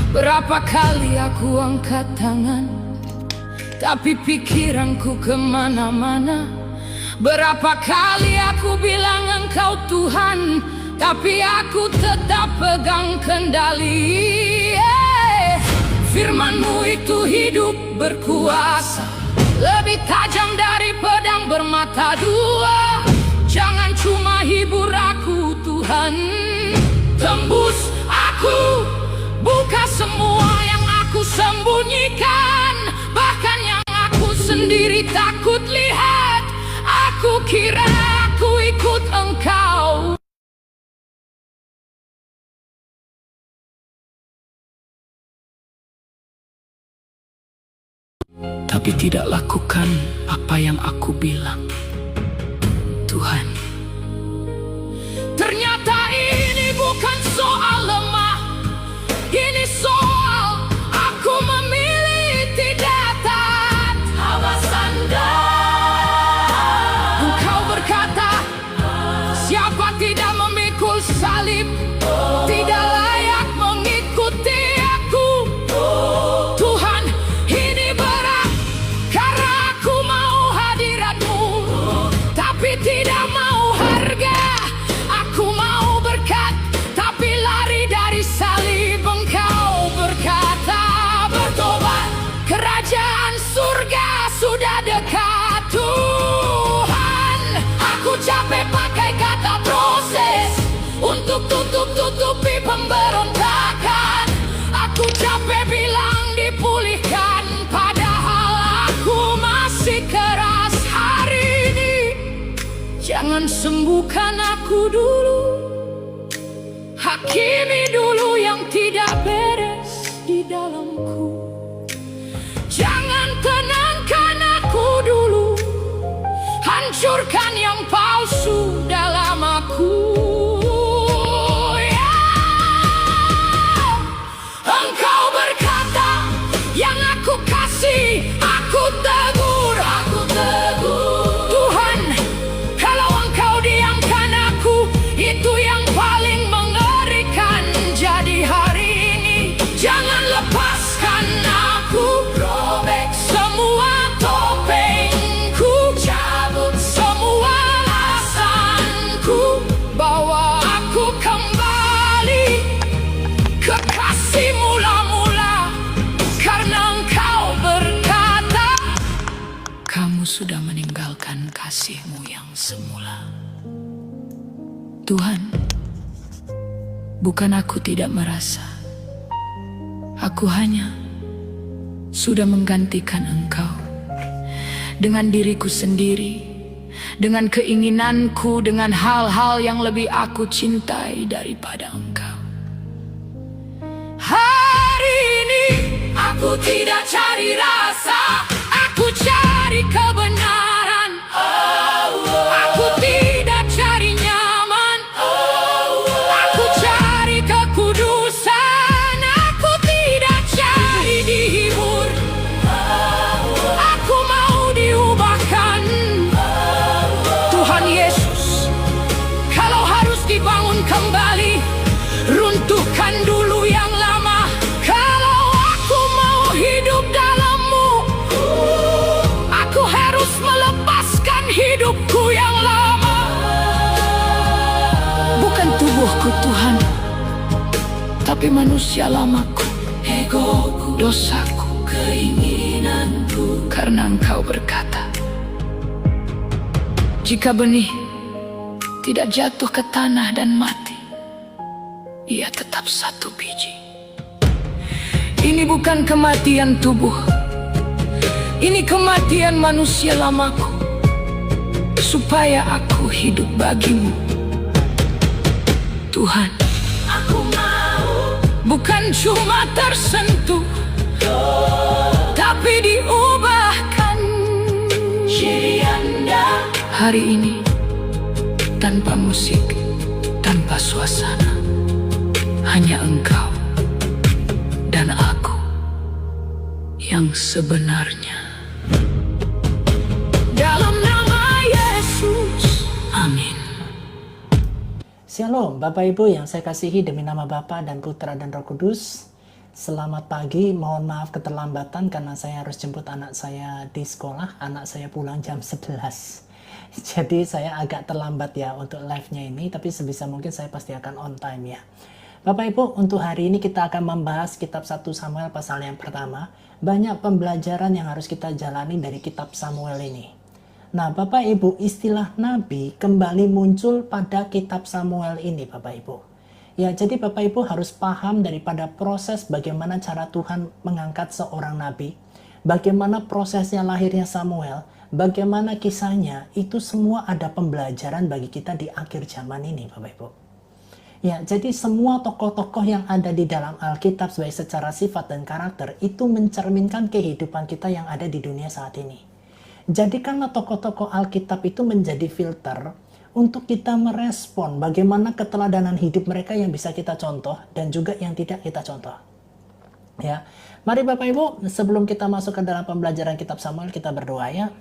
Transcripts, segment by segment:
Berapa kali aku angkat tangan, tapi pikiranku kemana-mana. Berapa kali aku bilang Engkau Tuhan, tapi aku tetap pegang kendali. Firman-Mu itu hidup berkuasa, lebih tajam dari pedang bermata dua. Jangan cuma hibur aku Tuhan, tembus aku, buka semua yang aku sembunyikan. Bahkan yang aku sendiri takut lihat. Aku kira aku ikut Engkau, tapi tidak lakukan apa yang aku bilang. Tuhan, ternyata ini bukan soal lemah. Ini soal aku memilih tidak taat. Awas Anda. Engkau berkata, siapa tidak memikul salib tidak layak mengikuti aku. Tuhan, ini berat karena aku mau hadirat-Mu, tapi tidak mau harga. Aku mau berkat, tapi lari dari salib. Engkau berkata, bertobat, kerajaan surga sudah dekat. Tuhan, aku capek pakai kata proses untuk tutupi pemberontakan. Aku capek bilang dipulihkan, padahal aku masih keras. Hari ini jangan sembuhkan aku dulu, hakimi dulu yang tidak beres di dalamku. Jangan tenangkan aku dulu, hancurkan yang palsu dalam aku. Engkau berkata, yang aku kasih, aku tegur. Tuhan, kalau Engkau diamkan aku, itu yang paling mengerikan. Jadi hari ini, jangan lepaskan aku. Robek semua topengku, cabut semua alasanku, bawa aku kembali ke kasih mula-mula. Karena Engkau berkata, kamu sudah meninggalkan kasih-Mu yang semula. Tuhan, bukan aku tidak merasa, aku hanya sudah menggantikan Engkau dengan diriku sendiri, dengan keinginanku, dengan hal-hal yang lebih aku cintai daripada Engkau. Hari ini aku tidak cari rasa, aku cari kebenaran. Aku tidak cari nyaman, aku cari kekudusan. Aku tidak cari dihibur, aku mau diubahkan. Tuhan Yesus, kalau harus dibangun kembali, runtuhkan dulu yang lama. Kalau aku mau hidup dalam-Mu, aku harus melepaskan hidupku yang lama. Bukan tubuhku Tuhan, tapi manusia lamaku, egoku, dosaku, keinginanku. Karena Engkau berkata, jika benih tidak jatuh ke tanah dan mati, ia tetap satu biji. Ini bukan kematian tubuh, ini kematian manusia lamaku, supaya aku hidup bagi-Mu. Tuhan, aku mau bukan cuma tersentuh, tapi diubahkan. Hari ini tanpa musik, tanpa suasana, hanya Engkau dan aku yang sebenarnya. Dalam nama Yesus, amin. Shalom Bapak Ibu yang saya kasihi, demi nama Bapa dan Putra dan Roh Kudus. Selamat pagi, mohon maaf keterlambatan karena saya harus jemput anak saya di sekolah. Anak saya pulang jam 11. Jadi saya agak terlambat ya untuk live-nya ini, tapi sebisa mungkin saya pasti akan on time ya. Bapak Ibu, untuk hari ini kita akan membahas kitab 1 Samuel pasal yang pertama. Banyak pembelajaran yang harus kita jalani dari kitab Samuel ini. Nah, Bapak Ibu, istilah nabi kembali muncul pada kitab Samuel ini, Bapak Ibu. Ya, jadi Bapak Ibu harus paham daripada proses bagaimana cara Tuhan mengangkat seorang nabi, bagaimana prosesnya lahirnya Samuel, bagaimana kisahnya, itu semua ada pembelajaran bagi kita di akhir zaman ini, Bapak Ibu. Ya, jadi semua tokoh-tokoh yang ada di dalam Alkitab baik secara sifat dan karakter itu mencerminkan kehidupan kita yang ada di dunia saat ini. Jadikanlah tokoh-tokoh Alkitab itu menjadi filter untuk kita merespon bagaimana keteladanan hidup mereka yang bisa kita contoh dan juga yang tidak kita contoh. Ya, mari Bapak Ibu, sebelum kita masuk ke dalam pembelajaran kitab Samuel, kita berdoa ya.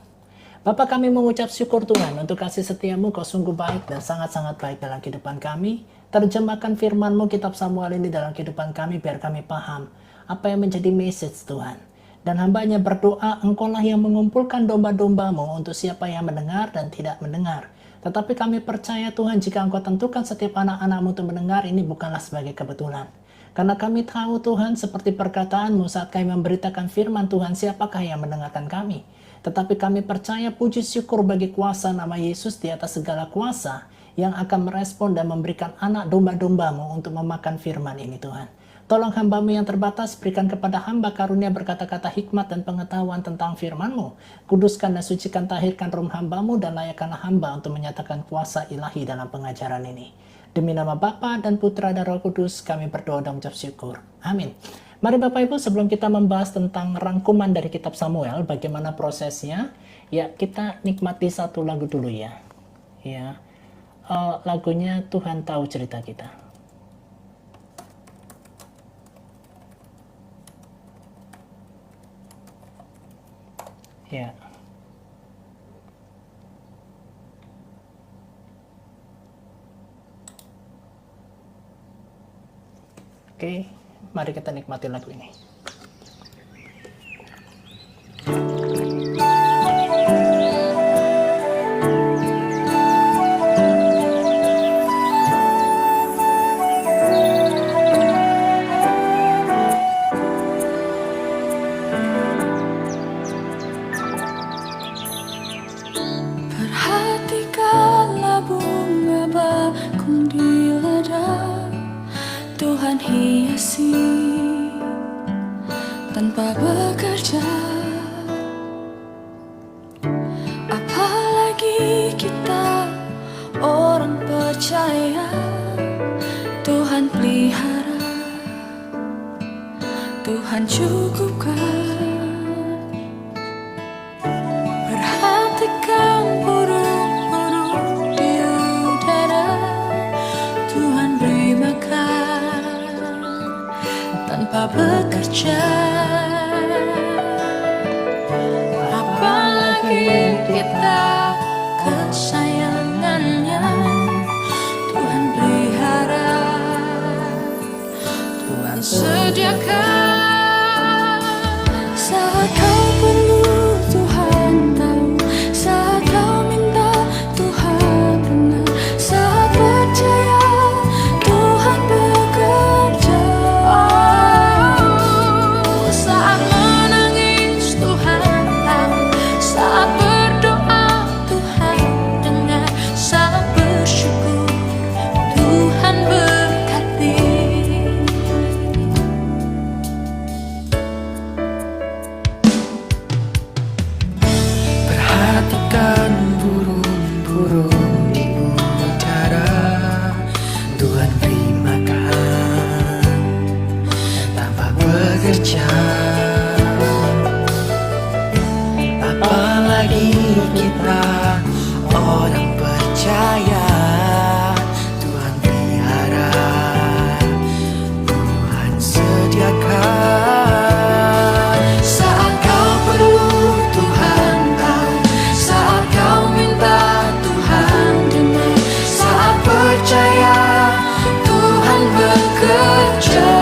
Bapa, kami mengucap syukur Tuhan untuk kasih setiamu, Kau sungguh baik dan sangat-sangat baik dalam kehidupan kami. Terjemahkan firman-Mu kitab Samuel ini dalam kehidupan kami biar kami paham apa yang menjadi message Tuhan. Dan hambanya berdoa, Engkaulah yang mengumpulkan domba-domba-Mu untuk siapa yang mendengar dan tidak mendengar. Tetapi kami percaya Tuhan, jika Engkau tentukan setiap anak-anak-Mu untuk mendengar, ini bukanlah sebagai kebetulan. Karena kami tahu Tuhan, seperti perkataan-Mu saat kami memberitakan firman Tuhan, siapakah yang mendengarkan kami. Tetapi kami percaya, puji syukur bagi kuasa nama Yesus di atas segala kuasa, yang akan merespon dan memberikan anak domba-domba-Mu untuk memakan firman ini Tuhan. Tolong hamba-Mu yang terbatas, berikan kepada hamba karunia berkata-kata hikmat dan pengetahuan tentang firman-Mu. Kuduskan dan sucikan, tahirkan roh hamba-Mu dan layakkanlah hamba untuk menyatakan kuasa ilahi dalam pengajaran ini. Demi nama Bapa dan Putra dan Roh Kudus, kami berdoa dan mengucap syukur. Amin. Mari Bapak Ibu, sebelum kita membahas tentang rangkuman dari kitab Samuel, bagaimana prosesnya, ya kita nikmati satu lagu dulu ya. Ya, lagunya Tuhan Tahu Cerita Kita. Ya. Oke, mari kita nikmati lagu ini. Perhatikanlah bunga bakung di ladang, Tuhan hiasi tanpa bekerja. Apalagi kita orang percaya, Tuhan pelihara, Tuhan cukupkan. Perhatikan burung-burung di udara, Tuhan beri makan tanpa bekerja. Apalagi kita kesayangannya, Tuhan pelihara, Tuhan sediakan. Saat kau perlu, Tuhan tahu. Saat kau minta, Tuhan dengar. Saat percaya, Tuhan bekerja. Saat menangis, Tuhan tahu. Saat berdoa, Tuhan dengar. Saat bersyukur, Tuhan berkati. Perhatikan burung-burung di udara, Tuhan beri makan tanpa bekerja. Apalagi kita orang percaya, Tuhan pelihara, Tuhan sediakan. Saat kau perlu, Tuhan tahu. Saat kau minta, Tuhan dengar. Saat percaya, Tuhan bekerja.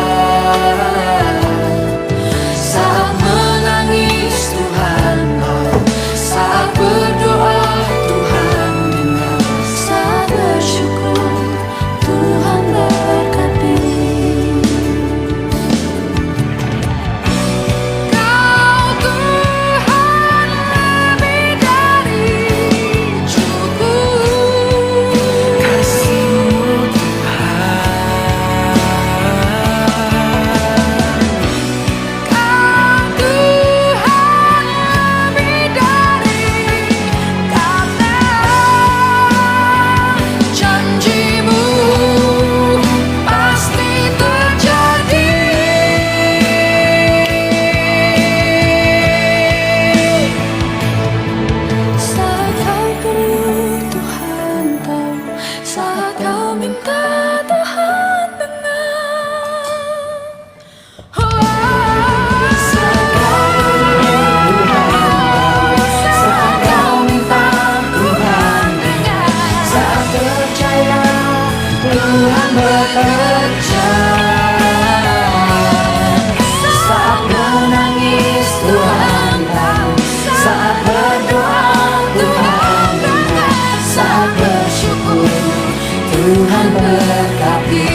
Tuhan berkati.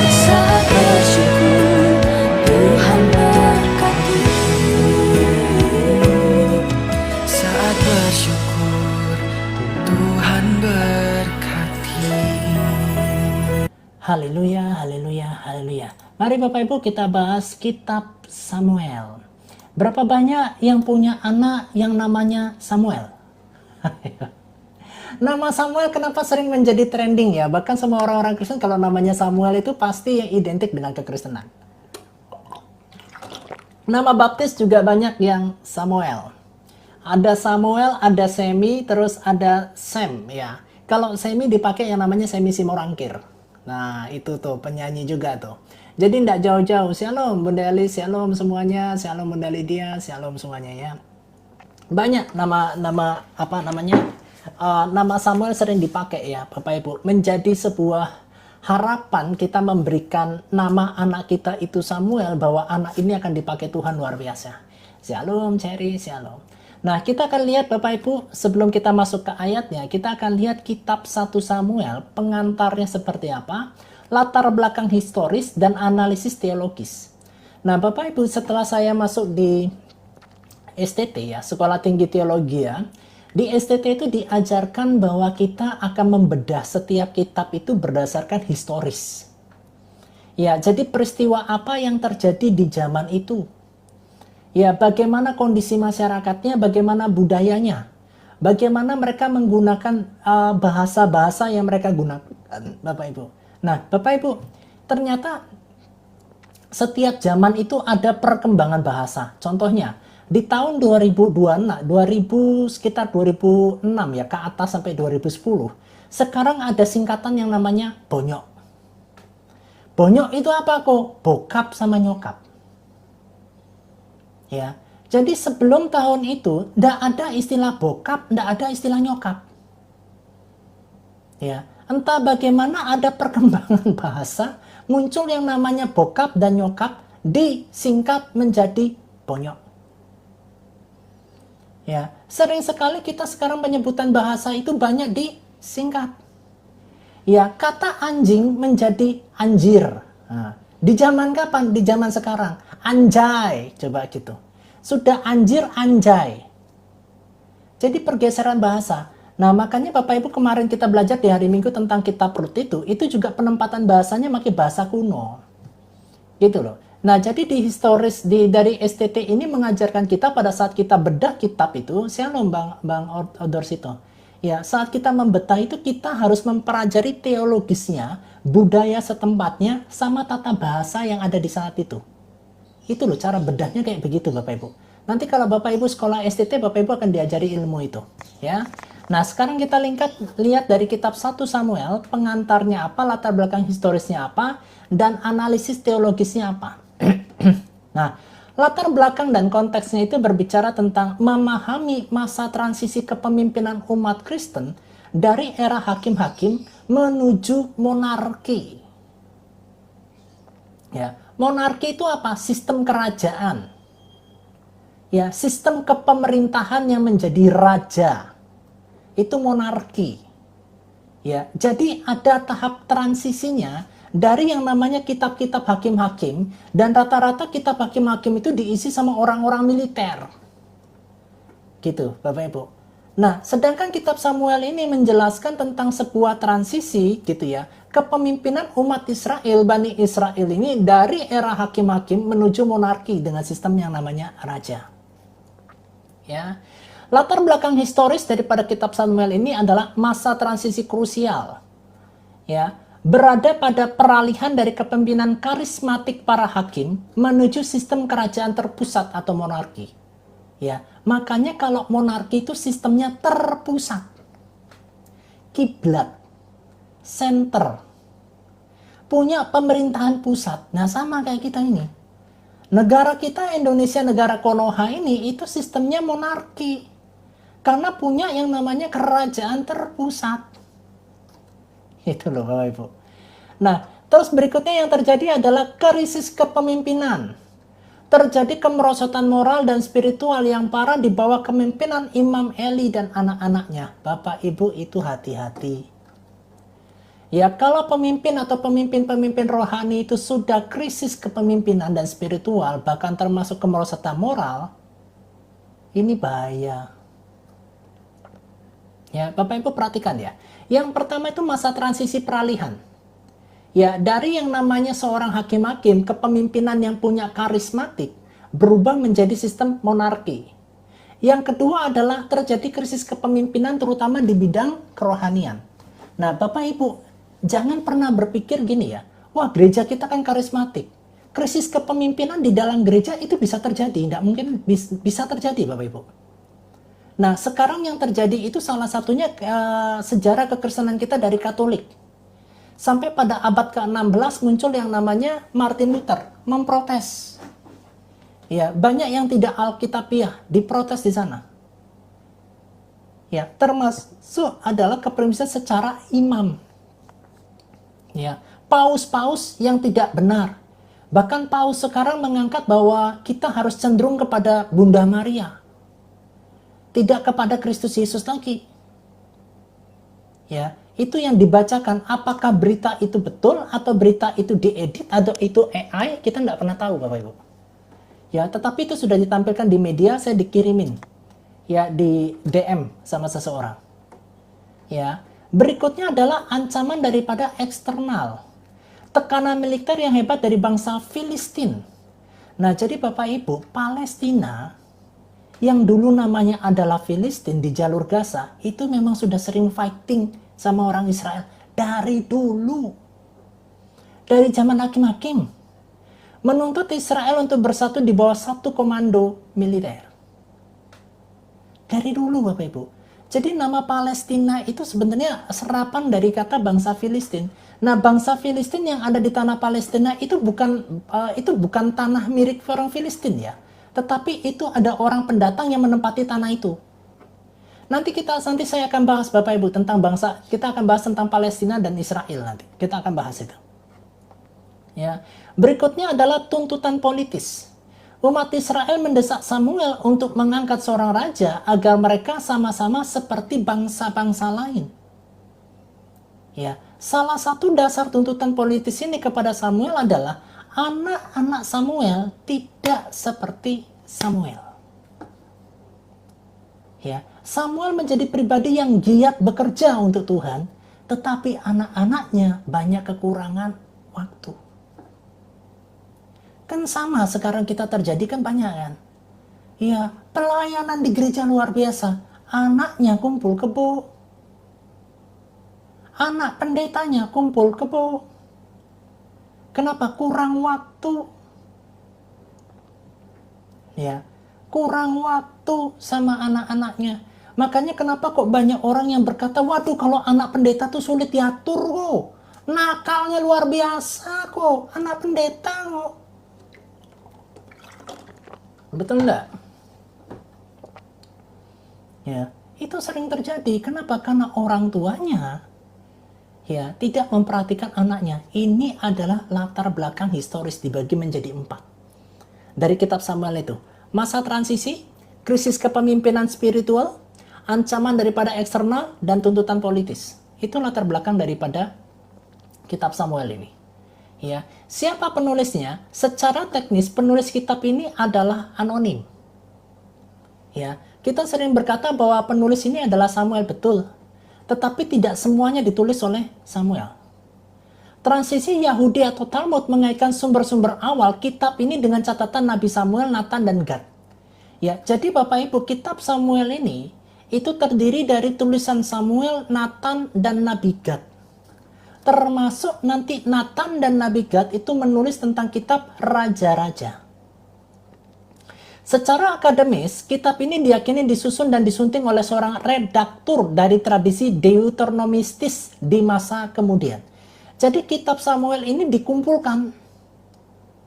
Saat bersyukur, Tuhan berkati. Saat bersyukur, Tuhan berkati. Haleluya, haleluya, haleluya. Mari Bapak Ibu kita bahas kitab Samuel. Berapa banyak yang punya anak yang namanya Samuel? Nama Samuel kenapa sering menjadi trending ya? Bahkan semua orang-orang Kristen kalau namanya Samuel itu pasti yang identik dengan kekristenan. Nama baptis juga banyak yang Samuel. Ada Samuel, ada Semi, terus ada Sam ya. Kalau Semi dipakai yang namanya Semi Simorangkir. Nah itu tuh penyanyi juga tuh. Jadi tidak jauh-jauh. Shalom Bunda Eli, shalom semuanya, shalom Bunda Lydia, shalom semuanya ya. Banyak nama apa namanya? Nama Samuel sering dipakai ya Bapak Ibu. Menjadi sebuah harapan kita memberikan nama anak kita itu Samuel, bahwa anak ini akan dipakai Tuhan luar biasa. Shalom Cherry, shalom. Nah kita akan lihat Bapak Ibu, sebelum kita masuk ke ayatnya, kita akan lihat kitab 1 Samuel, pengantarnya seperti apa, latar belakang historis dan analisis teologis. Nah Bapak Ibu, setelah saya masuk di STT ya, Sekolah Tinggi Teologi ya, di STT itu diajarkan bahwa kita akan membedah setiap kitab itu berdasarkan historis. Ya, jadi peristiwa apa yang terjadi di zaman itu. Ya, bagaimana kondisi masyarakatnya, bagaimana budayanya, bagaimana mereka menggunakan bahasa-bahasa yang mereka gunakan, Bapak Ibu. Nah, Bapak Ibu, ternyata setiap zaman itu ada perkembangan bahasa. Contohnya, di tahun 2000 sekitar 2006 ya, ke atas sampai 2010, sekarang ada singkatan yang namanya bonyok. Bonyok itu apa kok? Bokap sama nyokap. Ya, jadi sebelum tahun itu tidak ada istilah bokap, tidak ada istilah nyokap. Ya, entah bagaimana ada perkembangan bahasa, muncul yang namanya bokap dan nyokap disingkat menjadi bonyok. Ya, sering sekali kita sekarang penyebutan bahasa itu banyak disingkat. Ya, kata anjing menjadi anjir. Nah, di zaman kapan? Di zaman sekarang. Anjay, coba gitu. Sudah anjir, anjay. Jadi pergeseran bahasa. Nah, makanya Bapak Ibu kemarin kita belajar di hari Minggu tentang kitab Rut itu juga penempatan bahasanya pakai bahasa kuno. Gitu loh. Nah, jadi di historis dari STT ini mengajarkan kita pada saat kita bedah kitab itu, shalom Bang Odorsito. Ya, saat kita membedah itu kita harus mempelajari teologisnya, budaya setempatnya, sama tata bahasa yang ada di saat itu. Itu loh cara bedahnya kayak begitu Bapak Ibu. Nanti kalau Bapak Ibu sekolah STT, Bapak Ibu akan diajari ilmu itu. Ya. Nah sekarang kita lihat dari kitab 1 Samuel, pengantarnya apa, latar belakang historisnya apa, dan analisis teologisnya apa. Nah, latar belakang dan konteksnya itu berbicara tentang memahami masa transisi kepemimpinan umat Kristen dari era hakim-hakim menuju monarki. Ya, monarki itu apa? Sistem kerajaan. Ya, sistem kepemerintahan yang menjadi raja. Itu monarki. Ya, jadi ada tahap transisinya dari yang namanya kitab-kitab hakim-hakim, dan rata-rata kitab hakim-hakim itu diisi sama orang-orang militer. Gitu, Bapak Ibu. Nah, sedangkan kitab Samuel ini menjelaskan tentang sebuah transisi gitu ya, kepemimpinan umat Israel, Bani Israel ini dari era hakim-hakim menuju monarki dengan sistem yang namanya raja. Ya. Latar belakang historis daripada kitab Samuel ini adalah masa transisi krusial. Ya, berada pada peralihan dari kepemimpinan karismatik para hakim menuju sistem kerajaan terpusat atau monarki. Ya, makanya kalau monarki itu sistemnya terpusat. Kiblat, center, punya pemerintahan pusat. Nah, sama kayak kita ini. Negara kita Indonesia, negara Konoha ini itu sistemnya monarki. Karena punya yang namanya kerajaan terpusat. Itu loh Bapak Ibu. Nah, terus berikutnya yang terjadi adalah krisis kepemimpinan. terjadi kemerosotan moral dan spiritual yang parah di bawah kepemimpinan Imam Eli dan anak-anaknya. Bapak Ibu itu hati-hati. Ya, kalau pemimpin atau pemimpin-pemimpin rohani itu sudah krisis kepemimpinan dan spiritual, bahkan termasuk kemerosotan moral, ini bahaya. Ya, Bapak Ibu perhatikan ya. Yang pertama itu masa transisi peralihan. Ya, dari yang namanya seorang hakim-hakim, kepemimpinan yang punya karismatik, berubah menjadi sistem monarki. Yang kedua adalah terjadi krisis kepemimpinan terutama di bidang kerohanian. Nah, Bapak Ibu, jangan pernah berpikir gini ya, wah gereja kita kan karismatik. Krisis kepemimpinan di dalam gereja itu bisa terjadi, tidak mungkin bisa terjadi Bapak Ibu. Nah, sekarang yang terjadi itu salah satunya sejarah kekristenan kita dari Katolik. Sampai pada abad ke-16 muncul yang namanya Martin Luther, memprotes. Ya, banyak yang tidak alkitabiah, diprotes di sana. Ya, termasuk adalah kepemimpinan secara imam. Ya, paus-paus yang tidak benar. Bahkan paus sekarang mengangkat bahwa kita harus cenderung kepada Bunda Maria. Tidak kepada Kristus Yesus lagi. Ya, itu yang dibacakan. Apakah berita itu betul atau berita itu diedit atau itu AI, kita nggak pernah tahu Bapak Ibu. Ya, tetapi itu sudah ditampilkan di media, saya dikirimin. Ya, di DM sama seseorang. Ya, berikutnya adalah ancaman daripada eksternal. Tekanan militer yang hebat dari bangsa Filistin. Nah, jadi Bapak Ibu, Palestina yang dulu namanya adalah Filistin di jalur Gaza, itu memang sudah sering fighting sama orang Israel dari dulu. Dari zaman hakim-hakim. Menuntut Israel untuk bersatu di bawah satu komando militer. Dari dulu Bapak Ibu. Jadi nama Palestina itu sebenarnya serapan dari kata bangsa Filistin. Nah, bangsa Filistin yang ada di tanah Palestina itu bukan tanah milik orang Filistin ya. Tetapi itu ada orang pendatang yang menempati tanah itu. Nanti saya akan bahas Bapak Ibu tentang bangsa, kita akan bahas tentang Palestina dan Israel nanti. Kita akan bahas itu. Ya. Berikutnya adalah tuntutan politis. Umat Israel mendesak Samuel untuk mengangkat seorang raja agar mereka sama-sama seperti bangsa-bangsa lain. Ya, salah satu dasar tuntutan politis ini kepada Samuel adalah anak-anak Samuel tidak seperti Samuel. Ya, Samuel menjadi pribadi yang giat bekerja untuk Tuhan, tetapi anak-anaknya banyak kekurangan waktu. Kan sama sekarang kita terjadi kan banyak kan. Ya, pelayanan di gereja luar biasa. Anaknya kumpul kebo. Anak pendetanya kumpul kebo. Kenapa? Kurang waktu. Ya, kurang waktu sama anak-anaknya. Makanya kenapa kok banyak orang yang berkata, waduh kalau anak pendeta tuh sulit diatur kok. Nakalnya luar biasa kok. Anak pendeta kok. Betul enggak? Ya, itu sering terjadi. Kenapa? Karena orang tuanya ya tidak memperhatikan anaknya. Ini adalah latar belakang historis dibagi menjadi 4. Dari kitab Samuel itu. Masa transisi, krisis kepemimpinan spiritual, ancaman daripada eksternal, dan tuntutan politis. Itu latar belakang daripada kitab Samuel ini. Ya, siapa penulisnya? Secara teknis penulis kitab ini adalah anonim. Ya, kita sering berkata bahwa penulis ini adalah Samuel, betul. Tetapi tidak semuanya ditulis oleh Samuel. Transisi Yahudi atau Talmud mengaitkan sumber-sumber awal kitab ini dengan catatan Nabi Samuel, Nathan, dan Gad. Ya, jadi Bapak Ibu, kitab Samuel ini itu terdiri dari tulisan Samuel, Nathan, dan Nabi Gad. Termasuk nanti Nathan dan Nabi Gad itu menulis tentang kitab Raja-Raja. Secara akademis, kitab ini diyakini disusun dan disunting oleh seorang redaktur dari tradisi Deuteronomistis di masa kemudian. Jadi kitab Samuel ini dikumpulkan.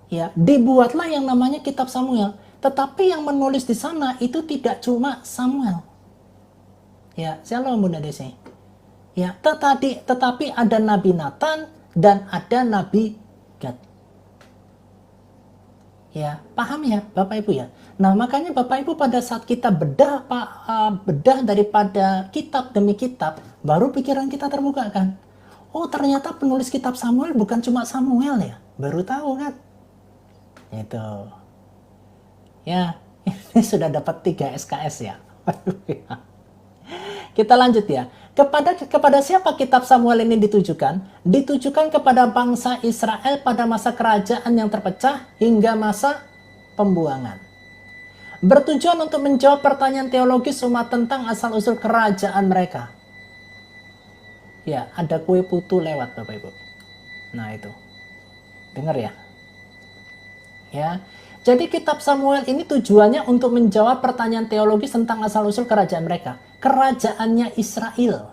Ya, dibuatlah yang namanya kitab Samuel. Tetapi yang menulis di sana itu tidak cuma Samuel. Ya, shalom Bunda Desi. Ya, tetapi ada Nabi Nathan dan ada Nabi Gad. Ya, paham ya Bapak Ibu ya. Nah, makanya Bapak Ibu pada saat kita bedah daripada kitab demi kitab, baru pikiran kita terbuka kan. Oh, ternyata penulis kitab Samuel bukan cuma Samuel ya. Baru tahu kan. Itu. Ya, ini sudah dapat 3 SKS ya. Kita lanjut ya. Kepada siapa kitab Samuel ini ditujukan? Ditujukan kepada bangsa Israel pada masa kerajaan yang terpecah hingga masa pembuangan. Bertujuan untuk menjawab pertanyaan teologis umat tentang asal-usul kerajaan mereka. Ya, ada kue putu lewat Bapak Ibu. Nah itu. Dengar ya. Ya. Jadi kitab Samuel ini tujuannya untuk menjawab pertanyaan teologis tentang asal-usul kerajaan mereka. Kerajaannya Israel.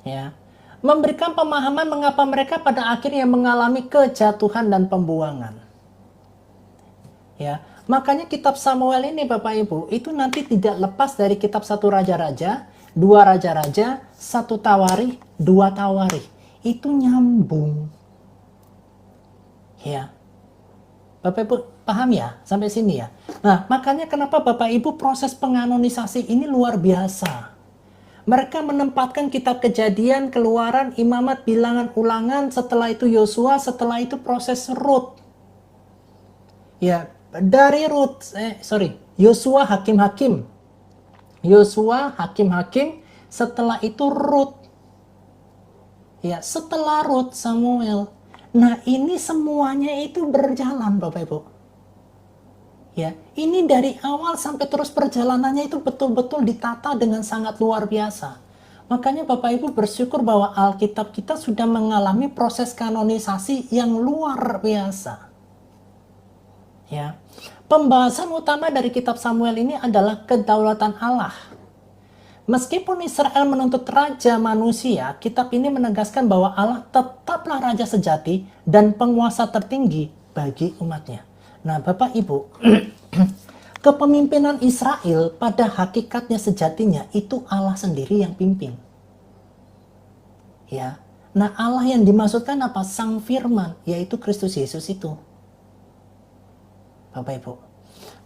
Ya. Memberikan pemahaman mengapa mereka pada akhirnya mengalami kejatuhan dan pembuangan. Ya. Makanya kitab Samuel ini Bapak Ibu, itu nanti tidak lepas dari kitab 1 Raja-Raja, 2 Raja-Raja, 1 Tawarikh, 2 Tawarikh. Itu nyambung. Ya. Bapak Ibu paham ya sampai sini ya. Nah, makanya kenapa Bapak Ibu proses penganonisasi ini luar biasa. Mereka menempatkan kitab Kejadian, Keluaran, Imamat, Bilangan, Ulangan, setelah itu Yosua, setelah itu proses Rut. Ya, dari Yosua Hakim-Hakim. Yosua Hakim-Hakim, setelah itu Rut. Ya, setelah Rut Samuel. Nah, ini semuanya itu berjalan Bapak Ibu. Ya, ini dari awal sampai terus perjalanannya itu betul-betul ditata dengan sangat luar biasa. Makanya Bapak Ibu bersyukur bahwa Alkitab kita sudah mengalami proses kanonisasi yang luar biasa. Ya. Pembahasan utama dari kitab Samuel ini adalah kedaulatan Allah. Meskipun Israel menuntut raja manusia, kitab ini menegaskan bahwa Allah tetaplah raja sejati dan penguasa tertinggi bagi umatnya. Nah, Bapak Ibu, kepemimpinan Israel pada hakikatnya sejatinya itu Allah sendiri yang pimpin. Ya. Nah, Allah yang dimaksudkan apa? Sang Firman, yaitu Kristus Yesus itu. Bapak Ibu.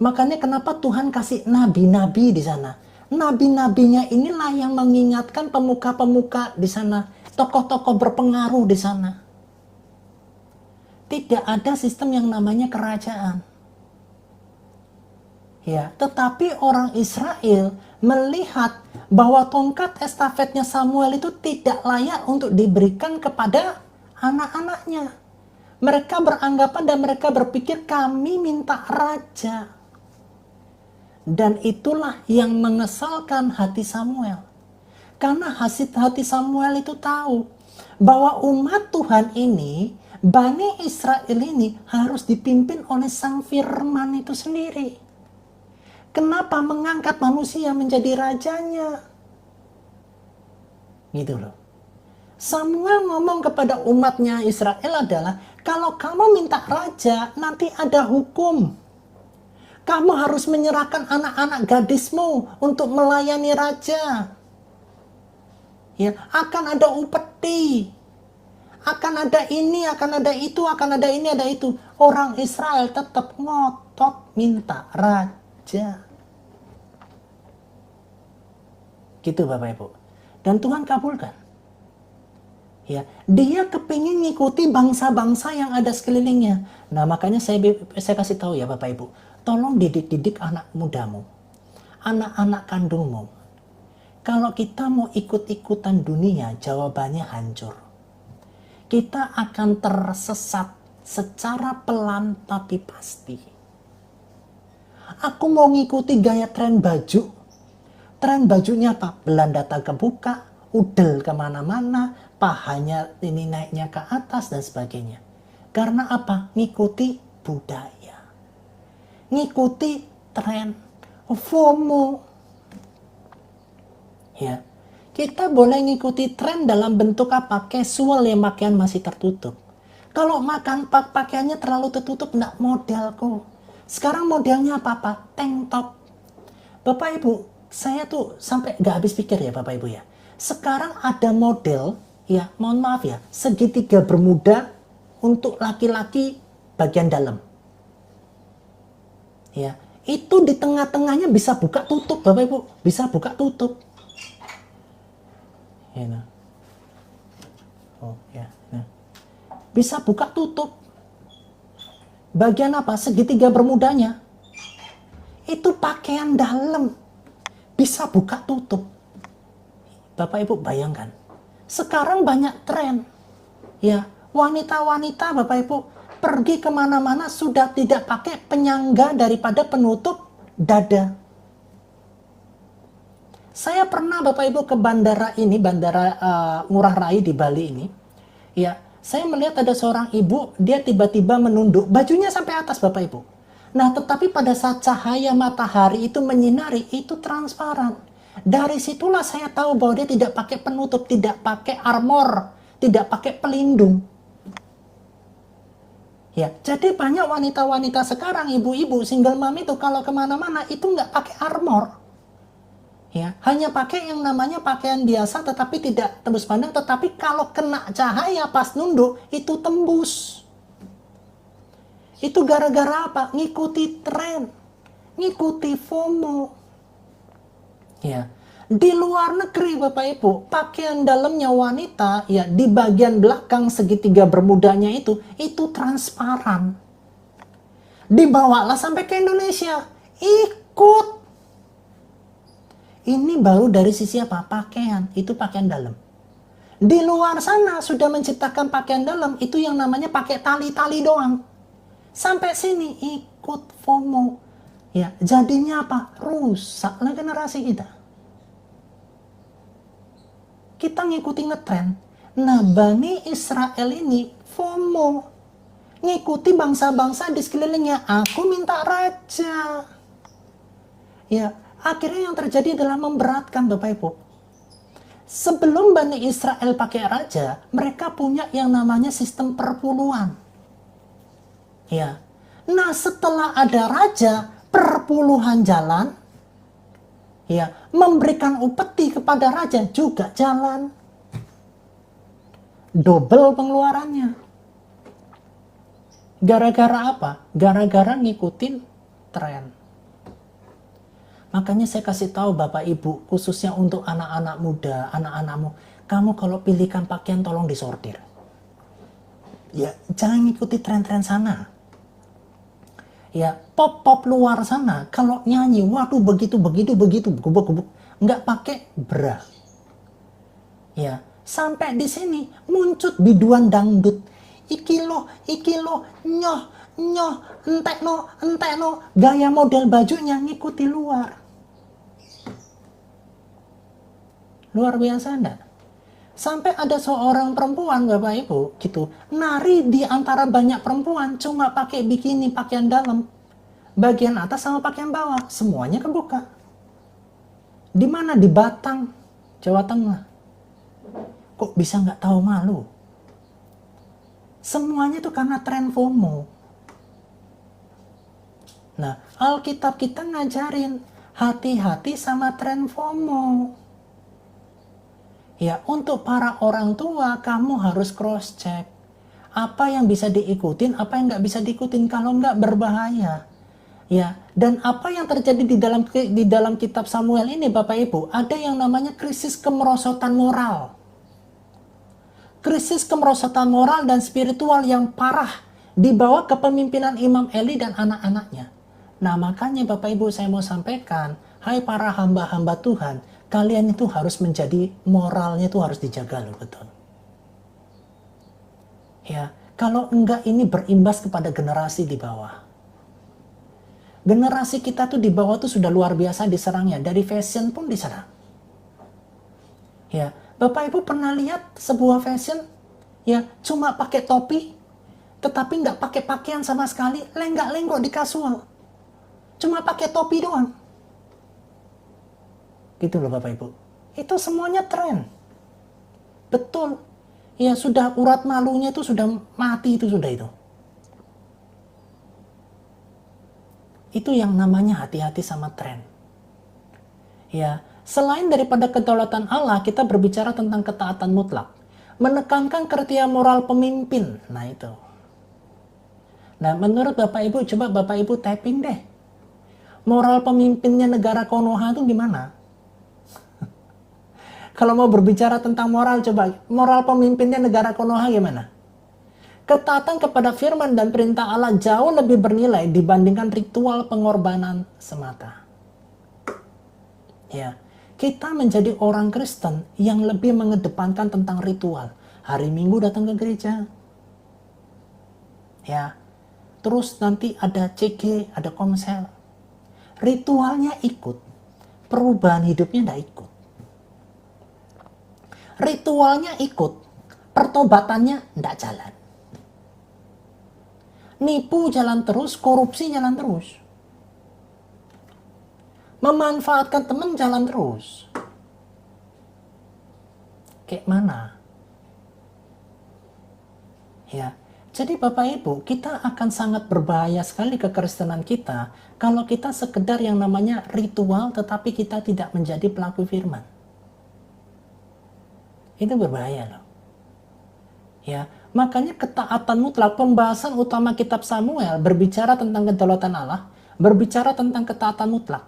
Makanya kenapa Tuhan kasih nabi-nabi di sana? Nabi-nabinya inilah yang mengingatkan pemuka-pemuka di sana, tokoh-tokoh berpengaruh di sana. Tidak ada sistem yang namanya kerajaan. Ya, tetapi orang Israel melihat bahwa tongkat estafetnya Samuel itu tidak layak untuk diberikan kepada anak-anaknya. Mereka beranggapan dan mereka berpikir kami minta raja. Dan itulah yang mengesalkan hati Samuel. Karena hati Samuel itu tahu bahwa umat Tuhan ini, Bani Israel ini harus dipimpin oleh Sang Firman itu sendiri. Kenapa mengangkat manusia menjadi rajanya? Gitu loh. Samuel ngomong kepada umatnya Israel adalah, kalau kamu minta raja, nanti ada hukum. Kamu harus menyerahkan anak-anak gadismu untuk melayani raja. Ya, akan ada upeti. Akan ada ini, akan ada itu, akan ada ini, ada itu. Orang Israel tetap ngotot minta raja. Gitu Bapak Ibu. Dan Tuhan kabulkan. Ya, dia kepingin ngikuti bangsa-bangsa yang ada sekelilingnya. Nah, makanya saya kasih tahu ya Bapak Ibu. Tolong didik anak mudamu, anak-anak kandungmu. Kalau kita mau ikut-ikutan dunia, jawabannya hancur. Kita akan tersesat secara pelan tapi pasti. Aku mau ngikuti gaya tren baju. Tren bajunya apa? Belanda tak kebuka, udel kemana-mana, pahanya ini naiknya ke atas dan sebagainya. Karena apa? Ngikuti budaya. Ngikuti tren, FOMO. Ya, kita boleh ngikuti tren dalam bentuk apa? Casual ya, pakaian masih tertutup. Kalau pakaiannya terlalu tertutup, enggak modelku. Sekarang modelnya apa? Tank top. Bapak Ibu, saya tuh sampai nggak habis pikir ya Bapak Ibu ya. Sekarang ada model, ya mohon maaf ya, segitiga bermuda untuk laki-laki bagian dalam. Ya, itu di tengah-tengahnya bisa buka tutup, Bapak Ibu, bisa buka tutup. Ya, nah. Oh, ya, nah. Bisa buka tutup. Bagian apa? Segitiga bermudanya. Itu pakaian dalam. Bisa buka tutup. Bapak Ibu bayangkan. Sekarang banyak tren. Ya, wanita-wanita Bapak Ibu pergi kemana-mana sudah tidak pakai penyangga daripada penutup dada. Saya pernah Bapak Ibu ke bandara ini, bandara Ngurah Rai di Bali ini. Ya, saya melihat ada seorang ibu, dia tiba-tiba menunduk, bajunya sampai atas Bapak Ibu. Nah, tetapi pada saat cahaya matahari itu menyinari, itu transparan. Dari situlah saya tahu bahwa dia tidak pakai penutup, tidak pakai armor, tidak pakai pelindung. Ya, jadi banyak wanita-wanita sekarang, ibu-ibu, single mom itu kalau kemana-mana itu nggak pakai armor. Ya, hanya pakai yang namanya pakaian biasa tetapi tidak tembus pandang, tetapi kalau kena cahaya pas nunduk itu tembus. Itu gara-gara apa? Ngikuti tren, ngikuti FOMO. Ya, di luar negeri Bapak Ibu, pakaian dalamnya wanita ya di bagian belakang segitiga bermudanya itu transparan. Dibawalah sampai ke Indonesia, ikut. Ini baru dari sisi apa? Pakaian, itu pakaian dalam. Di luar sana sudah menciptakan pakaian dalam, itu yang namanya pakai tali-tali doang. Sampai sini ikut FOMO. Ya, jadinya apa? Rusaklah generasi kita. Kita ngikuti ngetren. Nah, Bani Israel ini FOMO. Ngikuti bangsa-bangsa di sekelilingnya. Aku minta raja. Ya, akhirnya yang terjadi adalah memberatkan Bapak Ibu. Sebelum Bani Israel pakai raja, mereka punya yang namanya sistem perpuluhan. Ya. Nah, setelah ada raja, perpuluhan jalan, ya, memberikan upeti kepada raja juga jalan. Double pengeluarannya. Gara-gara apa? Gara-gara ngikutin tren. Makanya saya kasih tahu Bapak Ibu, khususnya untuk anak-anak muda, anak-anakmu, kamu kalau pilihkan pakaian tolong disortir. Ya, jangan ngikuti tren-tren sana. Ya, pop-pop luar sana, kalau nyanyi, waduh begitu, nggak pakai bra. Ya, sampai di sini muncul biduan dangdut. Iki lo, nyoh, entekno, gaya model bajunya ngikuti luar. Luar biasa enggak? Sampai ada seorang perempuan Bapak Ibu gitu, nari di antara banyak perempuan cuma pakai bikini, pakaian dalam. Bagian atas sama pakaian bawah, semuanya kebuka. Di mana? Di Batang, Jawa Tengah. Kok bisa nggak tahu malu? Semuanya itu karena tren FOMO. Nah, Alkitab kita ngajarin hati-hati sama tren FOMO. Ya, untuk para orang tua, kamu harus cross check. Apa yang bisa diikutin, apa yang nggak bisa diikutin, kalau nggak berbahaya. Ya, dan apa yang terjadi di dalam kitab Samuel ini, Bapak Ibu, ada yang namanya krisis kemerosotan moral. Krisis kemerosotan moral dan spiritual yang parah di bawah kepemimpinan Imam Eli dan anak-anaknya. Nah, makanya Bapak Ibu saya mau sampaikan, hai para hamba-hamba Tuhan, kalian itu harus menjadi, moralnya itu harus dijaga loh, betul. Ya, kalau enggak ini berimbas kepada generasi di bawah. Generasi kita tuh di bawah tuh sudah luar biasa diserangnya, dari fashion pun diserang. Ya, Bapak Ibu pernah lihat sebuah fashion ya cuma pakai topi tetapi nggak pakai pakaian sama sekali, lenggak-lenggok di kasual. Cuma pakai topi doang. Gitu loh Bapak Ibu. Itu semuanya tren. Betul. Ya sudah, urat malunya itu sudah mati, itu sudah itu. Itu yang namanya hati-hati sama tren. Ya, selain daripada kedaulatan Allah, kita berbicara tentang ketaatan mutlak. Menekankan kriteria moral pemimpin. Nah itu. Nah menurut Bapak Ibu, coba Bapak Ibu typing deh. Moral pemimpinnya negara Konoha itu gimana? Kalau mau berbicara tentang moral, coba moral pemimpinnya negara Konoha gimana? Ketaatan kepada firman dan perintah Allah jauh lebih bernilai dibandingkan ritual pengorbanan semata. Ya, kita menjadi orang Kristen yang lebih mengedepankan tentang ritual. Hari Minggu datang ke gereja. Ya. Terus nanti ada CG, ada komsel. Ritualnya ikut, perubahan hidupnya tidak ikut. Ritualnya ikut, pertobatannya tidak jalan. Nipu jalan terus, korupsi jalan terus. Memanfaatkan teman jalan terus. Kayak mana? Ya, jadi Bapak Ibu, kita akan sangat berbahaya sekali kekristenan kita kalau kita sekedar yang namanya ritual tetapi kita tidak menjadi pelaku firman. Itu berbahaya loh. Ya, makanya ketaatan mutlak, pembahasan utama kitab Samuel berbicara tentang kedaulatan Allah, berbicara tentang ketaatan mutlak.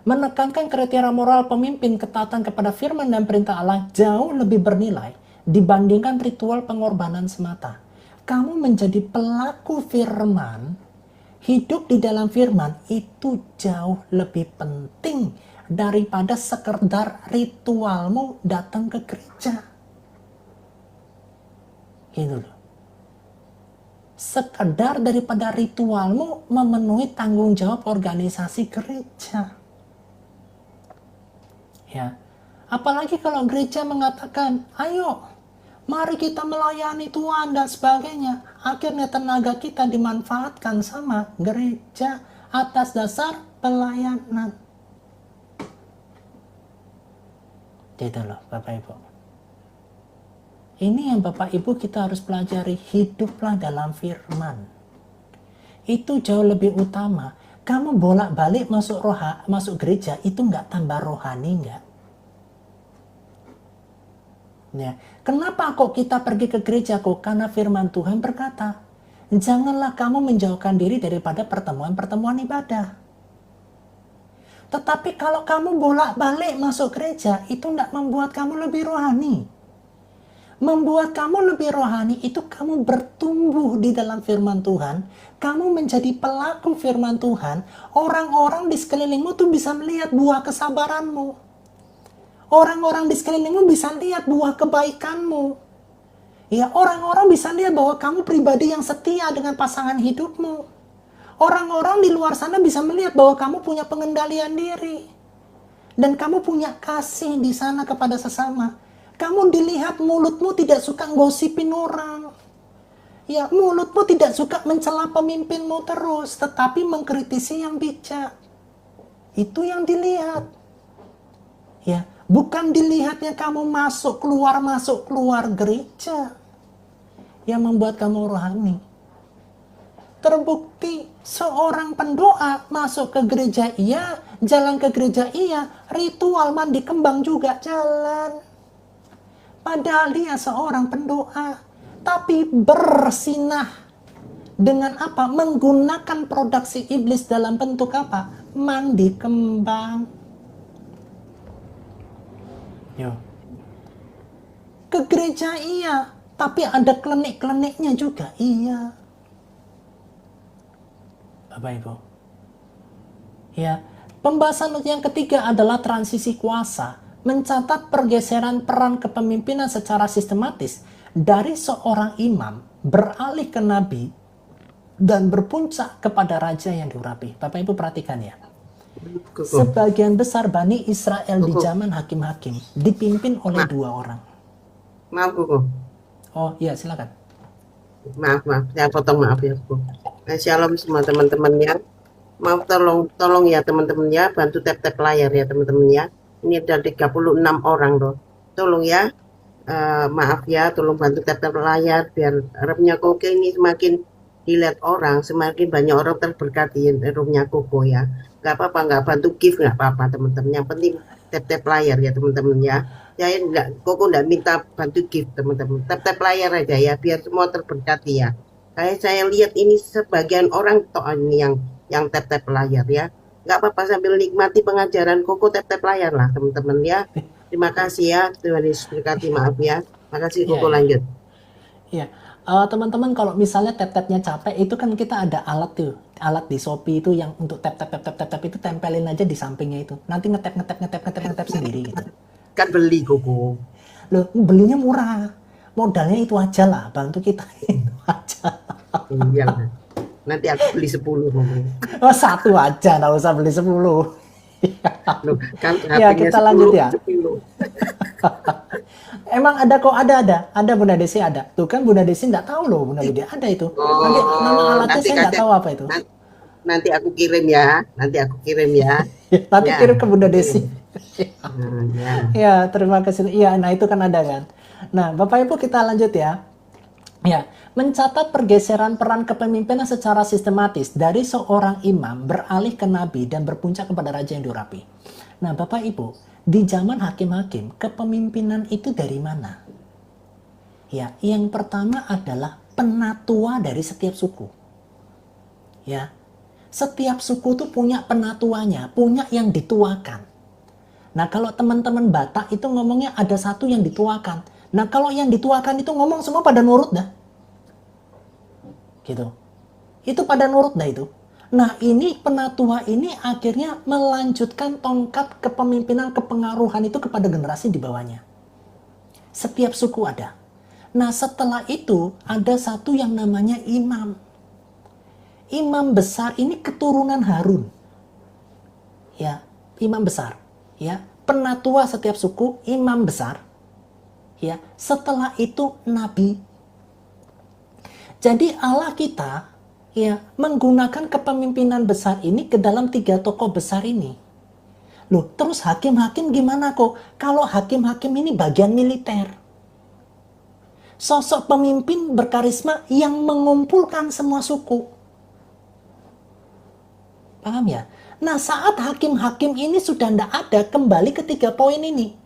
Menekankan kriteria moral pemimpin, ketaatan kepada firman dan perintah Allah jauh lebih bernilai dibandingkan ritual pengorbanan semata. Kamu menjadi pelaku firman, hidup di dalam firman itu jauh lebih penting daripada sekedar ritualmu datang ke gereja. Gitu loh. Sekedar daripada ritualmu memenuhi tanggung jawab organisasi gereja. Ya. Apalagi kalau gereja mengatakan, ayo mari kita melayani Tuhan dan sebagainya. Akhirnya tenaga kita dimanfaatkan sama gereja atas dasar pelayanan. Gitu loh Bapak Ibu. Ini yang Bapak Ibu kita harus pelajari. Hiduplah dalam firman. Itu jauh lebih utama. Kamu bolak-balik masuk gereja itu nggak tambah rohani nggak? Ya. Kenapa kok kita pergi ke gereja kok? Karena firman Tuhan berkata, janganlah kamu menjauhkan diri daripada pertemuan-pertemuan ibadah. Tetapi kalau kamu bolak-balik masuk gereja, itu tidak membuat kamu lebih rohani. Membuat kamu lebih rohani itu kamu bertumbuh di dalam firman Tuhan. Kamu menjadi pelaku firman Tuhan. Orang-orang di sekelilingmu tuh bisa melihat buah kesabaranmu. Orang-orang di sekelilingmu bisa lihat buah kebaikanmu. Ya, orang-orang bisa lihat bahwa kamu pribadi yang setia dengan pasangan hidupmu. Orang-orang di luar sana bisa melihat bahwa kamu punya pengendalian diri. Dan kamu punya kasih di sana kepada sesama. Kamu dilihat mulutmu tidak suka gosipin orang. Ya, mulutmu tidak suka mencela pemimpinmu terus, tetapi mengkritisi yang bijak. Itu yang dilihat. Ya, bukan dilihatnya kamu masuk keluar gereja yang membuat kamu rohani. Terbukti seorang pendoa masuk ke gereja iya, jalan ke gereja iya, ritual mandi kembang juga jalan. Padahal dia seorang pendoa, tapi bersinah dengan apa? Menggunakan produksi iblis dalam bentuk apa? Mandi kembang. Yo. Ke gereja iya, tapi ada klenik-kleniknya juga iya. Bapak Ibu. Ya, pembahasan yang ketiga adalah transisi kuasa, mencatat pergeseran peran kepemimpinan secara sistematis dari seorang imam beralih ke nabi dan berpuncak kepada raja yang diurapi. Bapak Ibu perhatikan ya. Sebagian besar Bani Israel di zaman hakim-hakim dipimpin oleh dua orang. Maaf, Kuku. Oh iya, silakan. Maaf, saya potong, maaf ya, Bu. Shalom semua teman-teman ya. Maaf, tolong ya teman-teman ya, bantu tap-tap layar ya teman-teman ya. Ini ada 36 orang loh. Tolong ya, maaf ya, tolong bantu tap-tap layar biar roomnya Koko ini semakin dilihat orang, semakin banyak orang terberkati roomnya Koko ya. Gak apa-apa, nggak bantu gift nggak apa-apa teman-teman. Yang penting tap-tap layar ya teman-teman ya. Saya Koko nggak minta bantu gift teman-teman. Tap-tap layar aja ya, biar semua terberkati ya. Saya lihat ini sebagian orang toh ini yang tap-tap layar ya. nggak apa-apa sambil nikmati pengajaran Koko tap-tap layar lah teman-teman ya. Terima kasih ya, Tuhan Yesus berkati, maaf ya. Makasih Iya, Koko, iya. lanjut. Iya. Teman-teman kalau misalnya tap-tapnya capek itu kan kita ada alat tuh, alat di Shopee itu yang untuk tap-tap itu tempelin aja di sampingnya itu. Nanti ngetap sendiri gitu. Kan beli Koko. Loh, belinya murah. Modalnya itu aja lah, bantu kita itu aja. Iya lah. Nanti aku beli 10 Koko. Oh, satu aja, nggak usah beli 10. Loh, kan Ya, HP-nya kita lanjut ya. 10. Emang ada kok, ada Bunda Desi ada. Tuh kan Bunda Desi nggak tahu loh, Bunda Lydia ada itu. Nanti nama Oh, alatnya nanti saya nggak kasih, tahu apa itu. nanti aku kirim ya. Nanti aku kirim ya. Nanti Ya, kirim ke Bunda kirim. Desi. Ya. Ya, terima kasih. Iya, nah itu kan ada kan. Nah, Bapak Ibu kita lanjut ya. Ya, mencatat pergeseran peran kepemimpinan secara sistematis dari seorang imam beralih ke nabi dan berpuncak kepada raja yang diurapi. Nah, Bapak Ibu, di zaman hakim-hakim, kepemimpinan itu dari mana? Ya, yang pertama adalah penatua dari setiap suku. Ya, setiap suku tuh punya penatuanya, punya yang dituakan. Nah, kalau teman-teman Batak itu ngomongnya ada satu yang dituakan. Nah, kalau yang dituakan itu ngomong semua pada nurut dah. Gitu. Itu pada nurut dah itu. Nah, ini penatua ini akhirnya melanjutkan tongkat kepemimpinan, kepengaruhan itu kepada generasi di bawahnya. Setiap suku ada. Nah, setelah itu ada satu yang namanya imam. Imam besar ini keturunan Harun. Ya, imam besar. Ya, penatua setiap suku, imam besar. Ya, setelah itu nabi. Jadi Allah kita ya menggunakan kepemimpinan besar ini ke dalam 3 tokoh besar ini. Loh, terus hakim-hakim gimana kok? Kalau hakim-hakim ini bagian militer. Sosok pemimpin berkarisma yang mengumpulkan semua suku. Paham ya? Nah, saat hakim-hakim ini sudah tidak ada, kembali ke 3 poin ini.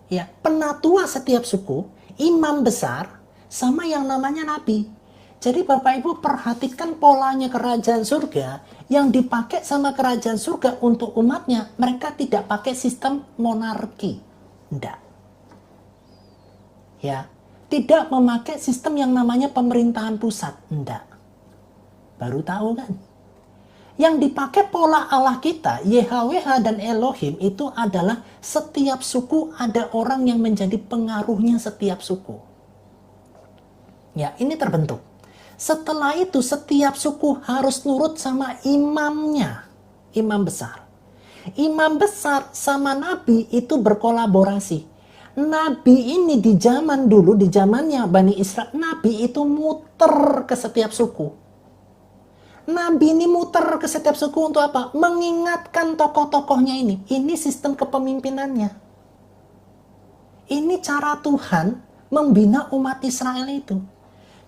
Ya, penatua setiap suku, imam besar, sama yang namanya nabi. Jadi Bapak Ibu perhatikan polanya kerajaan surga yang dipakai sama kerajaan surga untuk umatnya. Mereka tidak pakai sistem monarki. Tidak. Ya, tidak memakai sistem yang namanya pemerintahan pusat. Tidak. Baru tahu kan? Yang dipakai pola Allah kita, YHWH dan Elohim itu adalah setiap suku ada orang yang menjadi pengaruhnya setiap suku. Ya, ini terbentuk. Setelah itu setiap suku harus nurut sama imamnya, imam besar. Imam besar sama nabi itu berkolaborasi. Nabi ini di zaman dulu, di zamannya Bani Israel, nabi itu muter ke setiap suku. Nabi ini muter ke setiap suku untuk apa? Mengingatkan tokoh-tokohnya ini. Ini sistem kepemimpinannya. Ini cara Tuhan membina umat Israel itu.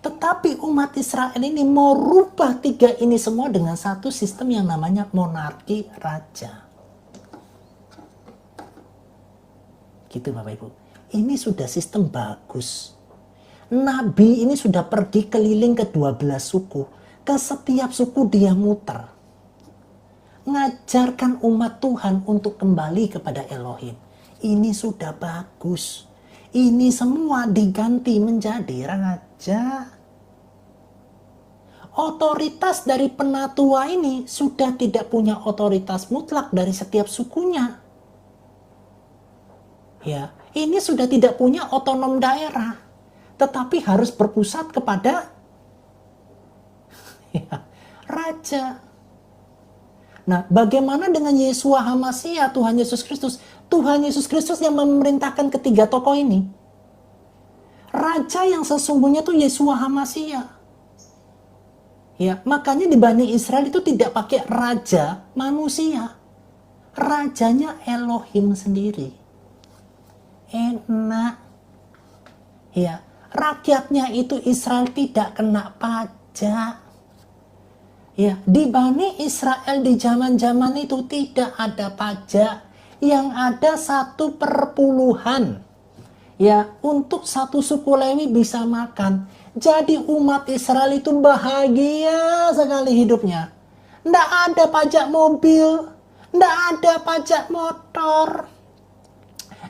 Tetapi umat Israel ini mau rubah 3 ini semua dengan satu sistem yang namanya monarki raja. Gitu Bapak Ibu. Ini sudah sistem bagus. Nabi ini sudah pergi keliling ke 12 suku. Ke setiap suku dia muter. Ngajarkan umat Tuhan untuk kembali kepada Elohim. Ini sudah bagus. Ini semua diganti menjadi raja. Otoritas dari penatua ini sudah tidak punya otoritas mutlak dari setiap sukunya. Ya, ini sudah tidak punya otonom daerah. Tetapi harus berpusat kepada ya, raja. Nah, bagaimana dengan Yeshua HaMashiach, Tuhan Yesus Kristus? Tuhan Yesus Kristus yang memerintahkan ketiga tokoh ini. Raja yang sesungguhnya tuh Yeshua HaMashiach. Ya, makanya di Bani Israel itu tidak pakai raja manusia. Rajanya Elohim sendiri. Enak. Ya, rakyatnya itu Israel tidak kena pajak. Ya, di Bani Israel di zaman-zaman itu tidak ada pajak, yang ada 1/10. Ya, untuk satu suku Lewi bisa makan. Jadi umat Israel itu bahagia sekali hidupnya. Nggak ada pajak mobil, nggak ada pajak motor,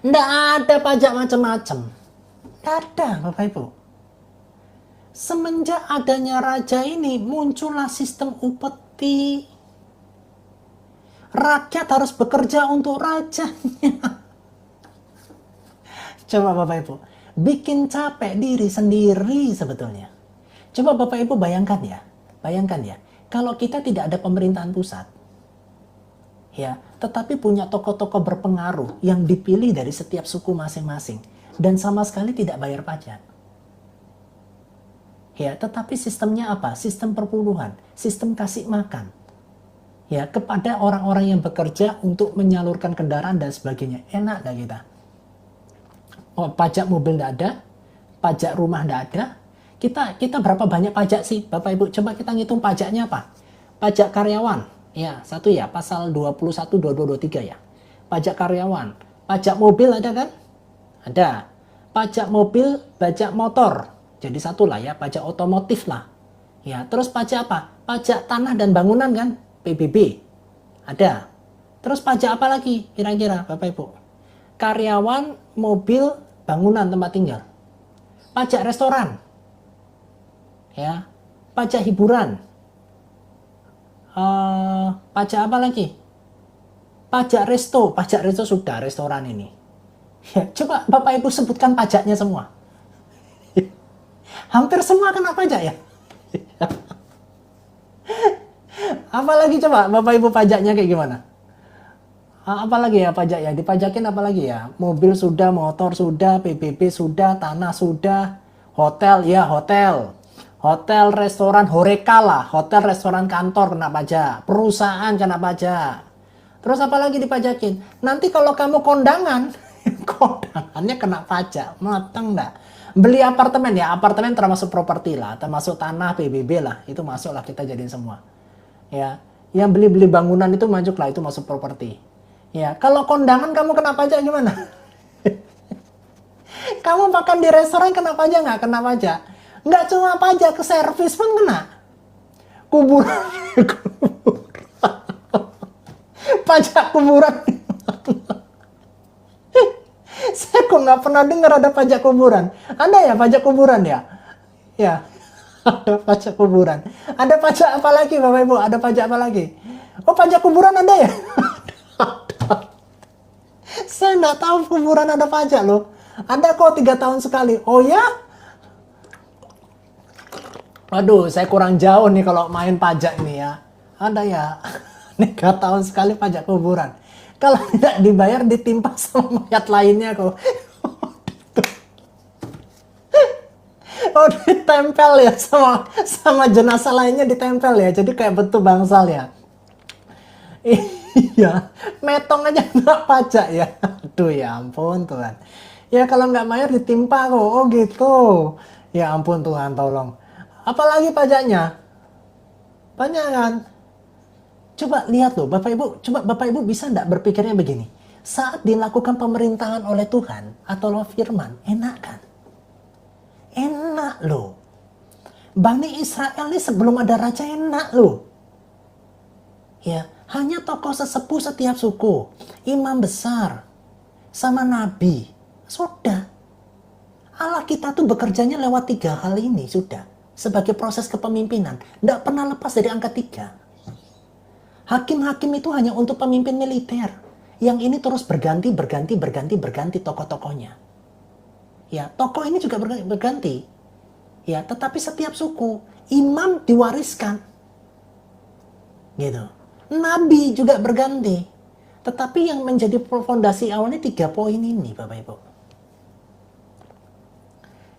nggak ada pajak macam-macam. Nggak ada, Bapak Ibu. Semenjak adanya raja ini, muncullah sistem upeti. Rakyat harus bekerja untuk rajanya. Coba Bapak Ibu, bikin capek diri sendiri sebetulnya. Coba Bapak Ibu bayangkan ya, kalau kita tidak ada pemerintahan pusat, ya, tetapi punya tokoh-tokoh berpengaruh yang dipilih dari setiap suku masing-masing dan sama sekali tidak bayar pajak. Ya, tetapi sistemnya apa? Sistem perpuluhan, sistem kasih makan. Ya, kepada orang-orang yang bekerja untuk menyalurkan kendaraan dan sebagainya. Enak gak kita? Oh, pajak mobil nggak ada, pajak rumah nggak ada. Kita berapa banyak pajak sih, Bapak Ibu? Coba kita ngitung pajaknya apa? Pajak karyawan, ya satu ya, pasal 21, 22, 23 ya. Pajak karyawan, pajak mobil ada kan? Ada. Pajak mobil, pajak motor, jadi satu lah ya, pajak otomotif lah. Ya, terus pajak apa? Pajak tanah dan bangunan kan? PBB, ada. Terus pajak apa lagi kira-kira Bapak Ibu? Karyawan, mobil, bangunan tempat tinggal. Pajak restoran, ya, pajak hiburan, pajak apa lagi? Pajak resto sudah, restoran ini. Ya, coba Bapak Ibu sebutkan pajaknya semua. Hampir semua kena pajak ya. Apalagi coba Bapak Ibu pajaknya kayak gimana? Apalagi ya pajak ya, dipajakin apalagi ya? Mobil sudah, motor sudah, PBB sudah, tanah sudah, hotel ya hotel, restoran, horeca lah, hotel, restoran, kantor kena pajak, perusahaan kena pajak. Terus apalagi dipajakin? Nanti kalau kamu kondangan, kondangannya kena pajak, mateng nggak? Beli apartemen ya, apartemen termasuk properti lah, termasuk tanah, PBB lah, itu masuk lah kita jadiin semua. Ya, yang beli bangunan itu masuk lah, itu masuk properti. Ya, kalau kondangan kamu kena pajak gimana? Kamu makan di restoran kena pajak nggak? Kena pajak. Nggak cuma pajak, ke servis pun kena. Kuburan. Pajak kuburan. Saya kok nggak pernah dengar ada pajak kuburan. Ada ya pajak kuburan ya? Ya, ada pajak kuburan. Ada pajak apa lagi Bapak Ibu? Ada pajak apa lagi? Oh, pajak kuburan ada ya? Saya nggak tahu kuburan ada pajak loh. Ada kok 3 tahun sekali. Oh ya? Aduh, saya kurang jauh nih kalau main pajak ini ya. Ada ya? 3 tahun sekali pajak kuburan. Kalau tidak dibayar ditimpa sama mayat lainnya kok. Oh, ditempel ya sama jenazah lainnya ditempel ya. Jadi kayak bentuk bangsal ya. Iya, metong aja nggak pajak ya. Aduh ya ampun Tuhan. Ya kalau nggak bayar ditimpa kok. Oh gitu. Ya ampun Tuhan, tolong. Apalagi pajaknya? Banyak kan? Coba lihat loh Bapak Ibu. Coba Bapak Ibu bisa nggak berpikirnya begini. Saat dilakukan pemerintahan oleh Tuhan atau oleh firman, enak kan? Enak loh. Bani Israel ini sebelum ada raja enak loh. Ya, hanya tokoh sesepuh setiap suku, imam besar, sama nabi. Sudah. Allah kita tuh bekerjanya lewat 3 hal ini sudah. Sebagai proses kepemimpinan. Tidak pernah lepas dari angka 3. Hakim-hakim itu hanya untuk pemimpin militer. Yang ini terus berganti tokoh-tokohnya. Ya, tokoh ini juga berganti. Ya, tetapi setiap suku, imam diwariskan. Gitu. Nabi juga berganti. Tetapi yang menjadi fondasi awalnya 3 poin ini, Bapak Ibu.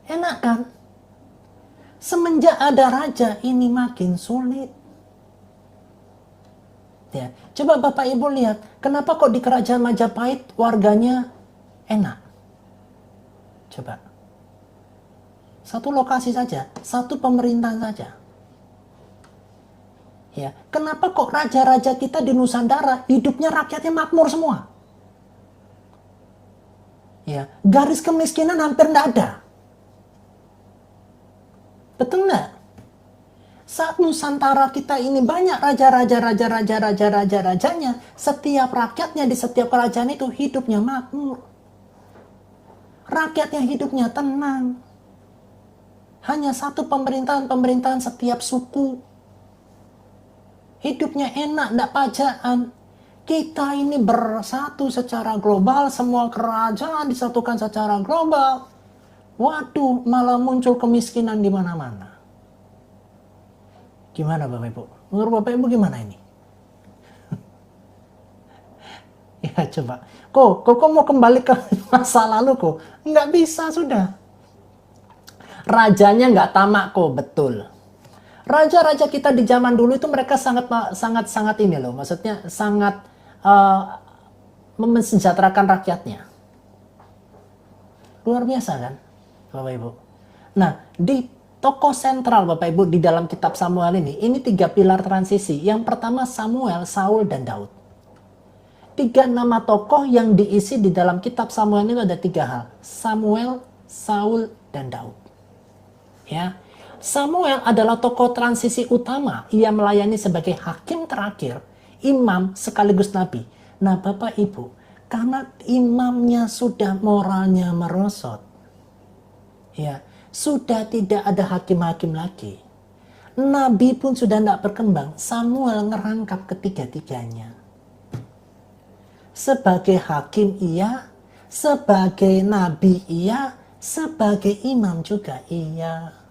Enak kan? Semenjak ada raja ini makin sulit. Ya, coba Bapak Ibu lihat, kenapa kok di kerajaan Majapahit warganya enak? Coba. Satu lokasi saja, satu pemerintahan saja. Ya, kenapa kok raja-raja kita di Nusantara hidupnya rakyatnya makmur semua? Ya, garis kemiskinan hampir tidak ada. Betul nggak? Saat Nusantara kita ini banyak raja-rajanya, setiap rakyatnya di setiap kerajaan itu hidupnya makmur. Rakyatnya hidupnya tenang. Hanya satu pemerintahan setiap suku. Hidupnya enak, tidak pajakan. Kita ini bersatu secara global, semua kerajaan disatukan secara global. Waduh, malah muncul kemiskinan di mana-mana. Gimana Bapak Ibu? Menurut Bapak Ibu gimana ini? Ya coba. Kok mau kembali ke masa lalu kok? Nggak bisa sudah. Rajanya nggak tamak kok, betul. Raja-raja kita di zaman dulu itu mereka sangat ini loh. Maksudnya sangat mensejahterakan rakyatnya. Luar biasa kan, Bapak Ibu? Nah, di tokoh sentral Bapak Ibu di dalam kitab Samuel ini 3 pilar transisi. Yang pertama Samuel, Saul, dan Daud. 3 nama tokoh yang diisi di dalam kitab Samuel itu ada 3 hal. Samuel, Saul, dan Daud. Ya, Samuel adalah tokoh transisi utama. Ia melayani sebagai hakim terakhir, imam sekaligus nabi. Nah Bapak Ibu, karena imamnya sudah moralnya merosot, ya, sudah tidak ada hakim-hakim lagi. Nabi pun sudah tidak berkembang. Samuel ngerangkap ketiga-tiganya. Sebagai hakim iya, sebagai nabi iya, sebagai imam juga iya.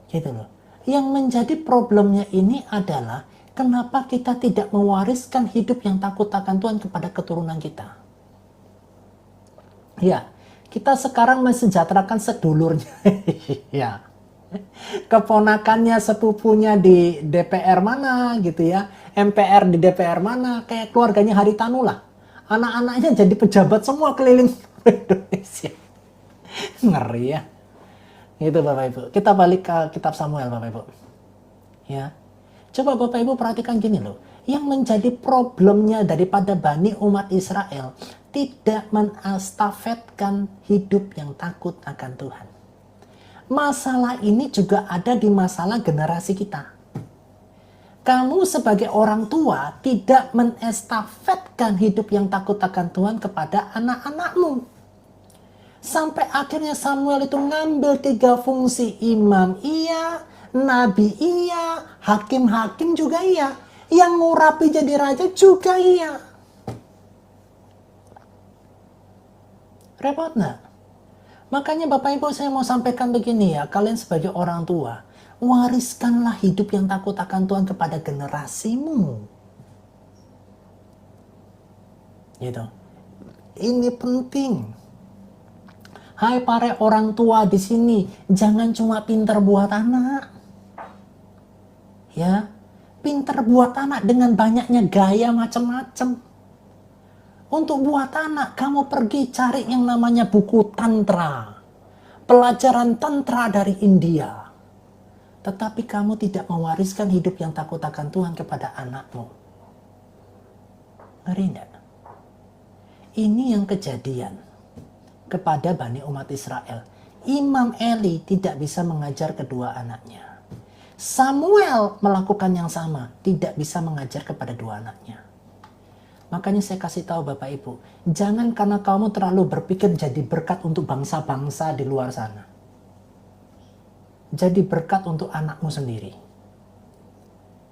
Gitu loh. Yang menjadi problemnya ini adalah kenapa kita tidak mewariskan hidup yang takut akan Tuhan kepada keturunan kita. Ya, kita sekarang mensejahterakan sedulurnya. Ya. Keponakannya, sepupunya di DPR mana gitu ya. MPR di DPR mana. Kayak keluarganya Haritanu lah. Anak-anaknya jadi pejabat semua keliling Indonesia. Ngeri ya. Gitu Bapak Ibu. Kita balik ke kitab Samuel Bapak Ibu. Ya. Coba Bapak Ibu perhatikan gini loh. Yang menjadi problemnya daripada Bani umat Israel tidak menestafetkan hidup yang takut akan Tuhan. Masalah ini juga ada di masalah generasi kita. Kamu sebagai orang tua tidak menestafetkan hidup yang takut akan Tuhan kepada anak-anakmu. Sampai akhirnya Samuel itu ngambil 3 fungsi, imam iya, nabi iya, hakim-hakim juga iya. Yang ngurapi jadi raja juga iya. Repot nggak? Makanya Bapak Ibu saya mau sampaikan begini ya, kalian sebagai orang tua, wariskanlah hidup yang takut akan Tuhan kepada generasimu. Gitu. Ini penting. Hai para orang tua di sini, jangan cuma pinter buat anak. Ya, pinter buat anak dengan banyaknya gaya macam-macam. Untuk buat anak, kamu pergi cari yang namanya buku tantra. Pelajaran tantra dari India. Tetapi kamu tidak mewariskan hidup yang takut akan Tuhan kepada anakmu. Ngeri enggak? Ini yang kejadian kepada Bani umat Israel. Imam Eli tidak bisa mengajar kedua anaknya. Samuel melakukan yang sama, tidak bisa mengajar kepada 2 anaknya. Makanya saya kasih tahu Bapak Ibu, jangan karena kamu terlalu berpikir jadi berkat untuk bangsa-bangsa di luar sana. Jadi berkat untuk anakmu sendiri.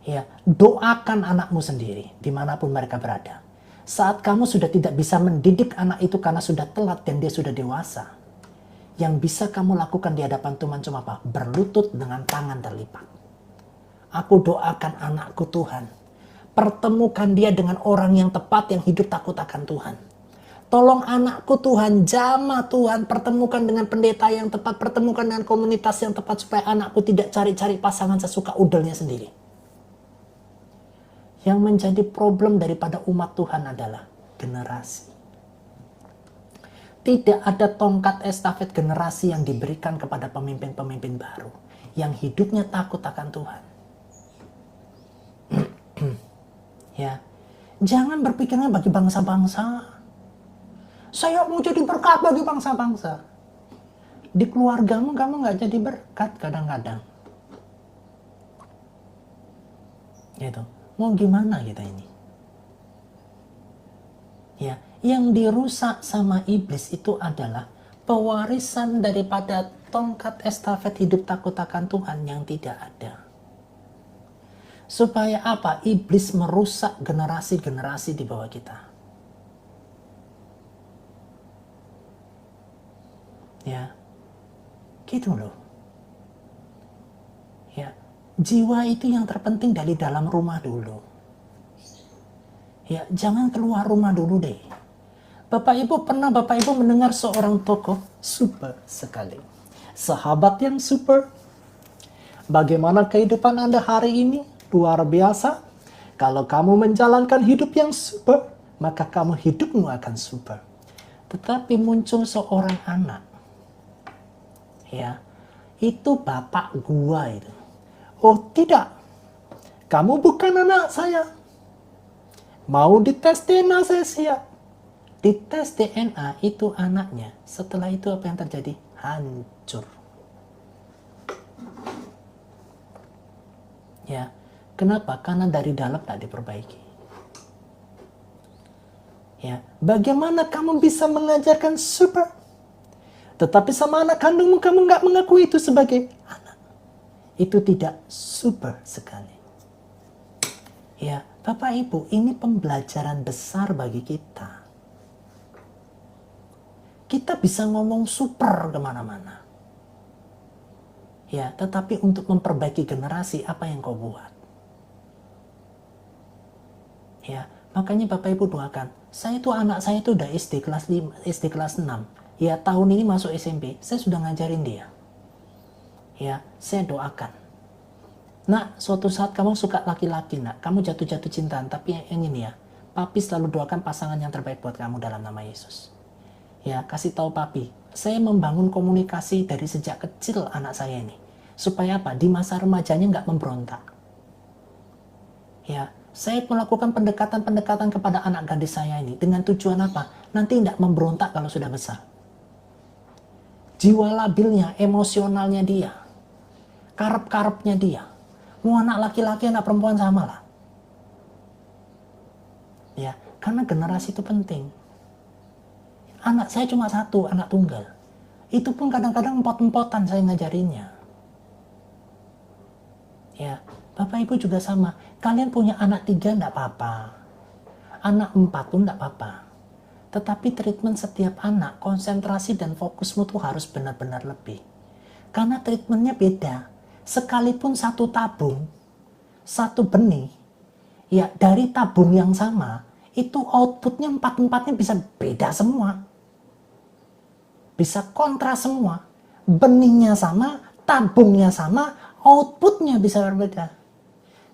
Ya, doakan anakmu sendiri dimanapun mereka berada. Saat kamu sudah tidak bisa mendidik anak itu karena sudah telat dan dia sudah dewasa, yang bisa kamu lakukan di hadapan Tuhan cuma apa? Berlutut dengan tangan terlipat. Aku doakan anakku Tuhan, pertemukan dia dengan orang yang tepat yang hidup takut akan Tuhan. Tolong anakku Tuhan, jamah Tuhan, pertemukan dengan pendeta yang tepat, pertemukan dengan komunitas yang tepat supaya anakku tidak cari-cari pasangan sesuka udelnya sendiri. Yang menjadi problem daripada umat Tuhan adalah generasi. Tidak ada tongkat estafet generasi yang diberikan kepada pemimpin-pemimpin baru yang hidupnya takut akan Tuhan. Ya, jangan berpikirnya bagi bangsa-bangsa. Saya mau jadi berkat bagi bangsa-bangsa. Di keluargamu kamu nggak jadi berkat kadang-kadang. Gitu. Mau gimana kita ini? Ya, yang dirusak sama iblis itu adalah pewarisan daripada tongkat estafet hidup takut akan Tuhan yang tidak ada. Supaya apa? Iblis merusak generasi-generasi di bawah kita. Ya, gitu loh. Ya, jiwa itu yang terpenting dari dalam rumah dulu. Ya, jangan keluar rumah dulu deh. Bapak Ibu, pernah Bapak Ibu mendengar seorang tokoh super sekali? Sahabat yang super. Bagaimana kehidupan Anda hari ini? Luar biasa. Kalau kamu menjalankan hidup yang super, maka kamu hidupmu akan super. Tetapi muncul seorang anak. Ya, itu bapak gua itu. Oh tidak, kamu bukan anak saya. Mau dites DNA saya siap. Dites DNA itu anaknya. Setelah itu apa yang terjadi? Hancur. Ya, kenapa? Karena dari dalam tak diperbaiki. Ya, bagaimana kamu bisa mengajarkan super? Tetapi sama anak kandungmu kamu nggak mengakui itu sebagai anak. Itu tidak super sekali. Ya, Bapak Ibu, ini pembelajaran besar bagi kita. Kita bisa ngomong super kemana-mana. Ya, tetapi untuk memperbaiki generasi, apa yang kau buat? Ya, makanya Bapak Ibu doakan. Anak saya itu udah SD kelas 5, SD kelas 6. Ya, tahun ini masuk SMP, saya sudah ngajarin dia. Ya, saya doakan. Nak, suatu saat kamu suka laki-laki, nak. Kamu jatuh-jatuh cintaan, tapi yang ini ya, papi selalu doakan pasangan yang terbaik buat kamu dalam nama Yesus. Ya, kasih tahu papi, saya membangun komunikasi dari sejak kecil anak saya ini. Supaya apa? Di masa remajanya nggak memberontak. Ya, saya melakukan pendekatan-pendekatan kepada anak gadis saya ini. Dengan tujuan apa? Nanti tidak memberontak kalau sudah besar. Jiwa labilnya, emosionalnya dia. Karep-karepnya dia. Mau anak laki-laki, anak perempuan sama lah. Ya, karena generasi itu penting. Anak saya cuma satu, anak tunggal. Itu pun kadang-kadang empot-empotan saya ngajarinnya. Ya, Bapak Ibu juga sama. Kalian punya anak 3 enggak apa-apa. Anak 4 pun enggak apa-apa. Tetapi treatment setiap anak, konsentrasi dan fokusmu tuh harus benar-benar lebih. Karena treatmentnya beda. Sekalipun satu tabung, satu benih, ya dari tabung yang sama, itu outputnya 4-4-nya bisa beda semua. Bisa kontra semua. Benihnya sama, tabungnya sama, outputnya bisa berbeda.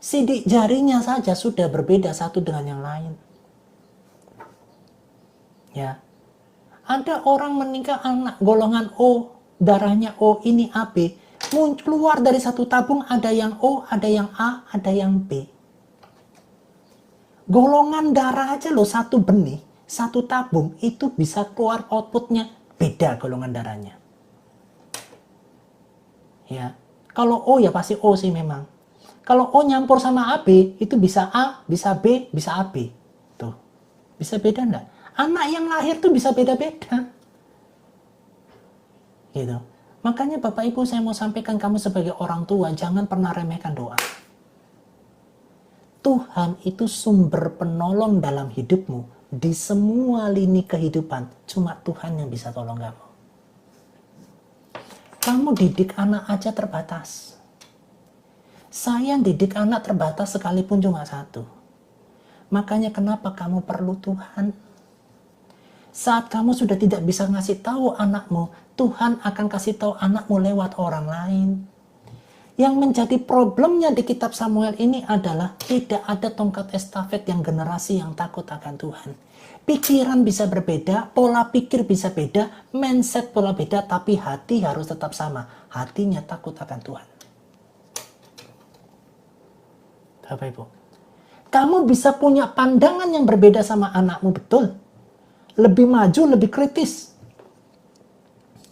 Sidik jarinya saja sudah berbeda satu dengan yang lain. Ya, ada orang menikah anak golongan O, darahnya O, ini AB. Keluar dari satu tabung, ada yang O, ada yang A, ada yang B. Golongan darah aja loh, satu benih, satu tabung, itu bisa keluar outputnya beda golongan darahnya. Ya, kalau O ya pasti O sih memang. Kalau O nyampur sama AB, itu bisa A, bisa B, bisa AB. Tuh, bisa beda enggak? Anak yang lahir tuh bisa beda-beda. Gitu. Makanya Bapak Ibu, saya mau sampaikan kamu sebagai orang tua, jangan pernah remehkan doa. Tuhan itu sumber penolong dalam hidupmu. Di semua lini kehidupan, cuma Tuhan yang bisa tolong kamu. Kamu didik anak aja terbatas. Saya didik anak terbatas sekalipun cuma satu. Makanya kenapa kamu perlu Tuhan? Saat kamu sudah tidak bisa ngasih tahu anakmu, Tuhan akan kasih tahu anakmu lewat orang lain. Yang menjadi problemnya di kitab Samuel ini adalah tidak ada tongkat estafet yang generasi yang takut akan Tuhan. Pikiran bisa berbeda, pola pikir bisa beda, mindset pola beda, tapi hati harus tetap sama. Hatinya takut akan Tuhan. Bapak Ibu, kamu bisa punya pandangan yang berbeda sama anakmu, betul. Lebih maju, lebih kritis.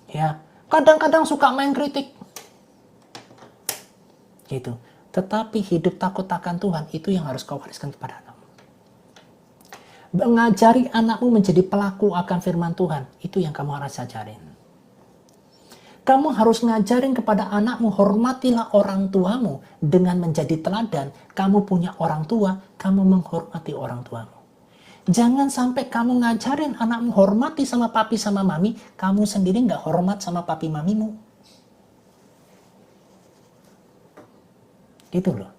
Ya, kadang-kadang suka main kritik. Gitu. Tetapi hidup takut akan Tuhan itu yang harus kau wariskan kepada anakmu. Mengajari anakmu menjadi pelaku akan firman Tuhan, itu yang kamu harus ajarin. Kamu harus ngajarin kepada anakmu, hormatilah orang tuamu dengan menjadi teladan. Kamu punya orang tua, kamu menghormati orang tuamu. Jangan sampai kamu ngajarin anakmu hormati sama papi sama mami, kamu sendiri nggak hormat sama papi mamimu. Gitu loh.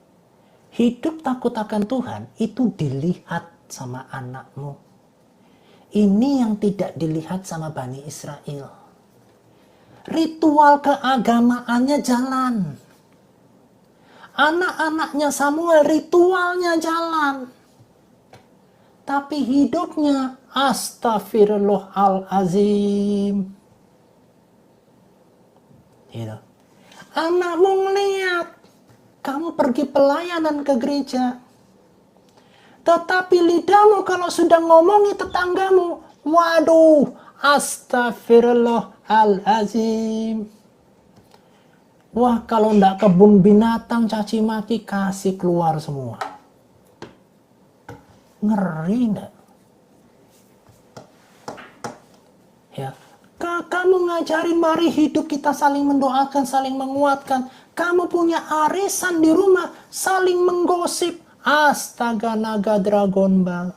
Hidup takut akan Tuhan itu dilihat sama anakmu. Ini yang tidak dilihat sama Bani Israel. Ritual keagamaannya jalan. Anak-anaknya Samuel ritualnya jalan. Tapi hidupnya astagfirullahalazim. Gitu. Anakmu ngeliat kamu pergi pelayanan ke gereja. Tetapi lidahmu kalau sudah ngomongi tetanggamu, waduh, astagfirullahalazim. Wah, kalau ndak kebun binatang caci maki kasih keluar semua. Ngeri ndak? Ya, kamu ngajarin mari hidup kita saling mendoakan, saling menguatkan. Kamu punya arisan di rumah, saling menggosip. Astaga, naga Dragon Ball.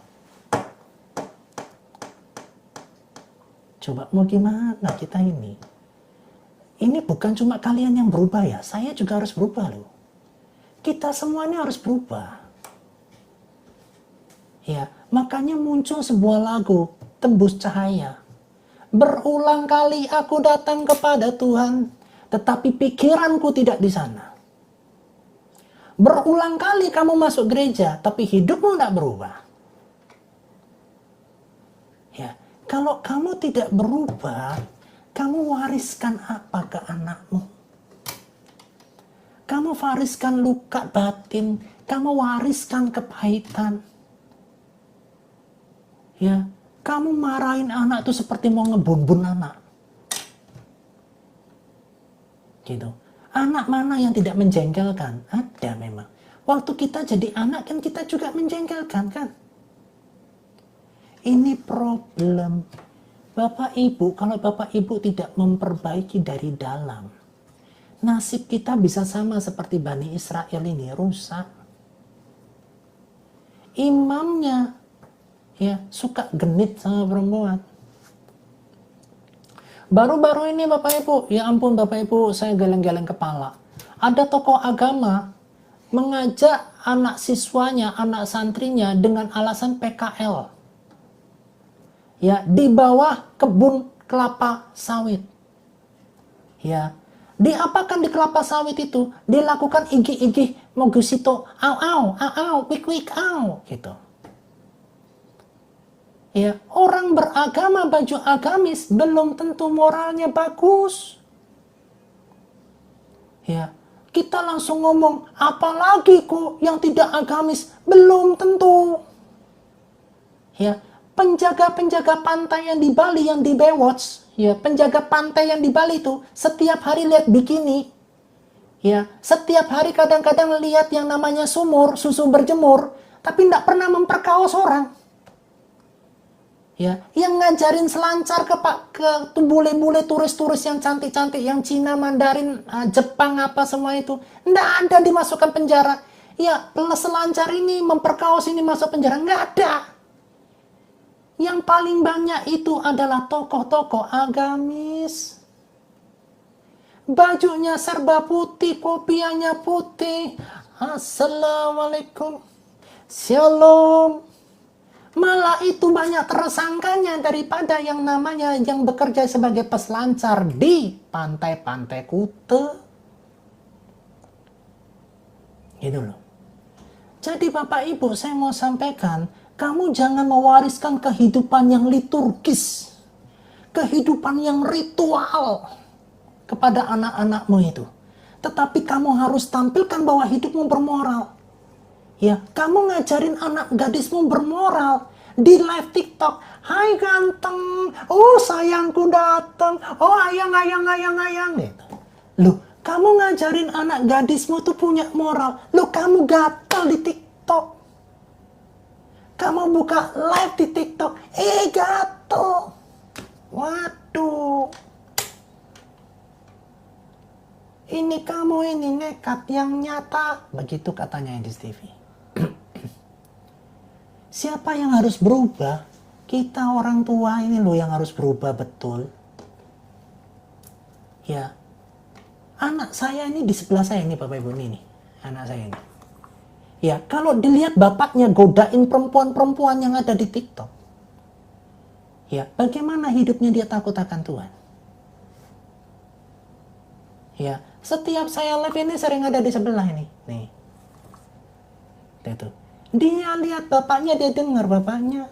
Coba mau gimana kita ini? Ini bukan cuma kalian yang berubah ya, saya juga harus berubah loh. Kita semuanya harus berubah. Ya, makanya muncul sebuah lagu, Tembus Cahaya. Berulang kali aku datang kepada Tuhan, tetapi pikiranku tidak di sana. Berulang kali kamu masuk gereja, tapi hidupmu tidak berubah. Ya, kalau kamu tidak berubah, kamu wariskan apa ke anakmu? Kamu wariskan luka batin, kamu wariskan kepahitan. Ya, kamu marahin anak itu seperti mau ngebun-bun anak. Gitu. Anak mana yang tidak menjengkelkan? Ada memang. Waktu kita jadi anak kan kita juga menjengkelkan kan? Ini problem. Bapak Ibu, kalau Bapak Ibu tidak memperbaiki dari dalam, nasib kita bisa sama seperti Bani Israel ini, rusak. Imamnya ya suka genit sama perempuan. Baru-baru ini Bapak Ibu, ya ampun Bapak Ibu, saya geleng-geleng kepala. Ada tokoh agama mengajak anak siswanya, anak santrinya dengan alasan PKL. Ya, di bawah kebun kelapa sawit. Ya, diapakan di kelapa sawit itu? Dilakukan igih-igih mogusito, au, wik, au, gitu. Ya, orang beragama baju agamis belum tentu moralnya bagus. Ya, kita langsung ngomong, apalagi kok yang tidak agamis, belum tentu. Ya, penjaga-penjaga pantai yang di Bali, yang di Baywatch, ya, penjaga pantai yang di Bali itu setiap hari lihat bikini. Ya, setiap hari kadang-kadang lihat yang namanya sumur, susu berjemur, tapi tidak pernah memperkaos orang. Ya, yang ngajarin selancar ke bule-bule turis-turis yang cantik-cantik, yang Cina, Mandarin, Jepang, apa semua itu, nggak ada dimasukkan penjara. Ya, selancar ini memperkaos ini masuk penjara, nggak ada. Yang paling banyak itu adalah tokoh-tokoh agamis. Bajunya serba putih, kopiahnya putih. Assalamualaikum, shalom. Malah itu banyak tersangkanya daripada yang namanya yang bekerja sebagai peselancar di pantai-pantai Kute. Gitu loh. Jadi Bapak Ibu, saya mau sampaikan, kamu jangan mewariskan kehidupan yang liturgis, kehidupan yang ritual kepada anak-anakmu itu. Tetapi kamu harus tampilkan bahwa hidupmu bermoral. Ya, kamu ngajarin anak gadismu bermoral di live TikTok. Hai ganteng, oh sayangku datang, oh ayang. Gitu. Loh, Kamu ngajarin anak gadismu tuh punya moral. Loh, kamu gatal di TikTok. Kamu buka live di TikTok. Gatal. Waduh. Ini kamu ini nekat yang nyata. Begitu katanya di TV. Siapa yang harus berubah? Kita orang tua ini loh yang harus berubah betul. Ya. Anak saya ini di sebelah saya ini, Bapak Ibu, ini anak saya ini. Ya, kalau dilihat bapaknya godain perempuan-perempuan yang ada di TikTok. Ya, bagaimana hidupnya dia takut akan Tuhan? Ya, setiap saya live ini sering ada di sebelah ini. Nih. Itu. Dia lihat bapaknya, dia dengar bapaknya.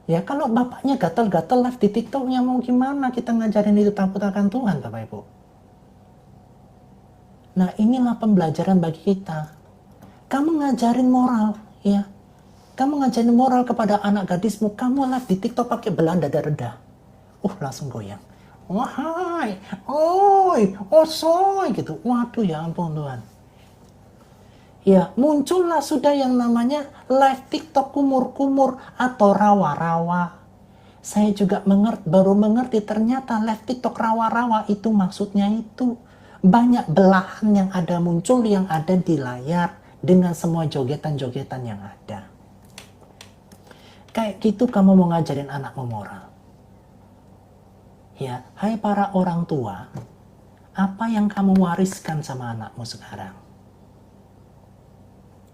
Ya, kalau bapaknya gatal-gatal live di TikToknya, mau gimana kita ngajarin itu takut akan Tuhan, Bapak Ibu? Nah, inilah pembelajaran bagi kita. Kamu ngajarin moral, ya. Kamu ngajarin moral kepada anak gadismu, kamu live di TikTok pakai Belanda dada. Langsung goyang. Wahai, oi, osoy, gitu. Waduh, ya ampun Tuhan. Ya, muncullah sudah yang namanya live TikTok kumur-kumur atau rawa-rawa. Saya juga baru mengerti ternyata live TikTok rawa-rawa itu maksudnya itu. Banyak belahan yang ada muncul yang ada di layar dengan semua jogetan-jogetan yang ada. Kayak gitu kamu mau ngajarin anakmu moral. Ya, hai para orang tua, apa yang kamu wariskan sama anakmu sekarang?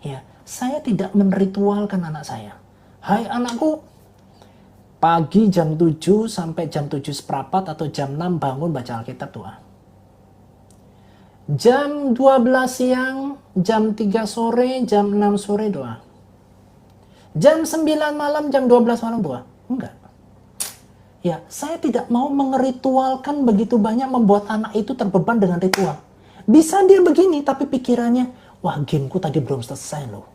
Ya, saya tidak meritualkan anak saya. Hai anakku, pagi jam 7 sampai jam 7:15 atau jam 6 bangun baca Alkitab doa. Jam 12 siang, jam 3 sore, jam 6 sore doa. Jam 9 malam, jam 12 malam doa. Enggak. Ya, saya tidak mau mengeritualkan begitu banyak membuat anak itu terbeban dengan ritual. Bisa dia begini, tapi pikirannya, wah gameku tadi belum selesai loh.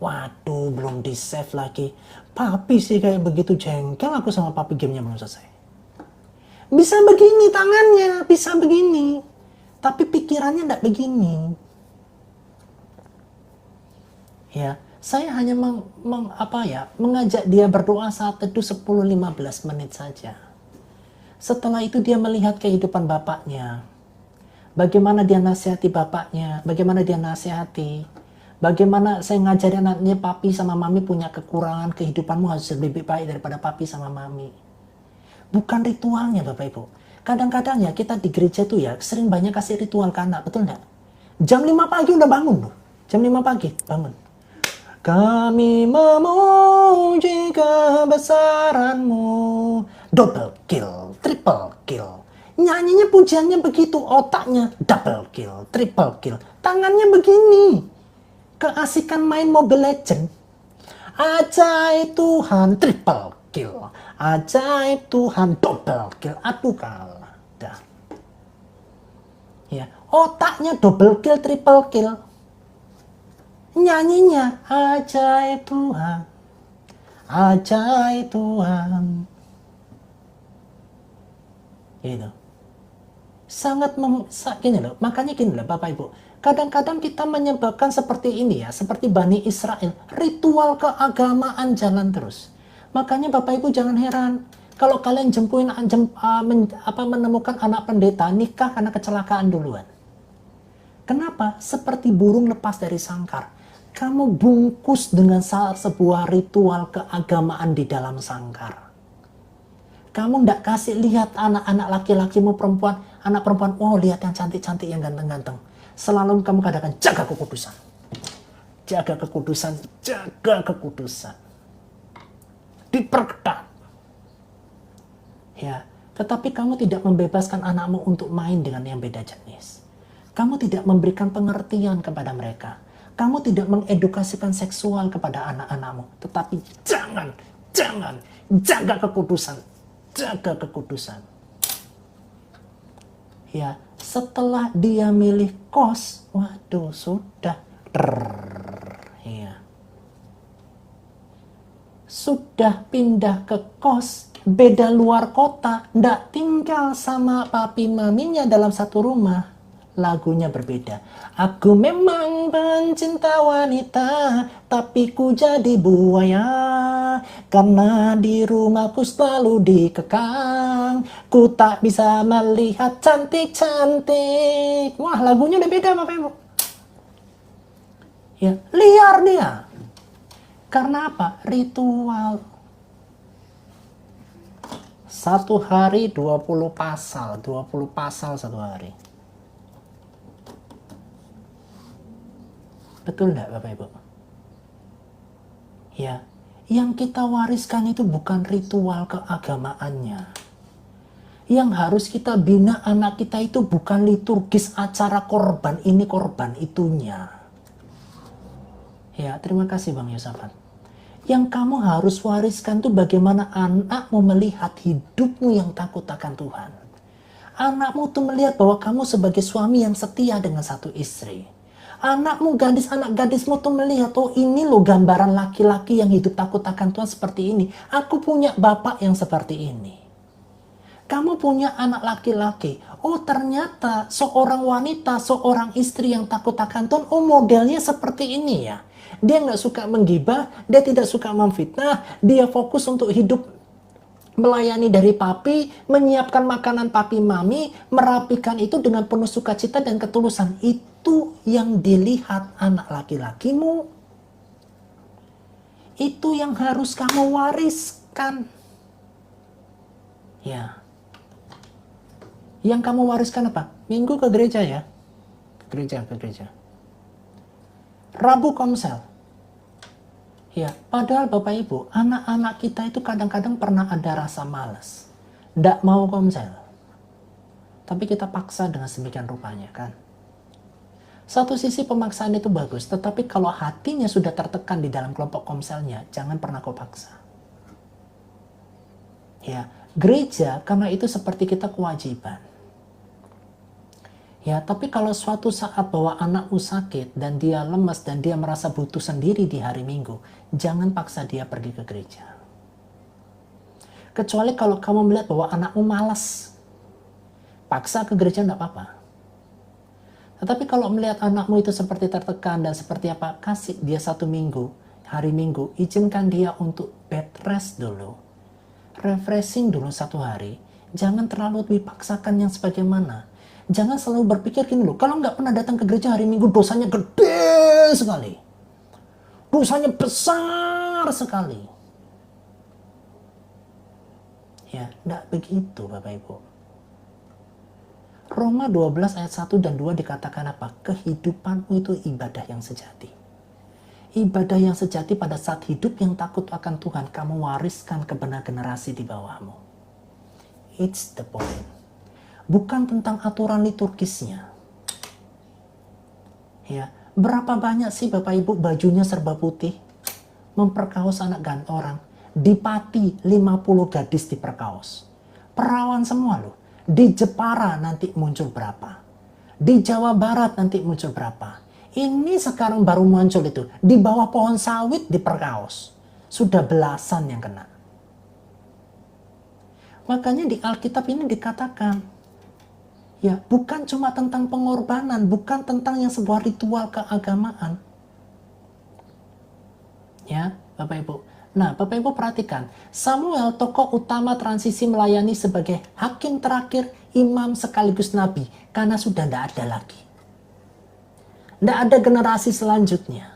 Waduh, belum di save lagi. Papi sih kayak begitu jengkel aku sama papi, gamenya belum selesai. Bisa begini tangannya, bisa begini. Tapi pikirannya enggak begini. Ya, saya hanya mengajak dia berdoa saat teduh 10-15 menit saja. Setelah itu dia melihat kehidupan bapaknya. Bagaimana dia nasihati bapaknya, bagaimana dia nasihati. Bagaimana saya ngajarin anaknya, papi sama mami punya kekurangan, kehidupanmu harus lebih baik daripada papi sama mami. Bukan ritualnya Bapak Ibu. Kadang-kadang ya kita di gereja tuh ya sering banyak kasih ritual ke anak, betul nggak? Jam 5 pagi udah bangun loh. Jam 5 pagi bangun. Kami memuji kebesaranmu. Double kill, triple kill. Nyanyinya pujiannya begitu, otaknya double kill, triple kill. Tangannya begini. Keasikan main Mobile Legend. Ajaib Tuhan, triple kill. Ajaib Tuhan, double kill. Aduh kalah. Dah. Ya, otaknya double kill, triple kill. Nyanyinya ajaib Tuhan, ajaib Tuhan. Gitu. Sangat gini loh, makanya gini loh Bapak Ibu. Kadang-kadang kita menyebabkan seperti ini ya, seperti Bani Israel, ritual keagamaan jalan terus. Makanya Bapak Ibu jangan heran kalau kalian menemukan anak pendeta nikah karena kecelakaan duluan. Kenapa? Seperti burung lepas dari sangkar. Kamu bungkus dengan sebuah ritual keagamaan di dalam sangkar. Kamu ndak kasih lihat anak-anak laki-lakimu perempuan, anak perempuan, oh lihat yang cantik-cantik, yang ganteng-ganteng. Selalu kamu katakan jaga kekudusan. Jaga kekudusan, jaga kekudusan. Diperketat. Ya, tetapi kamu tidak membebaskan anakmu untuk main dengan yang beda jenis. Kamu tidak memberikan pengertian kepada mereka. Kamu tidak mengedukasikan seksual kepada anak-anakmu. Tetapi jangan jaga kekudusan. Jaga kekudusan. Ya, setelah dia milih kos, waduh sudah. Ya. Sudah pindah ke kos, beda luar kota, ndak tinggal sama papi maminya dalam satu rumah. Lagunya berbeda. Aku memang pencinta wanita, tapi ku jadi buaya, karena di rumahku selalu dikekang. Ku tak bisa melihat cantik-cantik. Wah, lagunya udah beda Bapak Ibu. Ya, liar dia. Karena apa? Ritual. Satu hari 20 pasal satu hari. Betul enggak Bapak Ibu? Ya, yang kita wariskan itu bukan ritual keagamaannya. Yang harus kita bina anak kita itu bukan liturgis acara korban ini korban itunya. Ya, terima kasih Bang Yosafat. Yang kamu harus wariskan itu bagaimana anakmu melihat hidupmu yang takut akan Tuhan. Anakmu tuh melihat bahwa kamu sebagai suami yang setia dengan satu istri. Anakmu, anak gadismu tuh melihat, oh ini loh gambaran laki-laki yang hidup takut akan Tuhan seperti ini. Aku punya bapak yang seperti ini. Kamu punya anak laki-laki. Oh ternyata seorang wanita, seorang istri yang takut akan Tuhan, oh modelnya seperti ini ya. Dia nggak suka menggibah, dia tidak suka memfitnah, dia fokus untuk hidup melayani dari papi, menyiapkan makanan papi mami, merapikan itu dengan penuh sukacita dan ketulusan. Itu yang dilihat anak laki-lakimu. Itu yang harus kamu wariskan. Ya. Yang kamu wariskan apa? Minggu ke gereja ya. Ke gereja. Rabu komsel. Ya, padahal Bapak Ibu, anak-anak kita itu kadang-kadang pernah ada rasa malas. Nggak mau komsel. Tapi kita paksa dengan sedemikian rupanya kan. Satu sisi pemaksaan itu bagus, tetapi kalau hatinya sudah tertekan di dalam kelompok komselnya, jangan pernah kau paksa. Ya, gereja karena itu seperti kita kewajiban. Ya, tapi kalau suatu saat bahwa anakmu sakit dan dia lemas dan dia merasa butuh sendiri di hari Minggu, jangan paksa dia pergi ke gereja. Kecuali kalau kamu melihat bahwa anakmu malas, paksa ke gereja enggak apa-apa. Tetapi kalau melihat anakmu itu seperti tertekan dan seperti apa, kasih dia satu minggu, hari Minggu, izinkan dia untuk bed rest dulu. Refreshing dulu satu hari, jangan terlalu dipaksakan yang sebagaimana. Jangan selalu berpikir gini loh, kalau nggak pernah datang ke gereja hari Minggu dosanya gede sekali. Dosanya besar sekali. Ya, nggak begitu Bapak Ibu. Roma 12 ayat 1 dan 2 dikatakan apa? Kehidupanmu itu ibadah yang sejati. Ibadah yang sejati pada saat hidup yang takut akan Tuhan, kamu wariskan kepada generasi di bawahmu. It's the point. Bukan tentang aturan liturgisnya. Ya, berapa banyak sih Bapak Ibu bajunya serba putih, memperkaos anak orang. Di Pati 50 gadis diperkaos. Perawan semua loh. Di Jepara nanti muncul berapa? Di Jawa Barat nanti muncul berapa? Ini sekarang baru muncul itu. Di bawah pohon sawit diperkaos. Sudah belasan yang kena. Makanya di Alkitab ini dikatakan, ya, bukan cuma tentang pengorbanan, bukan tentang yang sebuah ritual keagamaan. Ya, Bapak Ibu. Nah, Bapak Ibu perhatikan, Samuel tokoh utama transisi melayani sebagai hakim terakhir, imam sekaligus nabi, karena sudah tidak ada lagi. Tidak ada generasi selanjutnya.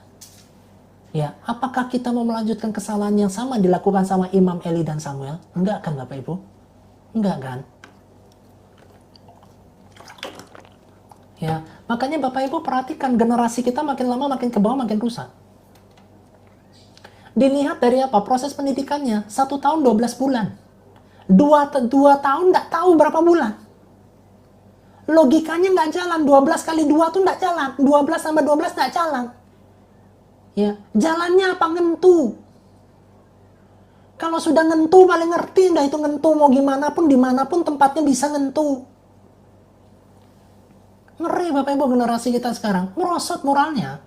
Ya, apakah kita mau melanjutkan kesalahan yang sama dilakukan sama Imam Eli dan Samuel? Enggak kan Bapak Ibu? Enggak kan? Ya, makanya Bapak Ibu perhatikan generasi kita makin lama makin ke bawah makin rusak. Dilihat dari apa? Proses pendidikannya 1 tahun 12 bulan. 2 tahun nggak tahu berapa bulan. Logikanya nggak jalan. 12 kali 2 tuh nggak jalan. 12 tambah 12 nggak jalan. Ya, jalannya apa? Ngentu. Kalau sudah ngentu paling ngerti, udah itu ngentu mau gimana pun dimanapun tempatnya bisa ngentu. Ngeri Bapak Ibu generasi kita sekarang. Merosot moralnya.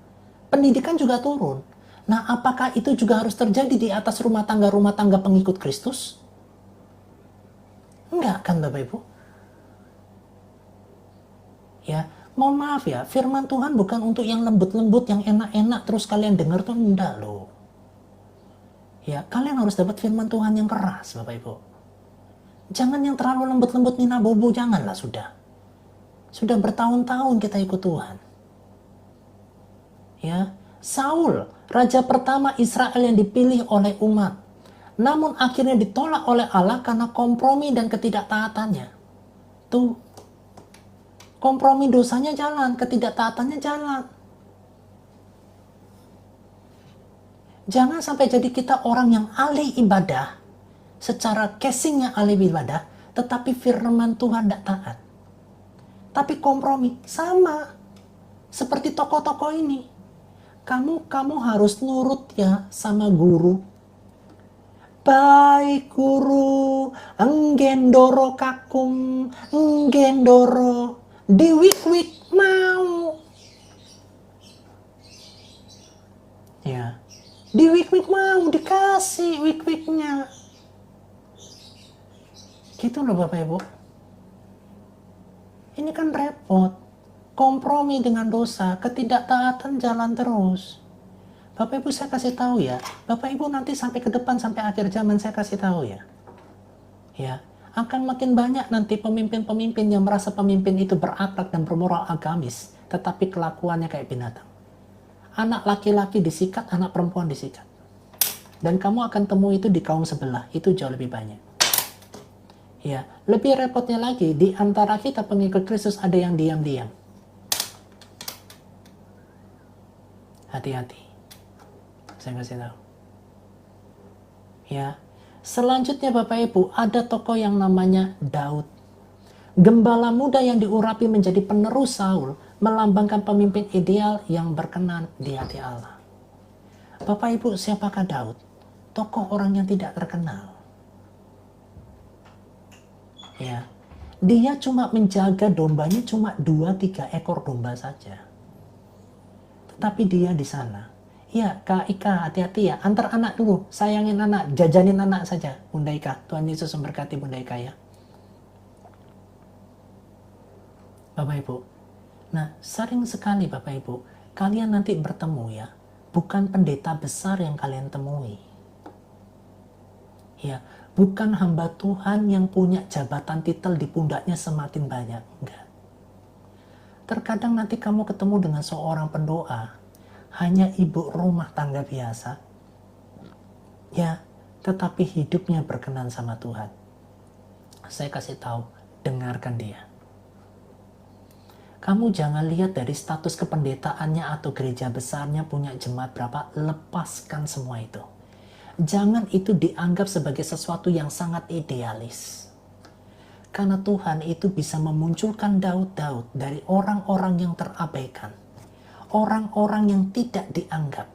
Pendidikan juga turun. Nah apakah itu juga harus terjadi di atas rumah tangga pengikut Kristus? Enggak kan Bapak Ibu? Ya, mohon maaf ya, firman Tuhan bukan untuk yang lembut-lembut, yang enak-enak terus kalian dengar tuh, enggak loh. Ya, kalian harus dapat firman Tuhan yang keras Bapak Ibu. Jangan yang terlalu lembut-lembut Nina Bobo, janganlah sudah. Sudah bertahun-tahun kita ikut Tuhan. Ya, Saul, raja pertama Israel yang dipilih oleh umat. Namun akhirnya ditolak oleh Allah karena kompromi dan ketidaktaatannya. Tuh, kompromi dosanya jalan, ketidaktaatannya jalan. Jangan sampai jadi kita orang yang ahli ibadah, secara casingnya ahli ibadah, tetapi firman Tuhan tidak taat. Tapi kompromi, sama. Seperti tokoh-tokoh ini. Kamu harus nurut ya sama guru. Baik guru, enggendoro kakum, enggendoro, diwik-wik mau. Ya, diwik-wik mau, dikasih wik-wiknya. Gitu loh Bapak Ibu. Ini kan repot. Kompromi dengan dosa, ketidaktaatan jalan terus. Bapak Ibu saya kasih tahu ya, Bapak Ibu nanti sampai ke depan, sampai akhir zaman saya kasih tahu ya. Ya, akan makin banyak nanti pemimpin-pemimpin yang merasa pemimpin itu berakhlak dan bermoral agamis, tetapi kelakuannya kayak binatang. Anak laki-laki disikat, anak perempuan disikat. Dan kamu akan temui itu di kaum sebelah, itu jauh lebih banyak. Ya, lebih repotnya lagi, di antara kita pengikut Kristus ada yang diam-diam. Hati-hati. Saya kasih tahu. Ya. Selanjutnya Bapak Ibu, ada tokoh yang namanya Daud. Gembala muda yang diurapi menjadi penerus Saul, melambangkan pemimpin ideal yang berkenan di hati Allah. Bapak Ibu, siapakah Daud? Tokoh orang yang tidak terkenal. Ya. Dia cuma menjaga dombanya cuma 2-3 ekor domba saja. Tapi dia di sana. Ya, Kak Ika, hati-hati ya. Antar anak dulu. Sayangin anak. Jajanin anak saja. Bunda Ika. Tuhan Yesus memberkati Bunda Ika ya. Bapak Ibu. Nah, sering sekali Bapak Ibu. Kalian nanti bertemu ya. Bukan pendeta besar yang kalian temui. Ya, bukan hamba Tuhan yang punya jabatan titel di pundaknya semakin banyak. Enggak. Terkadang nanti kamu ketemu dengan seorang pendoa, hanya ibu rumah tangga biasa, ya, tetapi hidupnya berkenan sama Tuhan. Saya kasih tahu, dengarkan dia. Kamu jangan lihat dari status kependetaannya atau gereja besarnya punya jemaat berapa, lepaskan semua itu. Jangan itu dianggap sebagai sesuatu yang sangat idealis. Karena Tuhan itu bisa memunculkan Daud-Daud dari orang-orang yang terabaikan. Orang-orang yang tidak dianggap.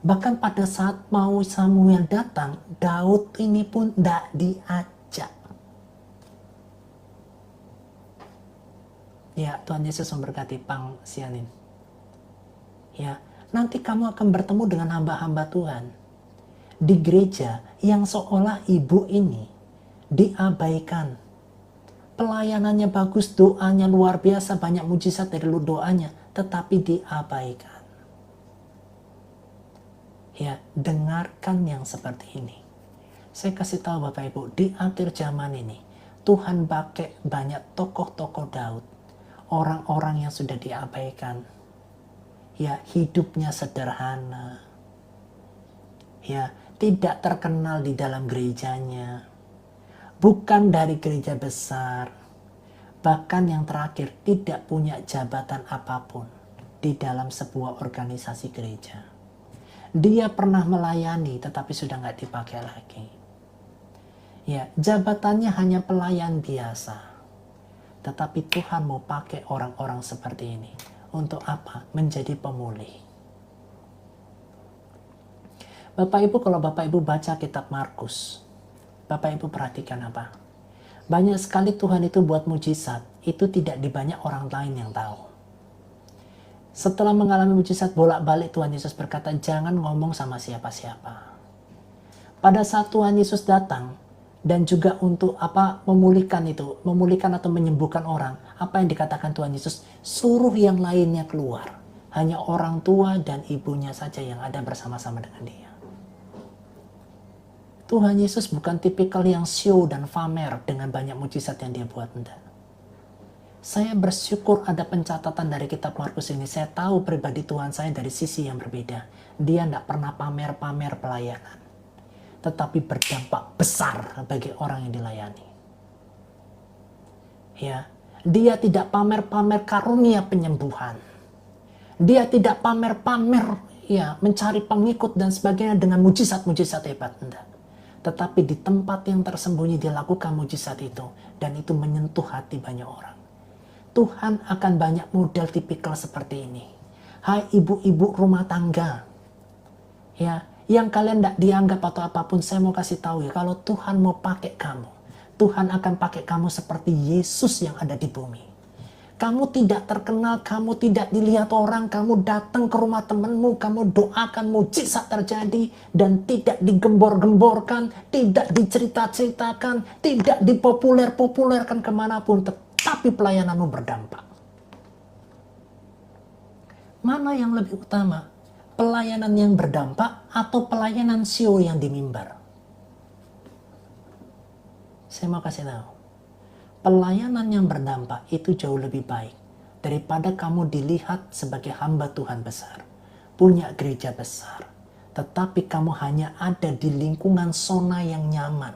Bahkan pada saat mau Samuel datang, Daud ini pun tidak diajak. Ya, Tuhan Yesus memberkati Pang Sianin. Ya, nanti kamu akan bertemu dengan hamba-hamba Tuhan di gereja yang seolah ibu ini diabaikan. Pelayanannya bagus, doanya luar biasa, banyak mujizat dari doanya, tetapi diabaikan. Ya, dengarkan yang seperti ini. Saya kasih tahu Bapak Ibu, di akhir zaman ini, Tuhan pakai banyak tokoh-tokoh Daud. Orang-orang yang sudah diabaikan. Ya, hidupnya sederhana. Ya, tidak terkenal di dalam gerejanya. Bukan dari gereja besar, bahkan yang terakhir tidak punya jabatan apapun di dalam sebuah organisasi gereja. Dia pernah melayani tetapi sudah nggak dipakai lagi. Ya, jabatannya hanya pelayan biasa. Tetapi Tuhan mau pakai orang-orang seperti ini. Untuk apa? Menjadi pemulih. Bapak Ibu, kalau Bapak Ibu baca kitab Markus, Bapak Ibu perhatikan apa? Banyak sekali Tuhan itu buat mujizat, itu tidak di banyak orang lain yang tahu. Setelah mengalami mujizat bolak-balik, Tuhan Yesus berkata, jangan ngomong sama siapa-siapa. Pada saat Tuhan Yesus datang, dan juga untuk memulihkan atau menyembuhkan orang. Apa yang dikatakan Tuhan Yesus? Suruh yang lainnya keluar. Hanya orang tua dan ibunya saja yang ada bersama-sama dengan dia. Tuhan Yesus bukan tipikal yang show dan pamer dengan banyak mujizat yang dia buat, enggak. Saya bersyukur ada pencatatan dari kitab Markus ini. Saya tahu pribadi Tuhan saya dari sisi yang berbeda. Dia tidak pernah pamer-pamer pelayanan, tetapi berdampak besar bagi orang yang dilayani. Ya, dia tidak pamer-pamer karunia penyembuhan. Dia tidak pamer-pamer mencari pengikut dan sebagainya dengan mujizat-mujizat hebat, enggak. Tetapi di tempat yang tersembunyi dia lakukan mujizat itu, dan itu menyentuh hati banyak orang. Tuhan akan banyak model tipikal seperti ini. Hai ibu-ibu rumah tangga, ya, yang kalian tidak dianggap atau apapun, saya mau kasih tahu ya, kalau Tuhan mau pakai kamu, Tuhan akan pakai kamu seperti Yesus yang ada di bumi. Kamu tidak terkenal, kamu tidak dilihat orang, kamu datang ke rumah temanmu, kamu doakan mujizat terjadi, dan tidak digembor-gemborkan, tidak dicerita-ceritakan, tidak dipopuler-populerkan kemanapun, tapi pelayananmu berdampak. Mana yang lebih utama? Pelayanan yang berdampak atau pelayanan show yang di mimbar? Saya mau kasih tahu. Pelayanan yang berdampak itu jauh lebih baik daripada kamu dilihat sebagai hamba Tuhan besar, punya gereja besar, tetapi kamu hanya ada di lingkungan zona yang nyaman,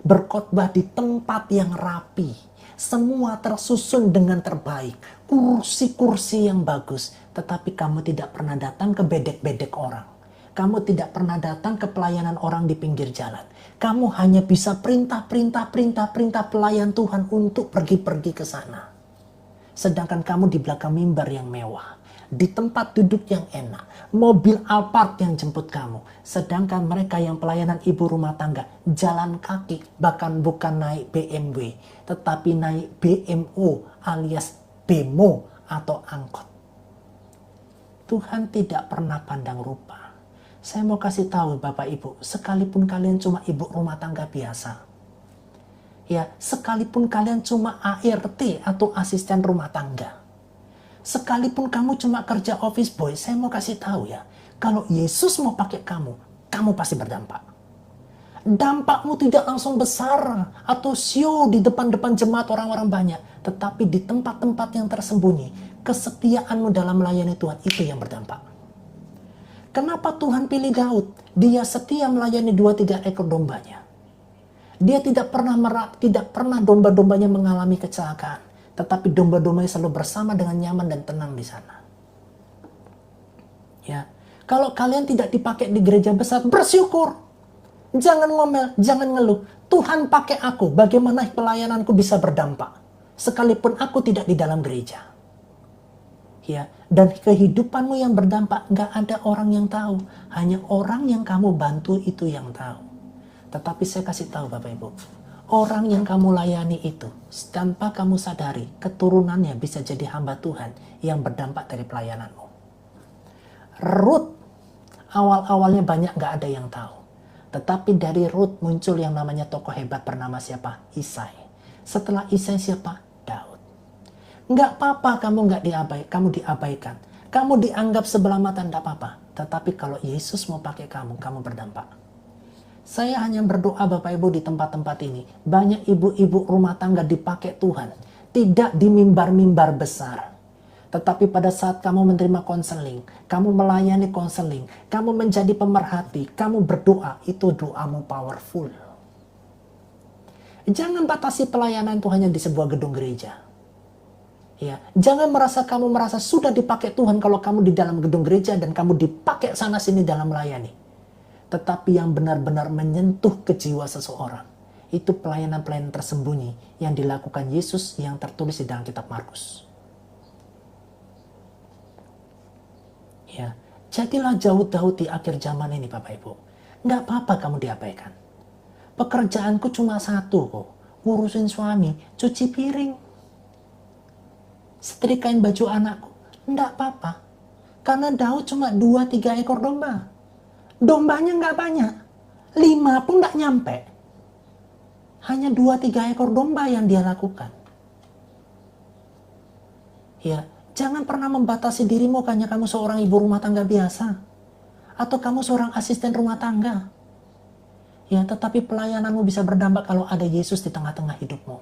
berkhotbah di tempat yang rapi, semua tersusun dengan terbaik, kursi-kursi yang bagus, tetapi kamu tidak pernah datang ke bedek-bedek orang. Kamu tidak pernah datang ke pelayanan orang di pinggir jalan. Kamu hanya bisa perintah pelayan Tuhan untuk pergi-pergi ke sana. Sedangkan kamu di belakang mimbar yang mewah, di tempat duduk yang enak, mobil Alphard yang jemput kamu. Sedangkan mereka yang pelayanan ibu rumah tangga, jalan kaki, bahkan bukan naik BMW, tetapi naik BMO alias bemo atau angkot. Tuhan tidak pernah pandang rupa. Saya mau kasih tahu Bapak Ibu, sekalipun kalian cuma ibu rumah tangga biasa, ya, sekalipun kalian cuma ART atau asisten rumah tangga, sekalipun kamu cuma kerja office boy, saya mau kasih tahu ya, kalau Yesus mau pakai kamu, kamu pasti berdampak. Dampakmu tidak langsung besar atau show di depan-depan jemaat orang-orang banyak, tetapi di tempat-tempat yang tersembunyi, kesetiaanmu dalam melayani Tuhan itu yang berdampak. Kenapa Tuhan pilih Daud? Dia setia melayani 2-3 ekor dombanya. Dia tidak pernah domba-dombanya mengalami kecelakaan, tetapi domba-dombanya selalu bersama dengan nyaman dan tenang di sana. Ya, kalau kalian tidak dipakai di gereja besar, bersyukur. Jangan ngomel, jangan ngeluh. Tuhan pakai aku, bagaimana pelayananku bisa berdampak, sekalipun aku tidak di dalam gereja. Ya, dan kehidupanmu yang berdampak gak ada orang yang tahu, hanya orang yang kamu bantu itu yang tahu. Tetapi saya kasih tahu Bapak Ibu, orang yang kamu layani itu tanpa kamu sadari, keturunannya bisa jadi hamba Tuhan yang berdampak dari pelayananmu. Ruth awal-awalnya banyak gak ada yang tahu, tetapi dari Ruth muncul yang namanya tokoh hebat bernama siapa? Isai. Setelah Isai siapa? Nggak apa-apa kamu kamu diabaikan. Kamu dianggap sebelah mata, nggak apa-apa. Tetapi kalau Yesus mau pakai kamu, kamu berdampak. Saya hanya berdoa Bapak Ibu di tempat-tempat ini. Banyak ibu-ibu rumah tangga dipakai Tuhan. Tidak di mimbar-mimbar besar. Tetapi pada saat kamu menerima konseling, kamu melayani konseling, kamu menjadi pemerhati, kamu berdoa, itu doamu powerful. Jangan batasi pelayanan itu hanya di sebuah gedung gereja. Ya, jangan kamu merasa sudah dipakai Tuhan kalau kamu di dalam gedung gereja dan kamu dipakai sana sini dalam melayani. Tetapi yang benar-benar menyentuh ke jiwa seseorang, itu pelayanan-pelayanan tersembunyi yang dilakukan Yesus yang tertulis di dalam kitab Markus. Ya, jadilah Daud di akhir zaman ini Bapak Ibu. Nggak apa-apa kamu diabaikan. Pekerjaanku cuma satu kok, ngurusin suami, cuci piring, setrikain baju anakku. Enggak apa-apa. Karena Daud cuma 2-3 ekor domba. Dombanya enggak banyak. 5 pun enggak nyampe. Hanya 2-3 ekor domba yang dia lakukan. Ya, jangan pernah membatasi dirimu hanya kamu seorang ibu rumah tangga biasa. Atau kamu seorang asisten rumah tangga. Ya, tetapi pelayananmu bisa berdampak kalau ada Yesus di tengah-tengah hidupmu.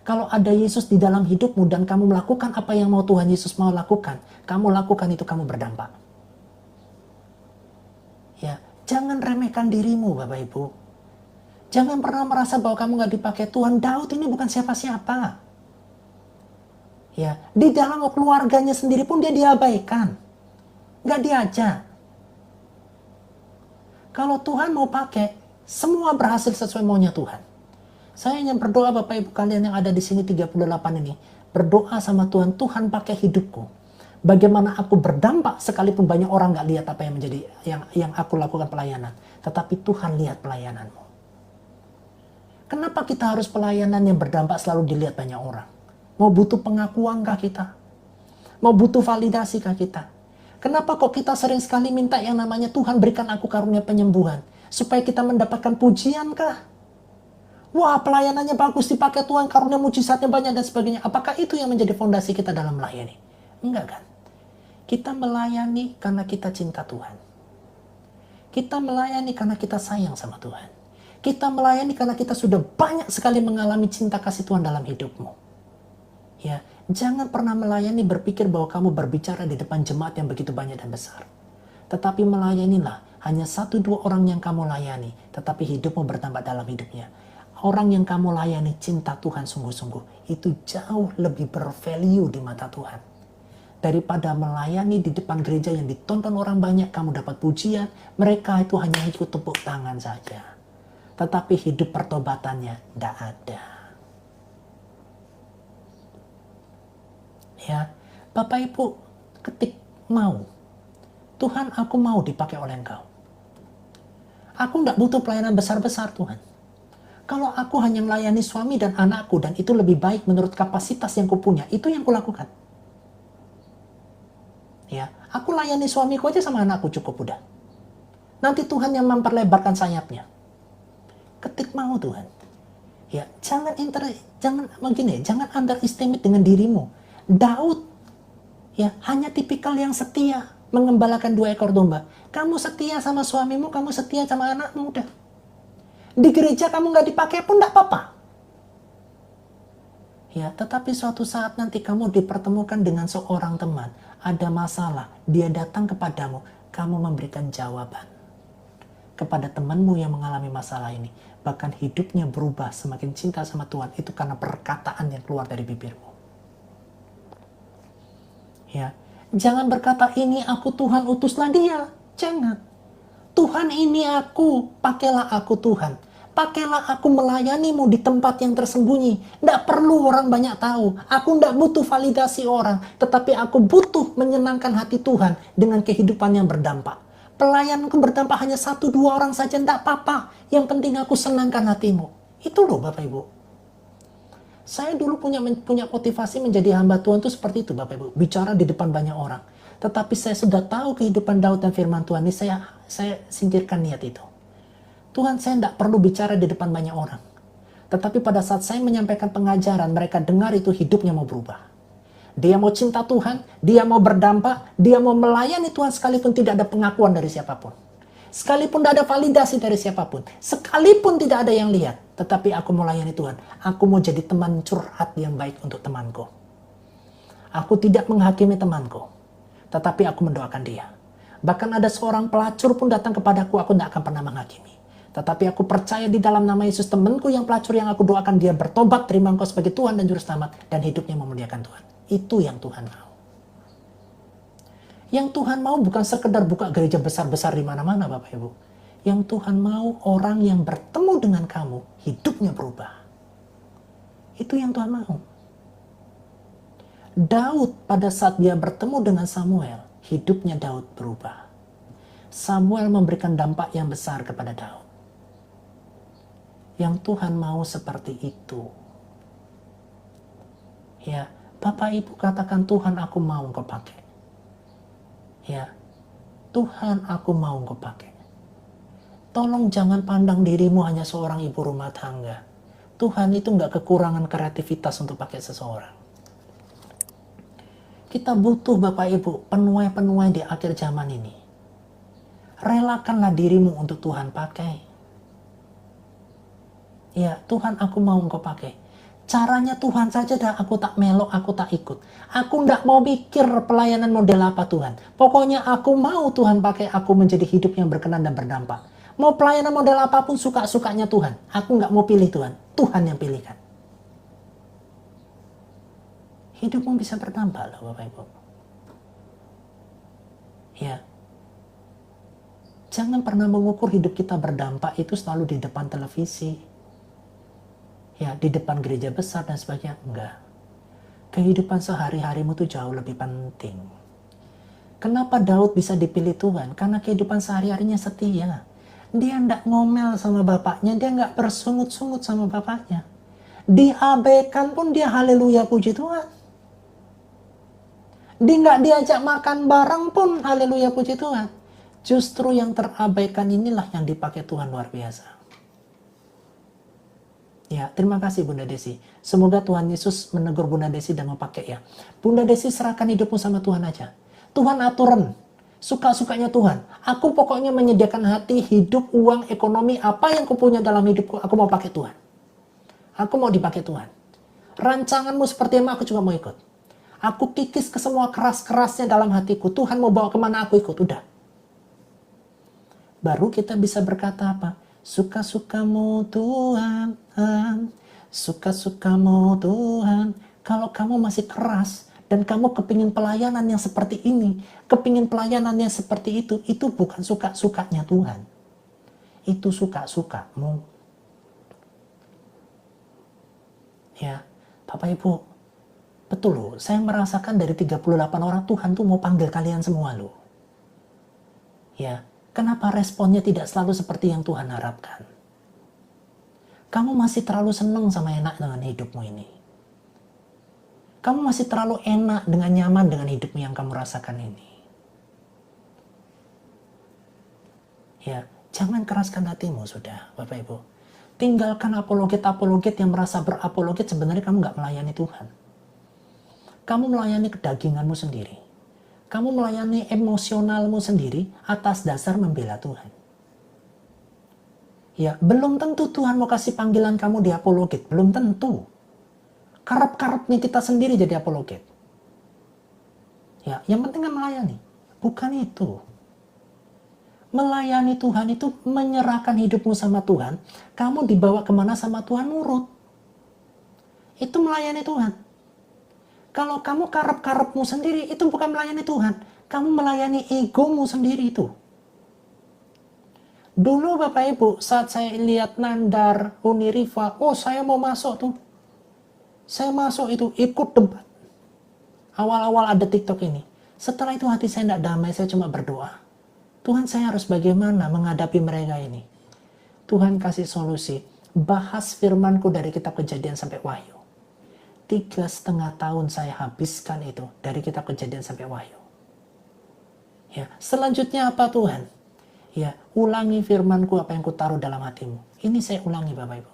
Kalau ada Yesus di dalam hidupmu dan kamu melakukan apa yang mau Tuhan Yesus mau lakukan, kamu lakukan itu, kamu berdampak. Ya, jangan remehkan dirimu, Bapak Ibu. Jangan pernah merasa bahwa kamu gak dipakai Tuhan. Daud ini bukan siapa-siapa. Ya, di dalam keluarganya sendiri pun dia diabaikan. Gak diajak. Kalau Tuhan mau pakai, semua berhasil sesuai maunya Tuhan. Saya hanya berdoa Bapak Ibu kalian yang ada di sini 38 ini. Berdoa sama Tuhan, Tuhan pakai hidupku. Bagaimana aku berdampak sekalipun banyak orang gak lihat apa yang menjadi yang aku lakukan pelayanan. Tetapi Tuhan lihat pelayananmu. Kenapa kita harus pelayanan yang berdampak selalu dilihat banyak orang? Mau butuh pengakuan kah kita? Mau butuh validasi kah kita? Kenapa kok kita sering sekali minta yang namanya Tuhan berikan aku karunia penyembuhan? Supaya kita mendapatkan pujian kah? Wah, pelayanannya bagus, dipakai Tuhan, karunia mujizatnya banyak dan sebagainya. Apakah itu yang menjadi fondasi kita dalam melayani? Enggak kan? Kita melayani karena kita cinta Tuhan. Kita melayani karena kita sayang sama Tuhan. Kita melayani karena kita sudah banyak sekali mengalami cinta kasih Tuhan dalam hidupmu. Ya, jangan pernah melayani berpikir bahwa kamu berbicara di depan jemaat yang begitu banyak dan besar. Tetapi melayanilah hanya 1-2 orang yang kamu layani, tetapi hidupmu bertambah dalam hidupnya. Orang yang kamu layani cinta Tuhan sungguh-sungguh, itu jauh lebih bervalue di mata Tuhan. Daripada melayani di depan gereja yang ditonton orang banyak, kamu dapat pujian, mereka itu hanya ikut tepuk tangan saja. Tetapi hidup pertobatannya tidak ada. Ya, Bapak Ibu ketik mau. Tuhan, aku mau dipakai oleh Engkau. Aku tidak butuh pelayanan besar-besar Tuhan. Kalau aku hanya melayani suami dan anakku dan itu lebih baik menurut kapasitas yang kupunya, itu yang kulakukan. Ya, aku layani suamiku aja sama anakku cukup udah. Nanti Tuhan yang memperlebarkan sayapnya. Ketik mau Tuhan. Ya, jangan underestimate dengan dirimu. Daud ya hanya tipikal yang setia mengembalakan 2 ekor domba. Kamu setia sama suamimu, kamu setia sama anakmu udah. Di gereja kamu nggak dipakai pun nggak apa-apa. Ya, tetapi suatu saat nanti kamu dipertemukan dengan seorang teman, ada masalah, dia datang kepadamu, kamu memberikan jawaban kepada temanmu yang mengalami masalah ini. Bahkan hidupnya berubah, semakin cinta sama Tuhan, itu karena perkataan yang keluar dari bibirmu. Ya, jangan berkata ini aku Tuhan, utuslah dia. Jangan. Tuhan ini aku, pakailah aku Tuhan. Pakailah aku melayanimu di tempat yang tersembunyi. Tidak perlu orang banyak tahu. Aku tidak butuh validasi orang. Tetapi aku butuh menyenangkan hati Tuhan dengan kehidupan yang berdampak. Pelayananku berdampak hanya 1-2 orang saja, tidak apa-apa. Yang penting aku senangkan hatimu. Itu loh Bapak Ibu. Saya dulu punya motivasi menjadi hamba Tuhan itu seperti itu Bapak Ibu. Bicara di depan banyak orang. Tetapi saya sudah tahu kehidupan Daud dan firman Tuhan ini, saya singkirkan niat itu. Tuhan, saya tidak perlu bicara di depan banyak orang. Tetapi pada saat saya menyampaikan pengajaran, mereka dengar itu hidupnya mau berubah. Dia mau cinta Tuhan, dia mau berdampak, dia mau melayani Tuhan sekalipun tidak ada pengakuan dari siapapun. Sekalipun tidak ada validasi dari siapapun. Sekalipun tidak ada yang lihat. Tetapi aku mau layani Tuhan. Aku mau jadi teman curhat yang baik untuk temanku. Aku tidak menghakimi temanku. Tetapi aku mendoakan dia. Bahkan ada seorang pelacur pun datang kepadaku, aku tidak akan pernah menghakimi. Tetapi aku percaya di dalam nama Yesus, temanku yang pelacur yang aku doakan, dia bertobat, terima Engkau sebagai Tuhan dan Juru Selamat, dan hidupnya memuliakan Tuhan. Itu yang Tuhan mau. Yang Tuhan mau bukan sekedar buka gereja besar-besar di mana-mana Bapak Ibu. Yang Tuhan mau orang yang bertemu dengan kamu, hidupnya berubah. Itu yang Tuhan mau. Daud pada saat dia bertemu dengan Samuel, hidupnya Daud berubah. Samuel memberikan dampak yang besar kepada Daud. Yang Tuhan mau seperti itu. Ya, Bapak Ibu katakan, Tuhan aku mau Engkau pakai. Ya, Tuhan aku mau Engkau pakai. Tolong jangan pandang dirimu hanya seorang ibu rumah tangga. Tuhan itu nggak kekurangan kreativitas untuk pakai seseorang. Kita butuh Bapak Ibu, penuai-penuai di akhir zaman ini. Relakanlah dirimu untuk Tuhan pakai. Ya, Tuhan aku mau Engkau pakai. Caranya Tuhan saja dah, aku tak melok, aku tak ikut. Aku ndak mau mikir pelayanan model apa Tuhan. Pokoknya aku mau Tuhan pakai aku menjadi hidup yang berkenan dan berdampak. Mau pelayanan model apapun suka-sukanya Tuhan. Aku nggak mau pilih Tuhan. Tuhan yang pilihkan. Hidupmu bisa berdampak loh Bapak Ibu. Ya. Jangan pernah mengukur hidup kita berdampak itu selalu di depan televisi. Ya, di depan gereja besar dan sebagainya. Enggak. Kehidupan sehari-harimu itu jauh lebih penting. Kenapa Daud bisa dipilih Tuhan? Karena kehidupan sehari-harinya setia. Dia enggak ngomel sama bapaknya, dia enggak bersungut-sungut sama bapaknya. Diabaikan pun dia haleluya puji Tuhan. Dia enggak diajak makan bareng pun haleluya puji Tuhan. Justru yang terabaikan inilah yang dipakai Tuhan luar biasa. Ya, terima kasih Bunda Desi. Semoga Tuhan Yesus menegur Bunda Desi dan memakai ya. Bunda Desi serahkan hidupmu sama Tuhan aja. Tuhan aturan. Suka-sukanya Tuhan. Aku pokoknya menyediakan hati, hidup, uang, ekonomi, apa yang kupunya dalam hidupku, aku mau pakai Tuhan. Aku mau dipakai Tuhan. Rancanganmu seperti apa, aku juga mau ikut. Aku kikis ke semua keras-kerasnya dalam hatiku. Tuhan mau bawa kemana aku ikut, udah. Baru kita bisa berkata apa? Suka-sukamu Tuhan, suka-sukamu Tuhan. Kalau kamu masih keras dan kamu kepingin pelayanan yang seperti ini, kepingin pelayanan yang seperti itu bukan suka-sukanya Tuhan. Itu suka-sukamu. Ya, Bapak Ibu, betul loh, saya merasakan dari 38 orang Tuhan tuh mau panggil kalian semua loh. Ya, kenapa responnya tidak selalu seperti yang Tuhan harapkan? Kamu masih terlalu senang sama enak dengan hidupmu ini. Kamu masih terlalu enak dengan nyaman dengan hidupmu yang kamu rasakan ini. Ya, jangan keraskan hatimu sudah, Bapak Ibu. Tinggalkan apologet-apologet yang merasa berapologet, sebenarnya kamu nggak melayani Tuhan. Kamu melayani kedaginganmu sendiri. Kamu melayani emosionalmu sendiri atas dasar membela Tuhan. Ya, belum tentu Tuhan mau kasih panggilan kamu di apologet. Belum tentu. Karep-karepnya kita sendiri jadi apologet. Ya, yang penting kan melayani. Bukan itu. Melayani Tuhan itu menyerahkan hidupmu sama Tuhan. Kamu dibawa kemana sama Tuhan, nurut. Itu melayani Tuhan. Kalau kamu karep-karepmu sendiri, itu bukan melayani Tuhan. Kamu melayani egomu sendiri itu. Dulu Bapak Ibu, saat saya lihat Nandar, Uniriva, oh saya mau masuk tuh. Saya masuk itu, ikut debat. Awal-awal ada TikTok ini. Setelah itu hati saya tidak damai, saya cuma berdoa. Tuhan, saya harus bagaimana menghadapi mereka ini? Tuhan kasih solusi. Bahas firmanku dari kitab Kejadian sampai Wahyu. 3,5 tahun saya habiskan itu dari kitab Kejadian sampai Wahyu. Ya, selanjutnya apa Tuhan? Ya, ulangi firmanku apa yang kutaruh dalam hatimu. Ini saya ulangi Bapak Ibu.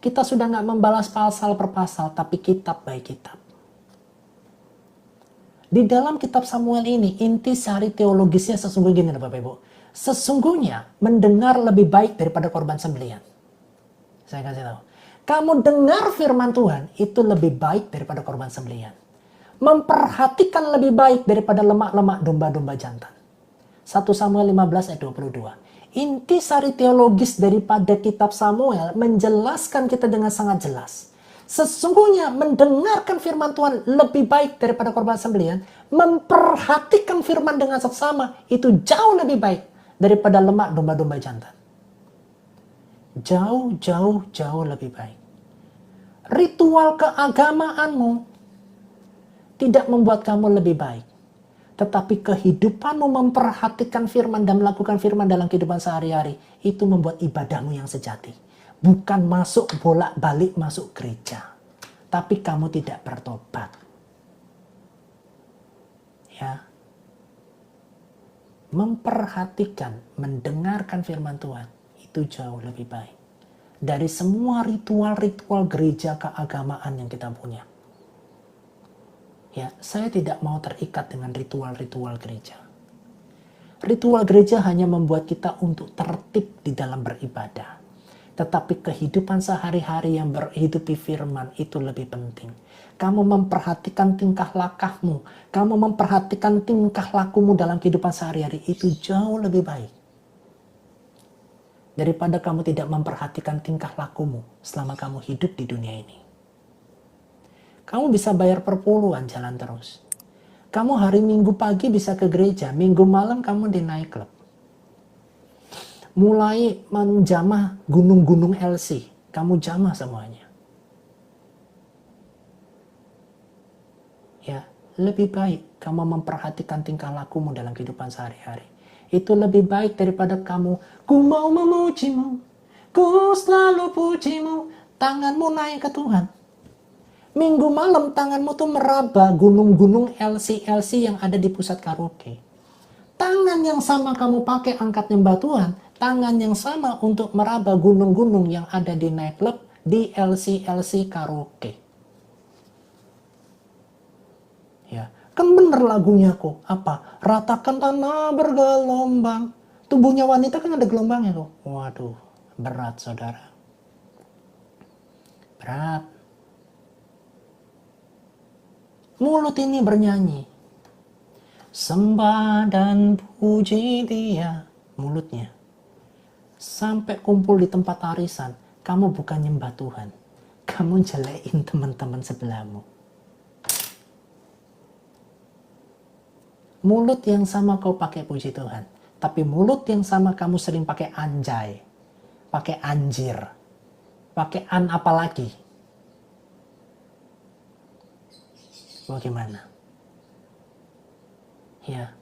Kita sudah nggak membalas pasal per pasal, tapi kitab by kitab. Di dalam kitab Samuel ini, inti sari teologisnya sesungguhnya gini Bapak Ibu. Sesungguhnya mendengar lebih baik daripada korban sembelihan. Saya kasih tahu. Kamu dengar firman Tuhan, itu lebih baik daripada korban sembelihan. Memperhatikan lebih baik daripada lemak-lemak domba-domba jantan. 1 Samuel 15 ayat 22. Inti sari teologis daripada kitab Samuel menjelaskan kita dengan sangat jelas. Sesungguhnya mendengarkan firman Tuhan lebih baik daripada korban sembelihan. Memperhatikan firman dengan seksama itu jauh lebih baik daripada lemak domba-domba jantan. Jauh lebih baik. Ritual keagamaanmu tidak membuat kamu lebih baik. Tetapi kehidupanmu memperhatikan firman dan melakukan firman dalam kehidupan sehari-hari, itu membuat ibadahmu yang sejati. Bukan masuk bolak-balik masuk gereja. Tapi kamu tidak bertobat. Ya. Memperhatikan, mendengarkan firman Tuhan, itu jauh lebih baik. dari semua ritual-ritual gereja keagamaan yang kita punya. Ya, saya tidak mau terikat dengan ritual-ritual gereja. Ritual gereja hanya membuat kita untuk tertib di dalam beribadah. Tetapi kehidupan sehari-hari yang berhidupi firman itu lebih penting. Kamu memperhatikan tingkah lakumu, kamu memperhatikan tingkah lakumu dalam kehidupan sehari-hari itu jauh lebih baik daripada kamu tidak memperhatikan tingkah lakumu selama kamu hidup di dunia ini. Kamu bisa bayar perpuluhan jalan terus. Kamu hari Minggu pagi bisa ke gereja, Minggu malam kamu di nightclub. Mulai menjamah gunung-gunung LC, kamu jamah semuanya. Ya, lebih baik kamu memperhatikan tingkah lakumu dalam kehidupan sehari-hari. Itu lebih baik daripada kamu, ku mau memujimu, ku selalu pujimu, tanganmu naik ke Tuhan. Minggu malam tanganmu tuh meraba gunung-gunung LC-LC yang ada di pusat karaoke. Tangan yang sama kamu pakai angkat nyembah Tuhan, tangan yang sama untuk meraba gunung-gunung yang ada di nightclub, di LC-LC karaoke. Ya, kan bener lagunya kok. Apa? Ratakan tanah bergelombang. Tubuhnya wanita kan ada gelombangnya kok. Waduh, berat saudara. Berat. Mulut ini bernyanyi. Sembah dan puji Dia. Mulutnya. Sampai kumpul di tempat arisan. Kamu bukan nyembah Tuhan. Kamu jelekin teman-teman sebelahmu. Mulut yang sama kau pakai puji Tuhan. Tapi mulut yang sama kamu sering pakai anjay. Pakai anjir. Pakai apa lagi? Bagaimana? Ya.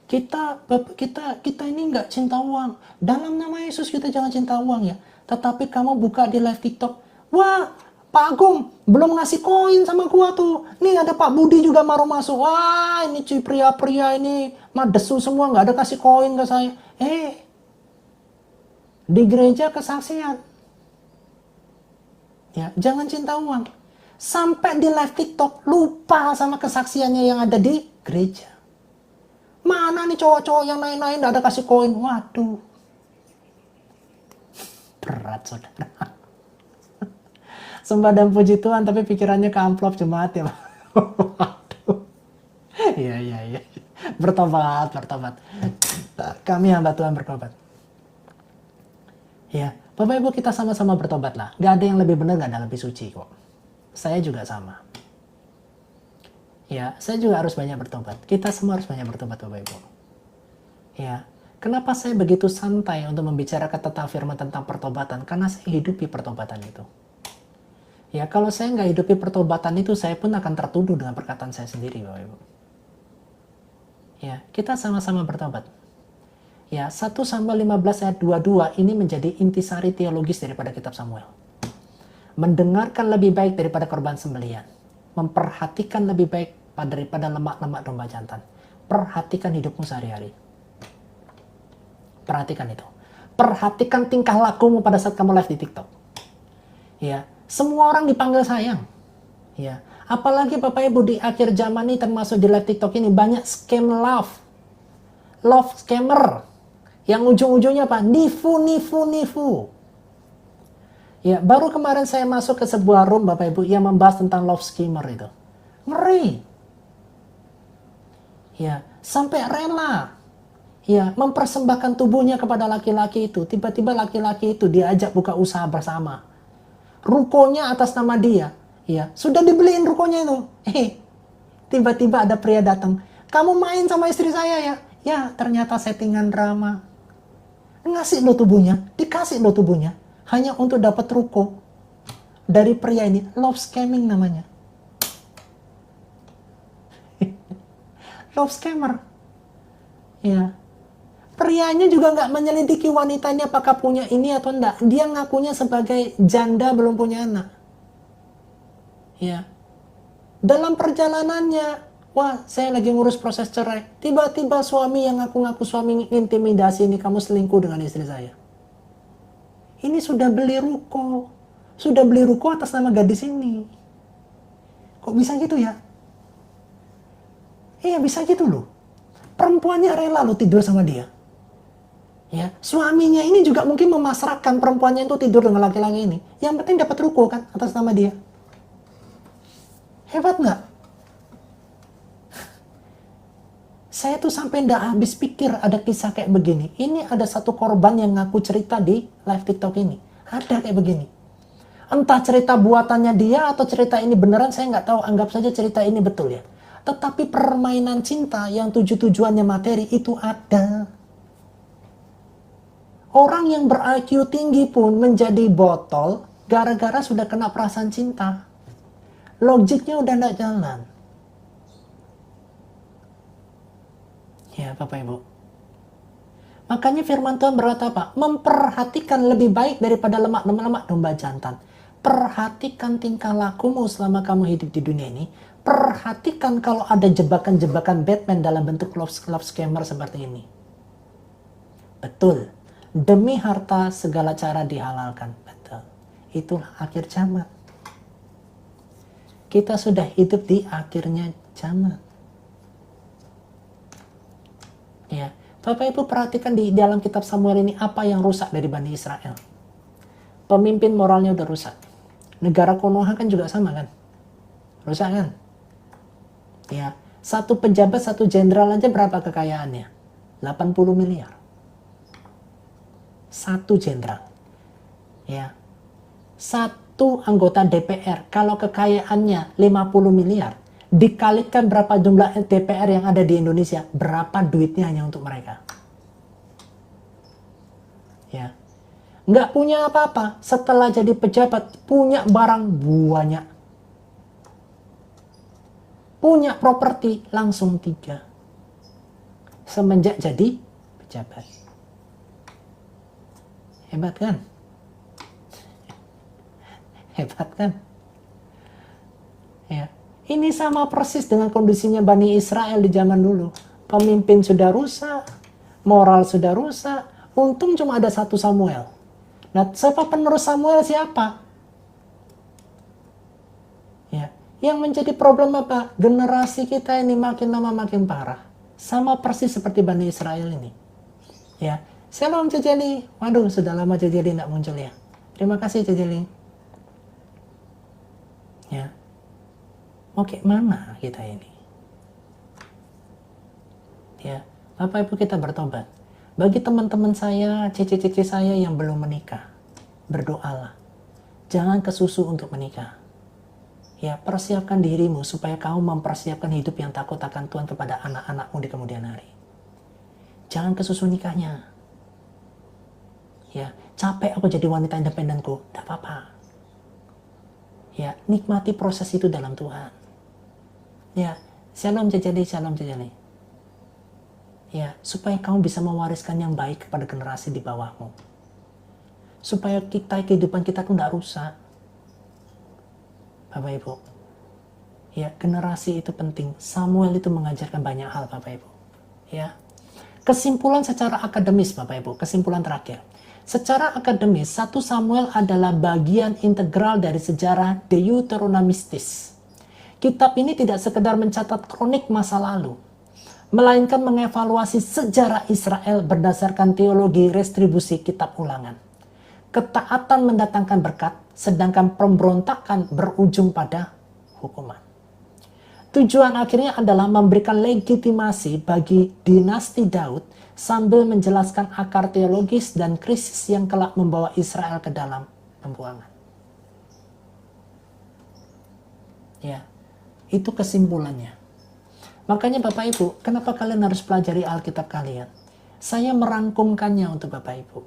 Kita ini nggak cinta uang. Dalam nama Yesus kita jangan cinta uang ya. Tetapi kamu buka di live TikTok. Wah, Pak Agung belum ngasih koin sama gua tuh. Nih ada Pak Budi juga baru masuk. Wah, ini cuy pria-pria ini madesu semua nggak ada kasih koin ke saya. Di gereja kesaksian. Ya, jangan cinta uang. Sampai di live TikTok lupa sama kesaksiannya yang ada di gereja. Mana nih cowok-cowok yang naik-naik nggak ada kasih koin? Waduh. Berat saudara. Sembah dan puji Tuhan tapi pikirannya ke amplop jemaat ya. Waduh. Iya. Bertobat. Kami hamba Tuhan bertobat. Ya, Bapak Ibu kita sama-sama bertobat lah. Gak ada yang lebih benar, gak ada yang lebih suci kok. Saya juga sama. Ya, saya juga harus banyak bertobat. Kita semua harus banyak bertobat Bapak Ibu. Ya, kenapa saya begitu santai untuk membicarakan tentang firman tentang pertobatan? Karena saya hidupi pertobatan itu. Ya, kalau saya nggak hidupi pertobatan itu, saya pun akan tertuduh dengan perkataan saya sendiri, Bapak Ibu. Ya, kita sama-sama bertobat. Ya, 1 Samuel 15 ayat 22 ini menjadi intisari teologis daripada kitab Samuel. Mendengarkan lebih baik daripada korban sembelihan. Memperhatikan lebih baik daripada lemak-lemak domba jantan. Perhatikan hidupmu sehari-hari. Perhatikan itu. Perhatikan tingkah lakumu pada saat kamu live di TikTok. Ya, semua orang dipanggil sayang. Ya, apalagi Bapak Ibu di akhir zaman ini termasuk di live TikTok ini banyak scam love. Love scammer. Yang ujung-ujungnya apa? Nifu. Ya, baru kemarin saya masuk ke sebuah room Bapak Ibu yang membahas tentang love scammer itu. Ngeri. Ya, sampai rela ya mempersembahkan tubuhnya kepada laki-laki itu. Tiba-tiba laki-laki itu diajak buka usaha bersama. Rukonya atas nama dia. Ya, sudah dibeliin rukonya itu. Tiba-tiba ada pria datang. Kamu main sama istri saya ya? Ya, ternyata settingan drama. Ngasih lo tubuhnya, dikasih lo tubuhnya. Hanya untuk dapat ruko. Dari pria ini, love scamming namanya. Love scammer. Ya. Prianya juga nggak menyelidiki wanitanya apakah punya ini atau enggak. Dia ngakunya sebagai janda belum punya anak. Ya. Dalam perjalanannya, wah saya lagi ngurus proses cerai. Tiba-tiba suami yang ngaku-ngaku suami intimidasi ini, kamu selingkuh dengan istri saya. ini sudah beli ruko. Sudah beli ruko atas nama gadis ini. Kok bisa gitu ya? Iya bisa gitu loh. Perempuannya rela loh tidur sama dia. Ya, suaminya ini juga mungkin memasrahkan perempuannya itu tidur dengan laki-laki ini. Yang penting dapat ruko kan atas nama dia. Hebat nggak? Saya tuh sampai nggak habis pikir ada kisah kayak begini. Ini ada satu korban yang ngaku cerita di live TikTok ini. Ada kayak begini. Entah cerita buatannya dia atau cerita ini beneran, saya nggak tahu. Anggap saja cerita ini betul ya. Tetapi permainan cinta yang tujuannya materi itu ada. Orang yang ber-IQ tinggi pun menjadi botol gara-gara sudah kena perasaan cinta. Logiknya udah nggak jalan. Ya Bapak Ibu. Makanya firman Tuhan berkata apa? Memperhatikan lebih baik daripada lemak domba jantan. Perhatikan tingkah lakumu selama kamu hidup di dunia ini. Perhatikan kalau ada jebakan-jebakan Batman dalam bentuk love scammer seperti ini. Betul. Demi harta segala cara dihalalkan. Betul. Itulah akhir zaman. Kita sudah hidup di akhirnya zaman. Ya. Bapak Ibu perhatikan di dalam kitab Samuel ini apa yang rusak dari Bani Israel. Pemimpin moralnya udah rusak. Negara Konoha kan juga sama kan. Rusak kan. Ya, satu pejabat, satu jenderal aja berapa kekayaannya? 80 miliar. Satu jenderal. Ya. Satu anggota DPR, kalau kekayaannya 50 miliar, dikalikan berapa jumlah DPR yang ada di Indonesia, berapa duitnya hanya untuk mereka. Ya. Nggak punya apa-apa, setelah jadi pejabat, punya barang banyak. Punya properti langsung 3. Semenjak jadi pejabat. Hebat kan? Hebat kan? Ya. Ini sama persis dengan kondisinya Bani Israel di zaman dulu. Pemimpin sudah rusak, moral sudah rusak. Untung cuma ada satu Samuel. Nah, siapa penerus Samuel siapa? Ya. Yang menjadi problem apa? Generasi kita ini makin lama makin parah. Sama persis seperti Bani Israel ini. Ya. Shalom Ceceli. Waduh, sudah lama Ceceli tidak muncul ya. Terima kasih Ceceli. Ya. Mau kayak mana kita ini? Ya. Bapak Ibu kita bertobat. Bagi teman-teman saya, cici-cici saya yang belum menikah, berdoalah. Jangan kesusu untuk menikah. Ya, persiapkan dirimu supaya kamu mempersiapkan hidup yang takut akan Tuhan kepada anak-anakmu di kemudian hari. Jangan kesusu nikahnya. Ya, capek aku jadi wanita independenku, tidak apa-apa. Ya, nikmati proses itu dalam Tuhan. Ya, shalom Jejali, shalom Jejali. Ya, supaya kamu bisa mewariskan yang baik kepada generasi di bawahmu. Supaya kehidupan kita tuh tidak rusak. Bapak Ibu. Ya, generasi itu penting. Samuel itu mengajarkan banyak hal, Bapak Ibu. Ya. Kesimpulan secara akademis, Bapak Ibu. Kesimpulan terakhir. Secara akademis, 1 Samuel adalah bagian integral dari sejarah Deuteronomistis. Kitab ini tidak sekedar mencatat kronik masa lalu, melainkan mengevaluasi sejarah Israel berdasarkan teologi restribusi kitab ulangan. Ketaatan mendatangkan berkat, sedangkan pemberontakan berujung pada hukuman. Tujuan akhirnya adalah memberikan legitimasi bagi dinasti Daud sambil menjelaskan akar teologis dan krisis yang kelak membawa Israel ke dalam pembuangan. Ya, itu kesimpulannya. Makanya Bapak Ibu, kenapa kalian harus pelajari Alkitab kalian? Saya merangkumkannya untuk Bapak Ibu.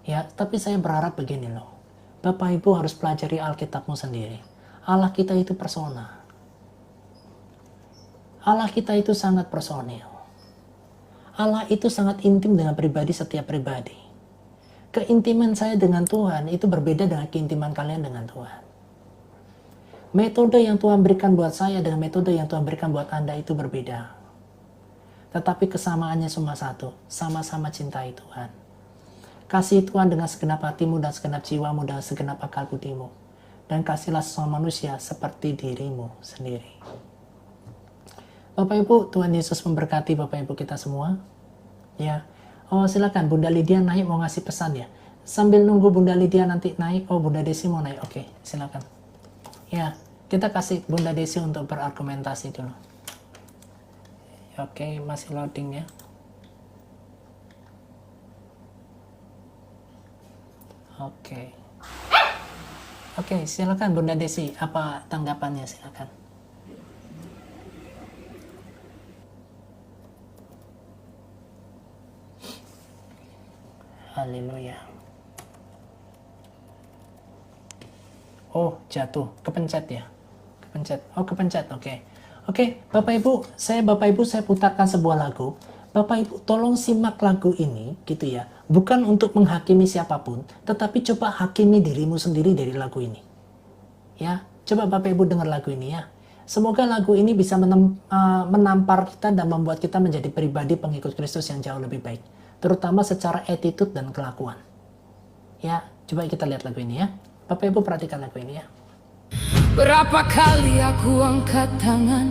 Ya, tapi saya berharap begini loh. Bapak Ibu harus pelajari Alkitabmu sendiri. Allah kita itu persona. Allah kita itu sangat personil. Allah itu sangat intim dengan pribadi setiap pribadi. Keintiman saya dengan Tuhan itu berbeda dengan keintiman kalian dengan Tuhan. Metode yang Tuhan berikan buat saya dengan metode yang Tuhan berikan buat Anda itu berbeda. Tetapi kesamaannya cuma satu, sama-sama cintai Tuhan. Kasih Tuhan dengan segenap hatimu dan segenap jiwamu dan segenap akal budimu. Dan kasihlah sesama manusia seperti dirimu sendiri. Bapak Ibu, Tuhan Yesus memberkati Bapak Ibu kita semua. Ya, oh silakan Bunda Lydia naik mau ngasih pesan ya. Sambil nunggu Bunda Lydia nanti naik, oh Bunda Desi mau naik, oke silakan. Ya, kita kasih Bunda Desi untuk berargumentasi dulu. Oke, masih loading ya. Oke, silakan Bunda Desi, apa tanggapannya silakan. Haleluya. Oh, jatuh, kepencet ya. Kepencet, oke. Oke, Bapak Ibu, saya putarkan sebuah lagu. Bapak Ibu, tolong simak lagu ini, gitu ya. Bukan untuk menghakimi siapapun, tetapi coba hakimi dirimu sendiri dari lagu ini. Ya, coba Bapak Ibu dengar lagu ini ya. Semoga lagu ini bisa menampar kita dan membuat kita menjadi pribadi pengikut Kristus yang jauh lebih baik. Terutama secara attitude dan kelakuan. Ya, coba kita lihat lagu ini ya. Bapak Ibu perhatikan lagu ini ya. Berapa kali aku angkat tangan,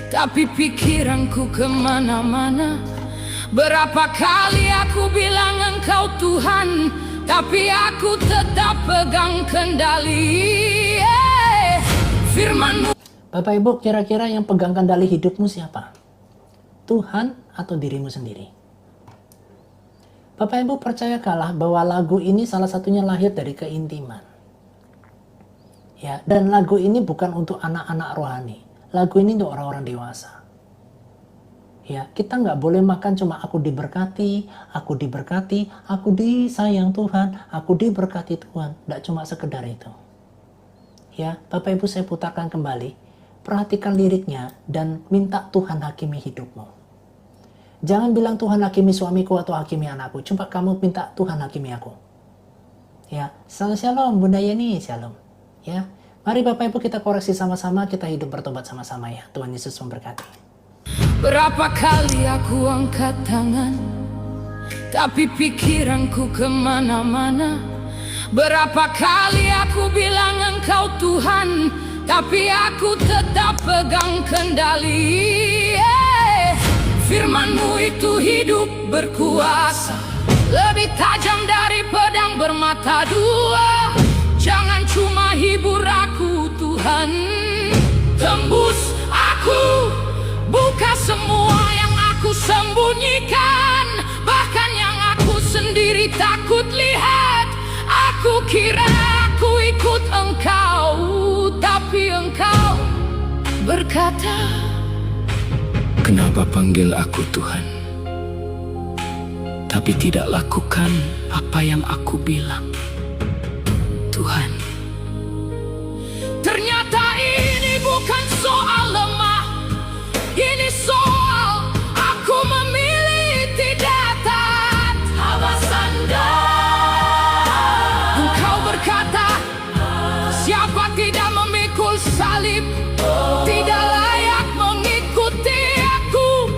tapi pikiranku kemana-mana. Berapa kali aku bilang Engkau Tuhan, tapi aku tetap pegang kendali. Firman-Mu. Bapak Ibu, kira-kira yang pegang kendali hidupmu siapa? Tuhan atau dirimu sendiri? Bapak Ibu percayakanlah bahwa lagu ini salah satunya lahir dari keintiman. Ya, dan lagu ini bukan untuk anak-anak rohani. Lagu ini untuk orang-orang dewasa. Ya, kita nggak boleh makan cuma aku diberkati, aku disayang Tuhan, aku diberkati Tuhan. Nggak cuma sekedar itu. Ya, Bapak Ibu saya putarkan kembali. Perhatikan liriknya dan minta Tuhan hakimi hidupmu. Jangan bilang Tuhan hakimi suamiku atau hakimi anakku. Coba kamu minta Tuhan hakimi aku. Ya, shalom Bunda Yeni, shalom. Ya, mari Bapak Ibu kita koreksi sama-sama, kita hidup bertobat sama-sama ya. Tuhan Yesus memberkati. Berapa kali aku angkat tangan, tapi pikiranku kemana-mana. Berapa kali aku bilang Engkau Tuhan, tapi aku tetap pegang kendali. Firman-Mu itu hidup berkuasa, lebih tajam dari pedang bermata dua. Jangan cuma hibur aku Tuhan, tembus aku, buka semua yang aku sembunyikan, bahkan yang aku sendiri takut lihat. Aku kira aku ikut Engkau, tapi Engkau berkata, Kenapa panggil aku Tuhan, tapi tidak lakukan apa yang aku bilang? Tuhan, ternyata ini bukan soal lemah, ini soal aku memilih tidak taat. Abasanda, Engkau berkata, siapa tidak memikul salib tidak layak mengikuti aku.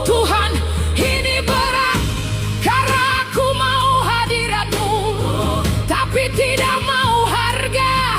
Tuhan, ini berat karena aku mau hadirat-Mu, tapi tidak mau harga.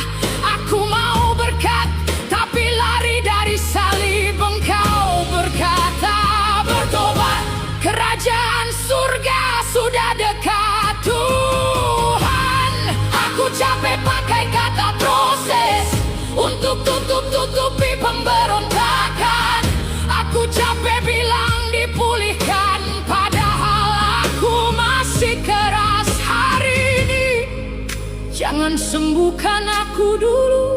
Aku mau berkat, tapi lari dari salib. Engkau berkata, bertobat, kerajaan surga sudah dekat. Tuhan, aku capek pakai kata proses untuk tutupi pemberontakan. Aku capek bilang dipulihkan, padahal aku masih keras. Hari ini jangan sembuhkan aku dulu,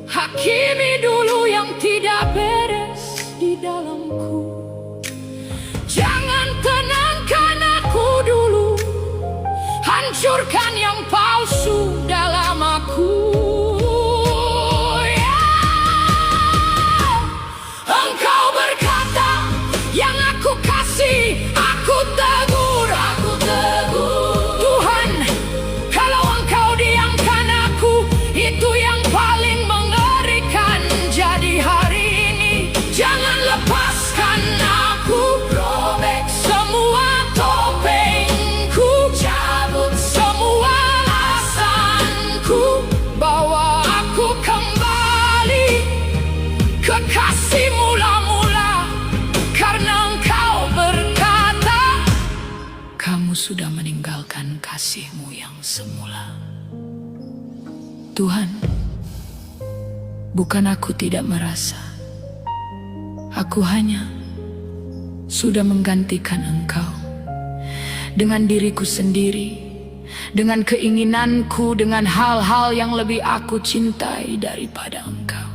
hakimi dulu yang tidak beres di dalamku. Jangan tenangkan aku dulu, hancurkan yang palsu dalam aku. Engkau berkata, yang aku kasih, aku tegur. Tuhan, kalau Engkau diamkan aku, itu yang paling mengerikan. Jadi hari ini, jangan lepaskan aku. Robek semua topeng sudah meninggalkan kasih-Mu yang semula. Tuhan, bukan aku tidak merasa. Aku hanya sudah menggantikan Engkau dengan diriku sendiri, dengan keinginanku, dengan hal-hal yang lebih aku cintai daripada Engkau.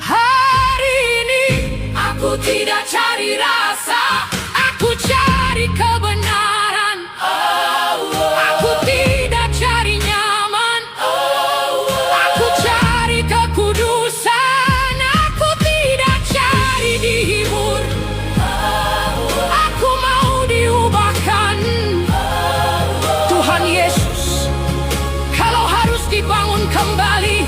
Hari ini aku tidak cari rasa, aku cari kebenaran. Aku tidak cari nyaman, aku cari kekudusan. Aku tidak cari dihibur, aku mau diubahkan. Tuhan Yesus, kalau harus dibangun kembali,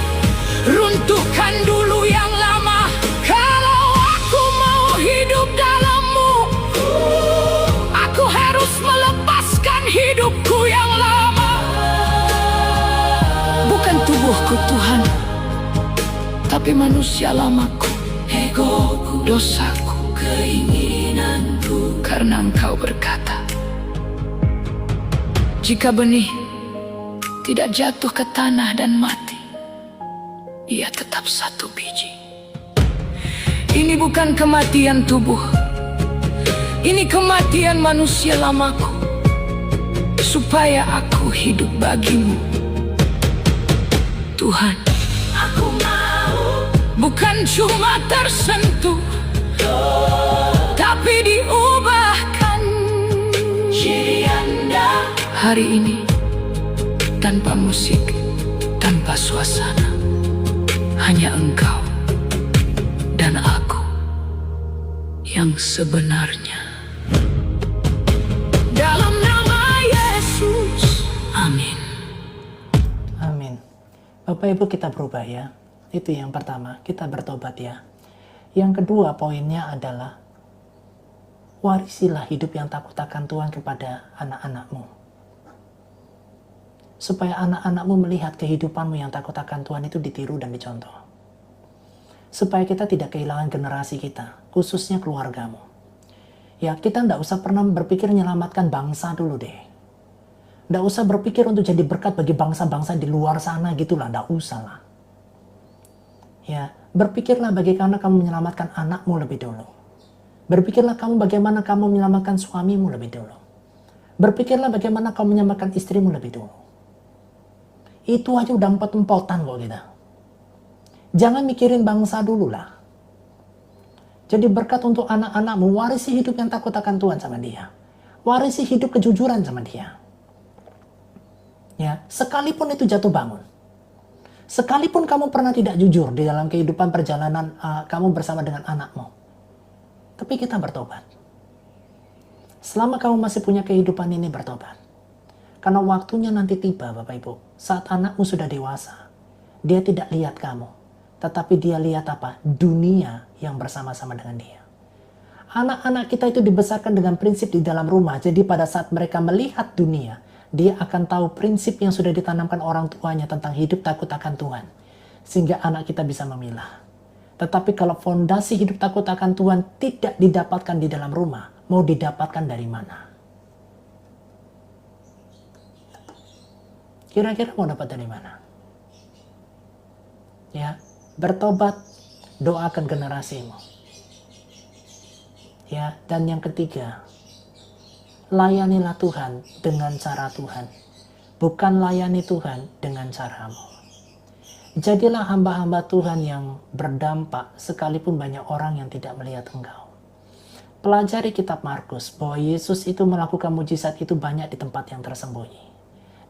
runtuhkan dulu yang lama. Kalau aku mau hidup dalam-Mu, aku harus melepaskan hidupku yang lama. Bukan tubuhku Tuhan, tapi manusia lamaku, egoku, dosaku, keinginanku. Karena Engkau berkata, jika benih tidak jatuh ke tanah dan mati, ia tetap satu biji. Ini bukan kematian tubuh, ini kematian manusia lamaku, supaya aku hidup bagi-Mu. Tuhan, aku mau bukan cuma tersentuh, tapi diubahkan. Hari ini tanpa musik, tanpa suasana, hanya Engkau dan aku yang sebenarnya. Dalam nama Yesus, amin. Amin. Bapak Ibu, kita berubah ya. Itu yang pertama, kita bertobat ya. Yang kedua poinnya adalah warisilah hidup yang takut akan Tuhan kepada anak-anak-Mu. Supaya anak-anak-Mu melihat kehidupan-Mu yang takut akan Tuhan itu ditiru dan dicontoh. Supaya kita tidak kehilangan generasi kita, khususnya keluarga-Mu. Ya, kita tidak usah pernah berpikir menyelamatkan bangsa dulu deh. Tidak usah berpikir untuk jadi berkat bagi bangsa-bangsa di luar sana gitulah, tidak usah lah. Ya, berpikirlah bagaimana kamu menyelamatkan anakmu lebih dulu. Berpikirlah kamu bagaimana kamu menyelamatkan suamimu lebih dulu. Berpikirlah bagaimana kamu menyelamatkan istrimu lebih dulu. Itu aja udah empot-empotan kok kita. Jangan mikirin bangsa dulu lah. Jadi berkat untuk anak-anakmu, warisi hidup yang takut akan Tuhan sama dia. Warisi hidup kejujuran sama dia. Ya, sekalipun itu jatuh bangun. Sekalipun kamu pernah tidak jujur di dalam kehidupan perjalanan kamu bersama dengan anakmu. Tapi kita bertobat. Selama kamu masih punya kehidupan ini, bertobat. Karena waktunya nanti tiba, Bapak Ibu. Saat anakmu sudah dewasa, dia tidak lihat kamu. Tetapi dia lihat apa? Dunia yang bersama-sama dengan dia. Anak-anak kita itu dibesarkan dengan prinsip di dalam rumah. Jadi pada saat mereka melihat dunia, dia akan tahu prinsip yang sudah ditanamkan orang tuanya tentang hidup takut akan Tuhan. Sehingga anak kita bisa memilah. Tetapi kalau fondasi hidup takut akan Tuhan tidak didapatkan di dalam rumah, mau didapatkan dari mana? Kira-kira mau dapat dari mana? Ya, bertobat, doakan generasimu. Ya, dan yang ketiga, layanilah Tuhan dengan cara Tuhan, bukan layani Tuhan dengan caramu. Jadilah hamba-hamba Tuhan yang berdampak sekalipun banyak orang yang tidak melihat engkau. Pelajari kitab Markus bahwa Yesus itu melakukan mujizat itu banyak di tempat yang tersembunyi.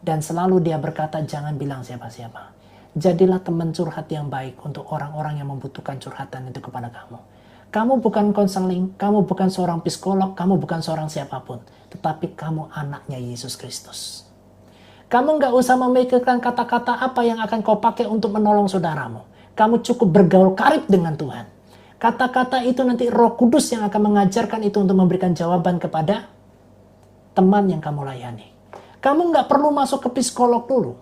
Dan selalu dia berkata, jangan bilang siapa-siapa. Jadilah teman curhat yang baik untuk orang-orang yang membutuhkan curhatan itu kepada kamu. Kamu bukan konseling, kamu bukan seorang psikolog, kamu bukan seorang siapapun. Tetapi kamu anaknya Yesus Kristus. Kamu nggak usah memikirkan kata-kata apa yang akan kau pakai untuk menolong saudaramu. Kamu cukup bergaul karib dengan Tuhan. Kata-kata itu nanti Roh Kudus yang akan mengajarkan itu untuk memberikan jawaban kepada teman yang kamu layani. Kamu nggak perlu masuk ke psikolog dulu.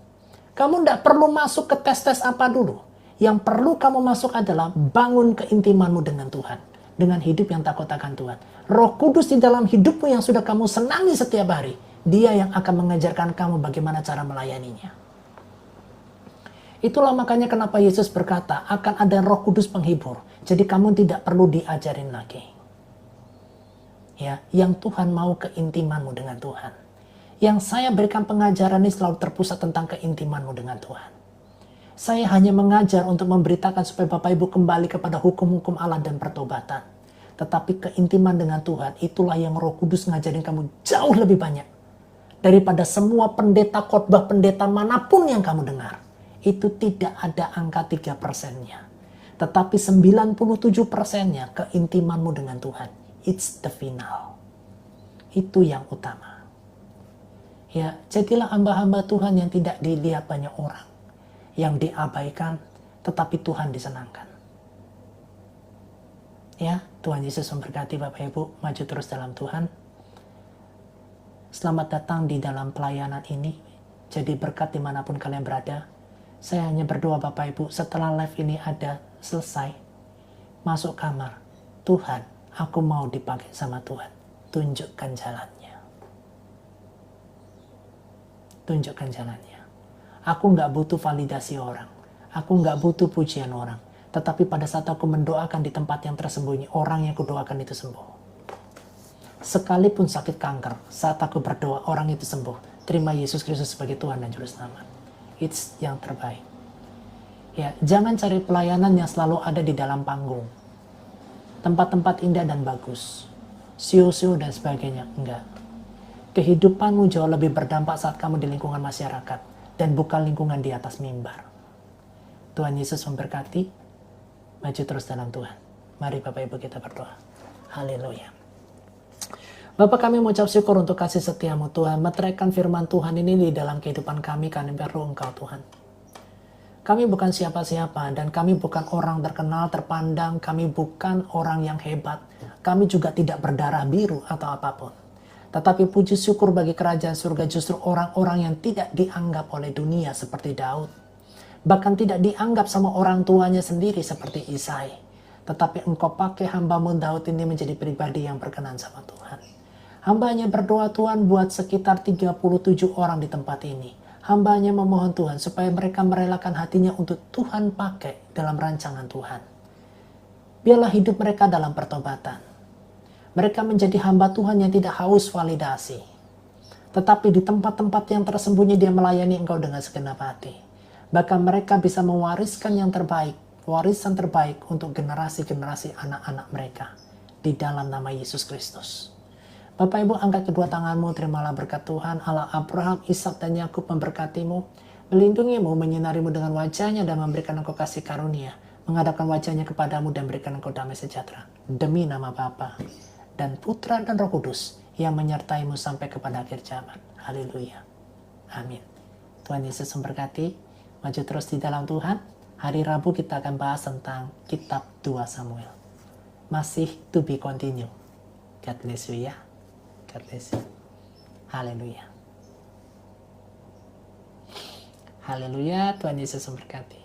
Kamu nggak perlu masuk ke tes-tes apa dulu. Yang perlu kamu masuk adalah bangun keintimanmu dengan Tuhan. dengan hidup yang takut akan Tuhan. Roh Kudus di dalam hidupmu yang sudah kamu senangi setiap hari, Dia yang akan mengajarkan kamu bagaimana cara melayaninya. Itulah makanya kenapa Yesus berkata akan ada Roh Kudus penghibur. Jadi kamu tidak perlu diajarin lagi. Ya, yang Tuhan mau keintimanmu dengan Tuhan. Yang saya berikan pengajaran ini selalu terpusat tentang keintimanmu dengan Tuhan. Saya hanya mengajar untuk memberitakan supaya Bapak Ibu kembali kepada hukum-hukum Allah dan pertobatan. Tetapi keintiman dengan Tuhan, itulah yang Roh Kudus ngajarin kamu jauh lebih banyak. Daripada semua pendeta khotbah pendeta manapun yang kamu dengar. Itu tidak ada angka 3%-nya. Tetapi 97%-nya keintimanmu dengan Tuhan. It's the final. Itu yang utama. Ya, jadilah hamba-hamba Tuhan yang tidak dilihat banyak orang. Yang diabaikan, tetapi Tuhan disenangkan. Ya, Tuhan Yesus memberkati Bapak Ibu, maju terus dalam Tuhan. Selamat datang di dalam pelayanan ini. Jadi berkat dimanapun kalian berada. Saya hanya berdoa Bapak Ibu, setelah live ini ada selesai, masuk kamar. Tuhan, aku mau dipakai sama Tuhan. Tunjukkan jalannya. Tunjukkan jalannya. Aku nggak butuh validasi orang. Aku nggak butuh pujian orang. Tetapi pada saat aku mendoakan di tempat yang tersembunyi, orang yang kudoakan itu sembuh. Sekalipun sakit kanker, saat aku berdoa, orang itu sembuh. Terima Yesus Kristus sebagai Tuhan dan Juru Selamat. It's yang terbaik. Ya, jangan cari pelayanan yang selalu ada di dalam panggung. Tempat-tempat indah dan bagus. Siu-siu dan sebagainya. Enggak. Kehidupanmu jauh lebih berdampak saat kamu di lingkungan masyarakat. Dan bukan lingkungan di atas mimbar. Tuhan Yesus memberkati. Maju terus dalam Tuhan. Mari Bapak Ibu kita berdoa. Haleluya. Bapak, kami mengucap syukur untuk kasih setiamu Tuhan. Meteraikan firman Tuhan ini di dalam kehidupan kami perlu Engkau Tuhan. Kami bukan siapa-siapa dan kami bukan orang terkenal, terpandang. Kami bukan orang yang hebat. Kami juga tidak berdarah biru atau apapun. Tetapi puji syukur bagi kerajaan surga justru orang-orang yang tidak dianggap oleh dunia seperti Daud. Bahkan tidak dianggap sama orang tuanya sendiri seperti Isai. Tetapi Engkau pakai hamba-Mu Daud ini menjadi pribadi yang berkenan sama Tuhan. Hambanya berdoa Tuhan buat sekitar 37 orang di tempat ini. Hambanya memohon Tuhan supaya mereka merelakan hatinya untuk Tuhan pakai dalam rancangan Tuhan. Biarlah hidup mereka dalam pertobatan. Mereka menjadi hamba Tuhan yang tidak haus validasi. Tetapi di tempat-tempat yang tersembunyi dia melayani Engkau dengan segenap hati. Bahkan mereka bisa mewariskan yang terbaik, warisan terbaik untuk generasi-generasi anak-anak mereka. Di dalam nama Yesus Kristus. Bapak Ibu, angkat kedua tanganmu, terimalah berkat Tuhan, Allah Abraham, Ishak dan Yakub memberkatimu, melindungimu, menyinarimu dengan wajahnya dan memberikan engkau kasih karunia, menghadapkan wajahnya kepadamu dan berikan engkau damai sejahtera. Demi nama Bapa dan Putra dan Roh Kudus yang menyertaimu sampai kepada akhir zaman. Haleluya. Amin. Tuhan Yesus memberkati. Maju terus di dalam Tuhan. Hari Rabu kita akan bahas tentang kitab 2 Samuel. Masih to be continue. God bless you ya. God bless you. Haleluya. Haleluya. Tuhan Yesus memberkati.